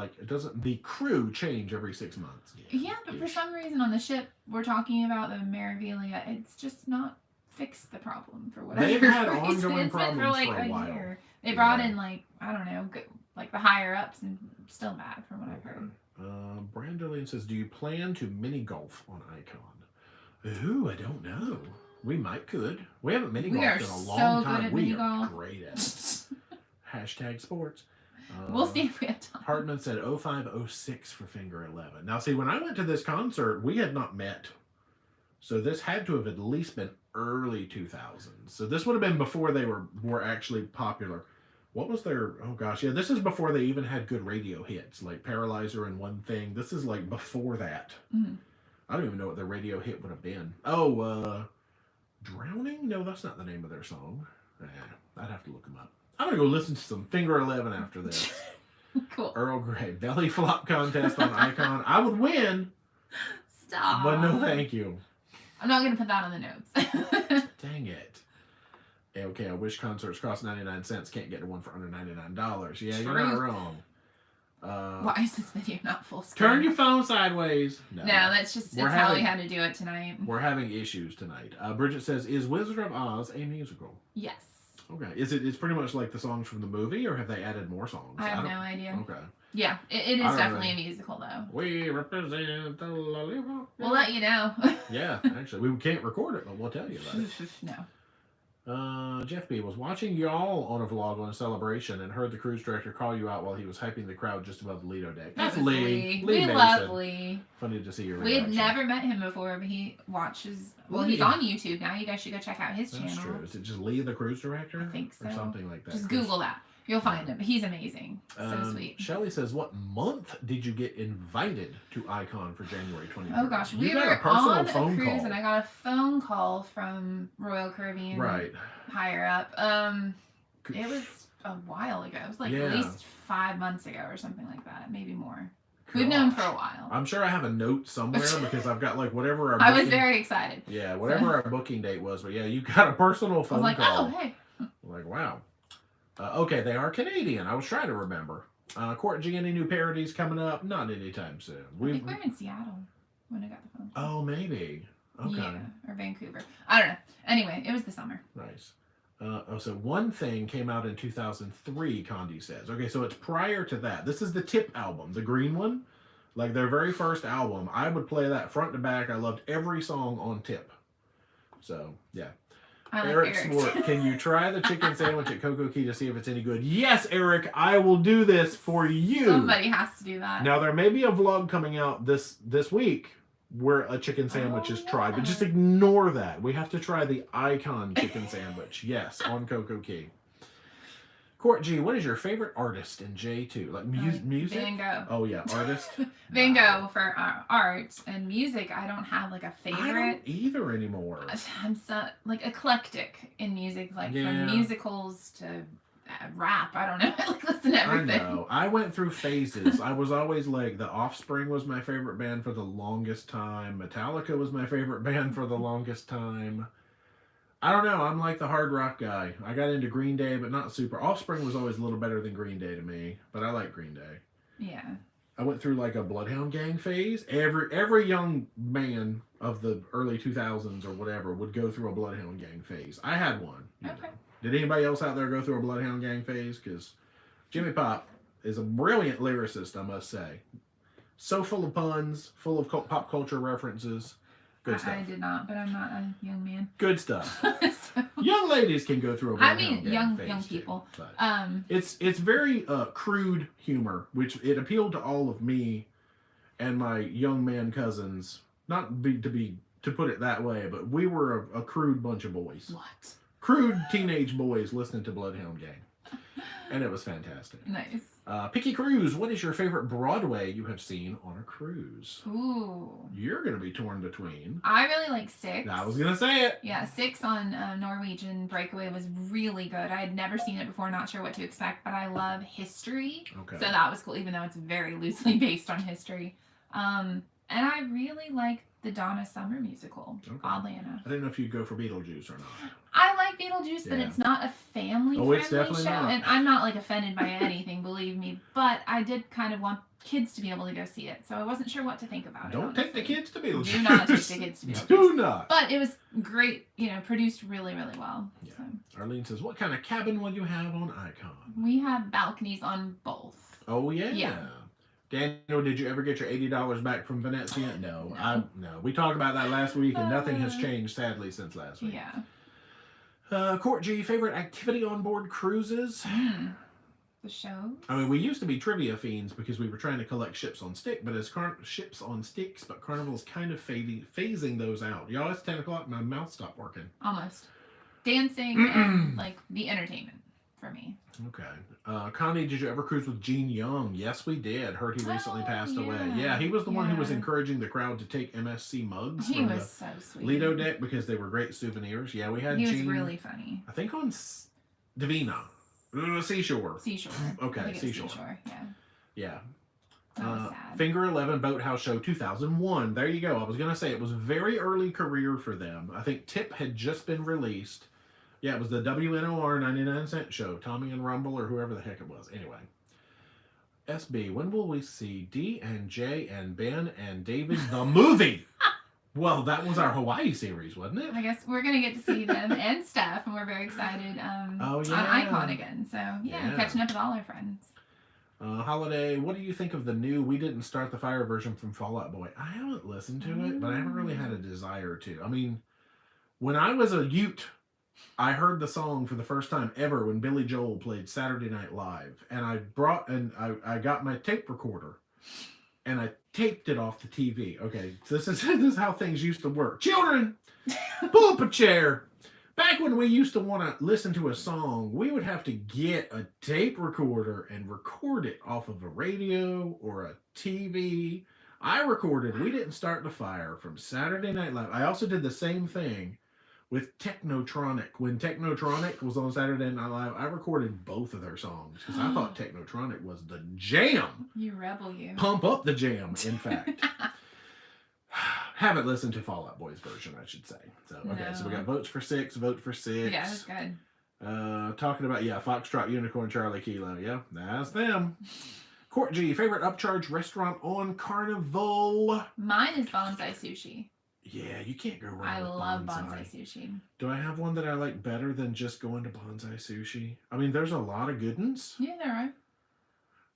every 6 months? Yeah, but for some reason on the ship we're talking about the Maravilia, it's just not fixed the problem for whatever They've had reason. ongoing It's been problems for like for a while. year. They brought in like I don't know, like the higher ups, and still bad from what I've heard. Brandolin says, "Do you plan to mini golf on Icon?" Ooh, I don't know. We could. We haven't mini golfed in a long time. We are great at it. Hashtag sports. We'll see if we have time. Hartman said 0506 for Finger 11. Now, see, when I went to this concert, we had not met. So this had to have at least been early 2000s. So this would have been before they were actually popular. What was their... Oh, gosh. Yeah, this is before they even had good radio hits, like Paralyzer and One Thing. This is, like, before that. Mm-hmm. I don't even know what their radio hit would have been. Oh, Drowning? No, that's not the name of their song. I'd have to look them up. I'm going to go listen to some Finger 11 after this. Cool. Earl Grey. Belly flop contest on Icon. I would win. Stop. But no thank you. I'm not going to put that on the notes. Dang it. Okay, I wish concerts cost 99 cents. Can't get to one for under $99. Yeah, you're not wrong. Why is this video not full screen? Turn your phone sideways. No, that's just how we had to do it tonight. We're having issues tonight. Bridget says, "Is Wizard of Oz a musical?" Yes. Okay. It's pretty much like the songs from the movie, or have they added more songs? I have no idea. Okay. Yeah, it is definitely a musical, though. We represent the Lollipop. We'll let you know. Yeah, actually. We can't record it, but we'll tell you about it. No. Jeff B. was watching y'all on a vlog on a celebration and heard the cruise director call you out while he was hyping the crowd just above the Lido deck. That's Lee. We love Lee. Funny to see your We reaction. had never met him before, but he watches... Well, he's on YouTube now. You guys should go check out his channel. That's true. Is it just Lee the cruise director? I think so. Or something like that. Just Google that. You'll find him. He's amazing. So sweet. Shelly says, "What month did you get invited to Icon for January 23rd?" Oh gosh, we were on a cruise and I got a phone call from Royal Caribbean. Right. Higher up. It was a while ago. It was like at least 5 months ago or something like that. Maybe more. We've known for a while. I'm sure I have a note somewhere because I've got like whatever our I was very excited. Yeah, whatever our booking date was. But yeah, you got a personal phone call. Oh, hey. Like, wow. Okay, they are Canadian. I was trying to remember. Court G, any new parodies coming up? Not anytime soon. I think we're in Seattle when I got the phone call. Oh, maybe. Okay. Yeah, or Vancouver. I don't know. Anyway, it was the summer. Nice. So One Thing came out in 2003, Condi says. Okay, so it's prior to that. This is the Tip album, the green one. Like their very first album. I would play that front to back. I loved every song on Tip. So, yeah. Eric Swart, can you try the chicken sandwich at Coco Key to see if it's any good? Yes, Eric, I will do this for you. Somebody has to do that. Now, there may be a vlog coming out this week where a chicken sandwich is tried, but just ignore that. We have to try the Icon chicken sandwich. Yes, on Coco Key. Court G, what is your favorite artist in J2? Like music? Van Gogh. Oh, yeah, artist. Van Gogh for art, and music, I don't have like a favorite. I don't either anymore. I'm so like eclectic in music, like from musicals to rap. I don't know. I like listen to everything. I know. I went through phases. I was always like, The Offspring was my favorite band for the longest time. Metallica was my favorite band for the longest time. I don't know. I'm like the hard rock guy. I got into Green Day, but not super. Offspring was always a little better than Green Day to me, but I like Green Day. Yeah. I went through like a Bloodhound Gang phase. Every young man of the early 2000s or whatever would go through a Bloodhound Gang phase. I had one. Okay. Know. Did anybody else out there go through a Bloodhound Gang phase? Because Jimmy Pop is a brilliant lyricist, I must say. So full of puns, full of pop culture references. Good stuff. I did not, but I'm not a young man. Good stuff. So, young ladies can go through a Bloodhound Gang young phase people. Too, it's very crude humor, which it appealed to all of me and my young man cousins. Not to put it that way, but we were a crude bunch of boys. What? Crude teenage boys listening to Bloodhound Gang. And it was fantastic. Nice. Picky Cruise, what is your favorite Broadway you have seen on a cruise? Ooh. You're going to be torn between. I really like 6. I was going to say it. Yeah, 6 on Norwegian Breakaway was really good. I had never seen it before, not sure what to expect, but I love history. Okay. So that was cool, even though it's very loosely based on history. And I really like the Donna Summer musical, oddly enough. I didn't know if you'd go for Beetlejuice or not. I like Beetlejuice, but it's not a family-friendly show. Not. And I'm not, like, offended by anything, believe me. But I did kind of want kids to be able to go see it, so I wasn't sure what to think about it. Don't take the kids to Beetlejuice. Do not take the kids to Beetlejuice. Do not. But it was great, produced really, really well. Yeah. So. Arlene says, what kind of cabin will you have on Icon? We have balconies on both. Oh, yeah. Yeah. Daniel, did you ever get your $80 back from Venezia? No. No. We talked about that last week, and nothing has changed, sadly, since last week. Yeah. Court G, favorite activity on board cruises? The show? I mean, we used to be trivia fiends because we were trying to collect ships on stick, but as ships on sticks, but Carnival's kind of phasing those out. Y'all, it's 10 o'clock, my mouth stopped working. Almost. Dancing and, like, the entertainment for me. Okay. Connie, did you ever cruise with Gene Young? Yes, we did. Heard he recently passed away. Yeah, he was the one who was encouraging the crowd to take MSC mugs from the so sweet. Lido deck because they were great souvenirs. Yeah, we had Gene. He was really funny. I think on Divina. Seashore. Seashore. Okay, Seashore. Yeah. Yeah. That was sad. Finger 11 Boathouse Show 2001. There you go. I was going to say it was a very early career for them. I think Tip had just been released. Yeah, it was the WNOR 99-cent show. Tommy and Rumble or whoever the heck it was. Anyway. SB, when will we see D and J and Ben and David the movie? Well, that was our Hawaii series, wasn't it? I guess we're going to get to see them and stuff, and we're very excited on Icon again. So, yeah, catching up with all our friends. Holiday, what do you think of the new We Didn't Start the Fire version from Fall Out Boy? I haven't listened to it, but I haven't really had a desire to. I mean, when I was a Ute, I heard the song for the first time ever when Billy Joel played Saturday Night Live. And I got my tape recorder and I taped it off the TV. Okay, so this is how things used to work. Children, pull up a chair. Back when we used to want to listen to a song, we would have to get a tape recorder and record it off of a radio or a TV. I recorded We Didn't Start the Fire from Saturday Night Live. I also did the same thing with Technotronic. When Technotronic was on Saturday Night Live, I recorded both of their songs because I thought Technotronic was the jam. You rebel, you. Pump up the jam, in fact. Haven't listened to Fall Out Boy's version, I should say. So okay, so we got votes for 6, vote for 6. Yeah, that's good. Talking about Foxtrot, Unicorn, Charlie, Kilo. Yeah, that's them. Court G, favorite upcharge restaurant on Carnival? Mine is Bonsai Sushi. Yeah, you can't go wrong I with love Bonsai Sushi. Do I have one that I like better than just going to Bonsai Sushi? I mean, there's a lot of good ones. Yeah, they're right.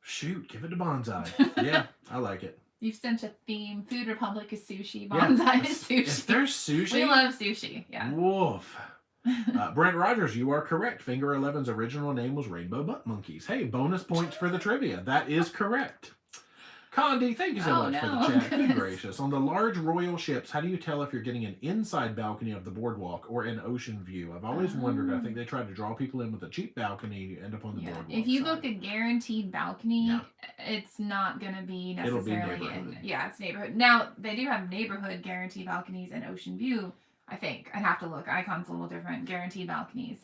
Shoot, give it to Bonsai. Yeah, I like it. You've sent a theme. Food Republic is sushi. Bonsai is sushi. If there's sushi. We love sushi. Yeah. Woof. Brent Rogers, you are correct. Finger 11's original name was Rainbow Butt Monkeys. Hey, bonus points for the trivia. That is correct. Condi, thank you so much for the chat. Good gracious. On the large royal ships, how do you tell if you're getting an inside balcony of the boardwalk or an ocean view? I've always wondered. I think they tried to draw people in with a cheap balcony. You end up on the boardwalk. If you book a guaranteed balcony, it's not going to be necessarily it's neighborhood. Now, they do have neighborhood guaranteed balconies and ocean view, I think. I'd have to look. Icon's a little different. Guaranteed balconies.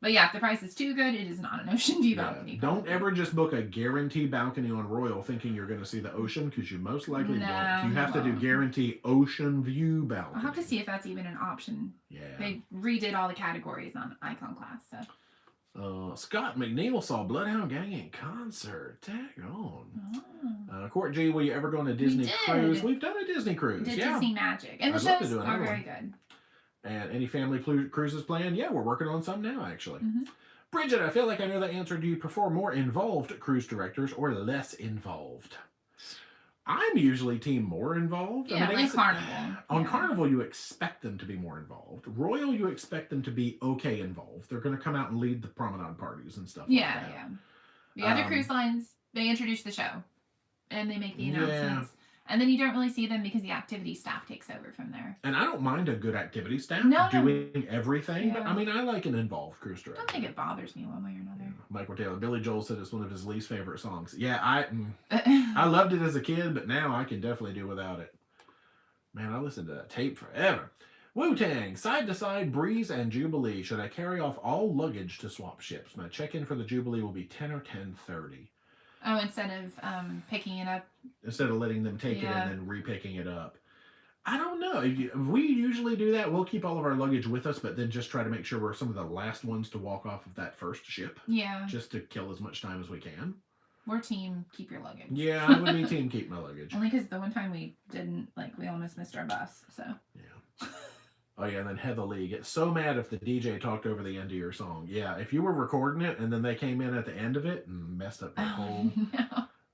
But yeah, if the price is too good, it is not an ocean view balcony. Don't ever just book a guaranteed balcony on Royal thinking you're going to see the ocean because you most likely won't. You have to do guarantee ocean view balcony. I'll have to see if that's even an option. Yeah. They redid all the categories on Icon Class. So. Scott McNeil saw Bloodhound Gang in concert. Tag on. Court G, will you ever go on a Disney cruise? We've done a Disney cruise. We did Disney Magic. And the shows are very good. And any family cruises planned? Yeah, we're working on some now, actually. Bridget, I feel like I know the answer. Do you prefer more involved cruise directors or less involved? I'm usually team more involved. Yeah, like Carnival. On Carnival, you expect them to be more involved. Royal, you expect them to be okay involved. They're going to come out and lead the promenade parties and stuff like that. The other cruise lines, they introduce the show. And they make the announcements. And then you don't really see them because the activity staff takes over from there. And I don't mind a good activity staff doing everything, but I mean, I like an involved cruise director. I don't think it bothers me one way or another. Yeah. Michael Taylor, Billy Joel said it's one of his least favorite songs. Yeah, I loved it as a kid, but now I can definitely do without it. Man, I listened to that tape forever. Wu-Tang, Side to Side, Breeze, and Jubilee. Should I carry off all luggage to swap ships? My check-in for the Jubilee will be 10 or 10:30. Oh, instead of picking it up? Instead of letting them take it and then re-picking it up. I don't know. We usually do that. We'll keep all of our luggage with us, but then just try to make sure we're some of the last ones to walk off of that first ship. Yeah. Just to kill as much time as we can. We're team keep your luggage. Yeah, I would be team keep my luggage. Only because the one time we didn't, we almost missed our bus, so. Yeah. Oh, yeah, and then Heather Lee gets so mad if the DJ talked over the end of your song. Yeah, if you were recording it and then they came in at the end of it and messed up the whole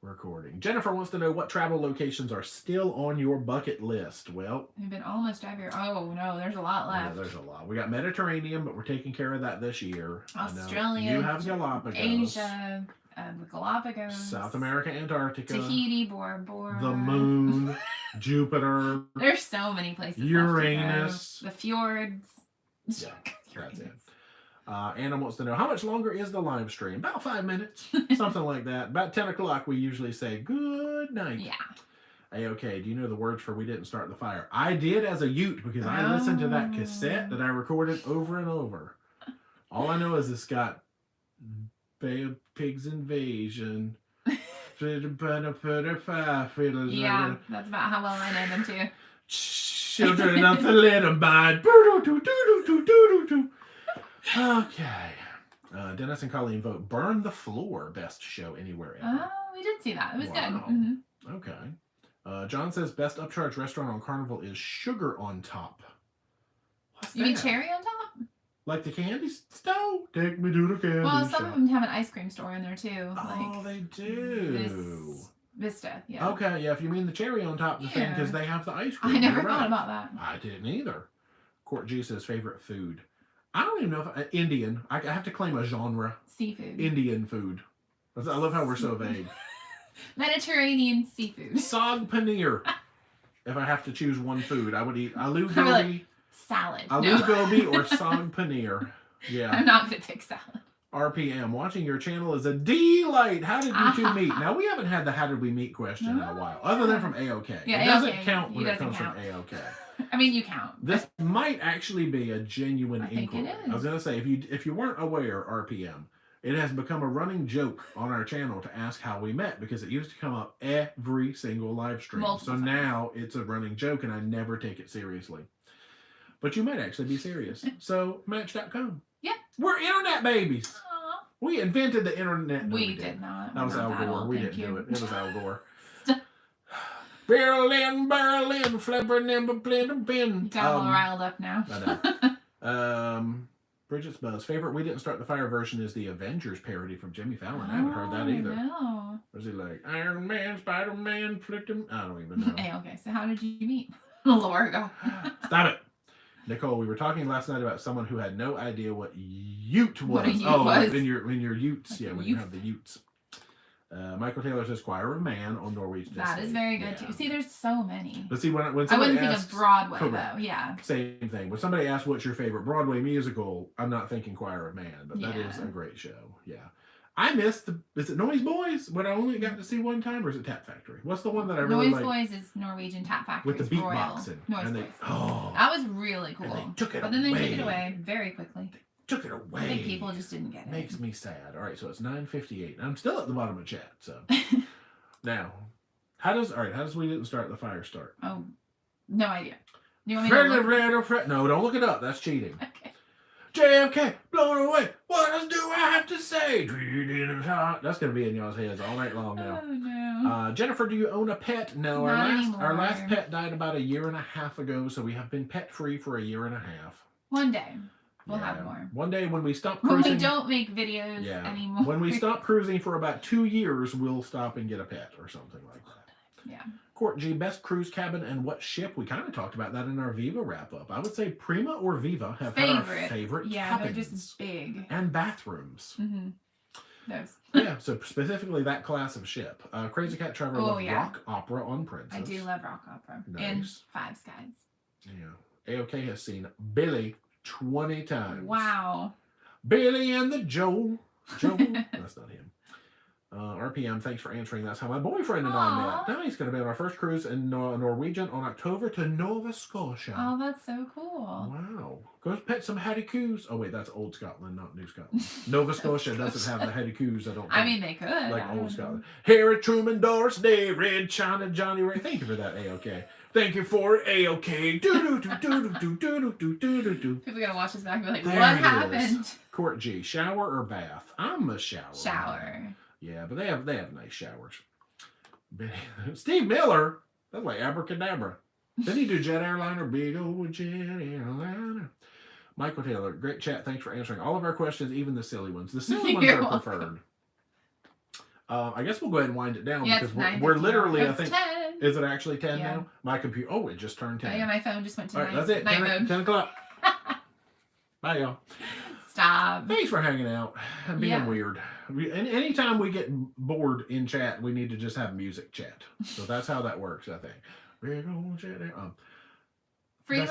recording. Jennifer wants to know what travel locations are still on your bucket list. Well, we've been almost everywhere. Oh, no, there's a lot left. Yeah, there's a lot. We got Mediterranean, but we're taking care of that this year. Australia. You have Galapagos. Asia. The Galapagos. South America, Antarctica. Tahiti, Bora Bora. The moon. Jupiter. There's so many places. Uranus. The fjords. Yeah, that's it. Anna wants to know, how much longer is the live stream? About 5 minutes. Something like that. About 10 o'clock, we usually say good night. Yeah. Okay, do you know the words for We Didn't Start the Fire? I did as a Ute because I listened to that cassette that I recorded over and over. All I know is it's got Bay of Pigs Invasion. Yeah, that's about how well I know them too. Children of the Little Mind. Okay. Dennis and Colleen vote Burn the Floor best show anywhere ever. Oh, we did see that. It was good. Mm-hmm. Okay. John says best upcharge restaurant on Carnival is Sugar on Top. What's you that? mean cherry on top? Like the candy store? Take me to the candy Well, some shop. of them have an ice cream store in there too. Oh, they do. Vista, yeah. Okay, yeah, if you mean the cherry on top, the thing, because they have the ice cream. I never thought about that. I didn't either. Court G says favorite food. I don't even know if Indian. I have to claim a genre. Seafood. Indian food. I love how we're so vague. Mediterranean seafood. Sag paneer. If I have to choose one food, I would eat aloo gobi. Salad. Aloo gobi or sag paneer. Yeah. I'm not going to pick salad. RPM, watching your channel is a delight. How did you two meet? Now, we haven't had the how did we meet question in a while, other than from AOK. Yeah, it doesn't count when it comes from AOK. I mean, you count. This might actually be a genuine inquiry. It is. I was going to say, if you weren't aware, RPM, it has become a running joke on our channel to ask how we met because it used to come up every single live stream. Multiple times. Now it's a running joke and I never take it seriously. But you might actually be serious. So, Match.com. Yeah. We're internet babies. Aww. We invented the internet. No, we did not. That was Al Gore. Old, We didn't you. do it. It was Al Gore. Berlin, flippin' and bin. You got all riled up now. I know. Bridget's Buzz. Favorite We Didn't Start the Fire version is the Avengers parody from Jimmy Fallon. I haven't heard that either. No. Was he like Iron Man, Spider-Man, flipped him? I don't even know. Hey, okay, so how did you meet? Laura, go. Stop it. Nicole, we were talking last night about someone who had no idea what Ute was. What a Ute was. In your Utes. Yeah, when you have the Utes. Michael Taylor says Choir of Man on Norwegian. That is very good too. See, there's so many. But see, when I somebody wouldn't asks, think of Broadway correct. though. Yeah. Same thing. When somebody asks what's your favorite Broadway musical, I'm not thinking Choir of Man, but that is a great show. Yeah. I missed is it Noise Boys? What I only got to see one time, or is it Tap Factory? What's the one that I really like? Noise Boys is Norwegian Tap Factory. With the beatboxing. Noise Boys. Oh. That was really cool. And they took it but then they away. took it away very quickly. Took it away. I think people just didn't get it. Makes me sad. All right, so it's 9:58. I'm still at the bottom of chat. So now, how does We Didn't Start the Fire start? Oh, no idea. You want me to look? No, don't look it up. That's cheating. Okay. JFK, blown away. What else do I have to say? That's going to be in y'all's heads all night long now. Oh, no. Jennifer, do you own a pet? No, Not our last anymore. pet died about 1.5 years ago, so we have been pet free for 1.5 years. One day, we'll have more. One day when we stop When cruising. we don't make videos anymore. When we stop cruising for about 2 years, we'll stop and get a pet or something like that. Yeah. Court G, best cruise cabin and what ship? We kind of talked about that in our Viva wrap-up. I would say Prima or Viva have had our favorite Yeah, cabins they're just big. and bathrooms. Mm-hmm. Those. Yeah, so specifically that class of ship. Crazy Cat Trevor loves rock opera on Princess. I do love rock opera. Nice. And Five Skies. Yeah. AOK has seen Billy 20 times. Wow. Billy and the Joe. That's not him. RPM, thanks for answering. That's how my boyfriend and I met. Now he's going to be on our first cruise in Norwegian on October to Nova Scotia. Oh, that's so cool. Wow. Go pet some haddoos. Oh, wait, that's Old Scotland, not New Scotland. Nova Scotia doesn't have the haddoos, I don't think. I mean, they could. Like Old Scotland. Harry Truman, Doris Day, Red China, Johnny Ray. Thank you for that, AOK. Thank you for AOK. People are going to watch this back and be like, what happened? Court G, shower or bath? I'm a shower. Shower. Yeah, but they have nice showers. Steve Miller, that's like abracadabra. Didn't he do jet airliner? Big old jet airliner. Michael Taylor, great chat. Thanks for answering all of our questions, even the silly ones. The silly ones are preferred. I guess we'll go ahead and wind it down because we're literally, I think, 10. Is it actually 10 now? My computer, it just turned 10. Oh, yeah, my phone just went to all right, that's it. night mode. 10 o'clock. Bye, y'all. Stop. Thanks for hanging out and being weird. Anytime we get bored in chat, we need to just have music chat. So that's how that works, I think. Freedom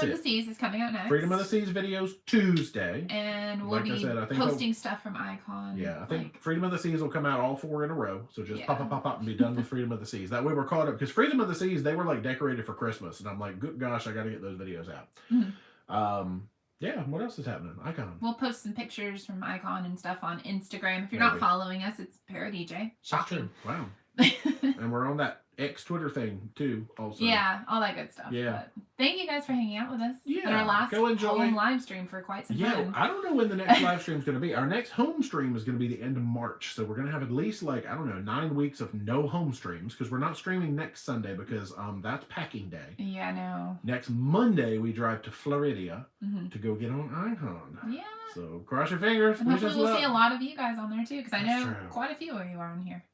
of the Seas is coming out next. Freedom of the Seas videos Tuesday. And we'll be posting stuff from Icon. Yeah, I think Freedom of the Seas will come out all 4 in a row. So just pop and be done with Freedom of the Seas. That way we're caught up. Because Freedom of the Seas, they were like decorated for Christmas. And I'm like, good gosh, I got to get those videos out. Mm-hmm. Yeah, what else is happening? Icon. We'll post some pictures from Icon and stuff on Instagram. If you're not following us, it's ParoDeeJay. Shocking. Wow. And we're on that X Twitter thing too, also. Yeah, all that good stuff. Yeah. But thank you guys for hanging out with us. Yeah. On our last home live stream for quite some time. Yeah, I don't know when the next live stream is going to be. Our next home stream is going to be the end of March. So we're going to have at least 9 weeks of no home streams because we're not streaming next Sunday because that's packing day. Yeah, I know. Next Monday we drive to Florida to go get on Icon. Yeah. So cross your fingers. And hopefully we'll see a lot of you guys on there too because I know quite a few of you are on here.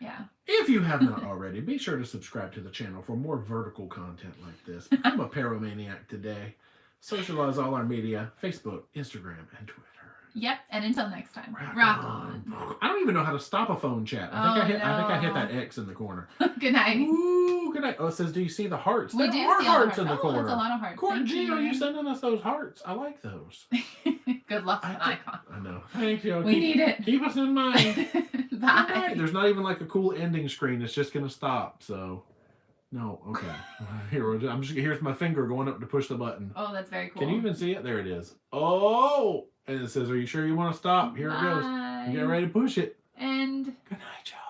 Yeah. If you have not already, be sure to subscribe to the channel for more vertical content like this. I'm a Paromaniac today. Socialize all our media, Facebook, Instagram, and Twitter. Yep, and until next time, rock on. I don't even know how to stop a phone chat. I think I hit that X in the corner. Good night. Ooh, good night. Oh, it says, do you see the hearts? We there do are see hearts in the corner. That's a lot of hearts. Court G, are you sending us those hearts? I like those. Good luck with Icon. I know. Thank you. We need it. Keep us in mind. Bye. Right. There's not even a cool ending screen. It's just going to stop. So, no. Okay. Here's my finger going up to push the button. Oh, that's very cool. Can you even see it? There it is. Oh! And it says, are you sure you want to stop? Here it goes. You get ready to push it. And good night, y'all.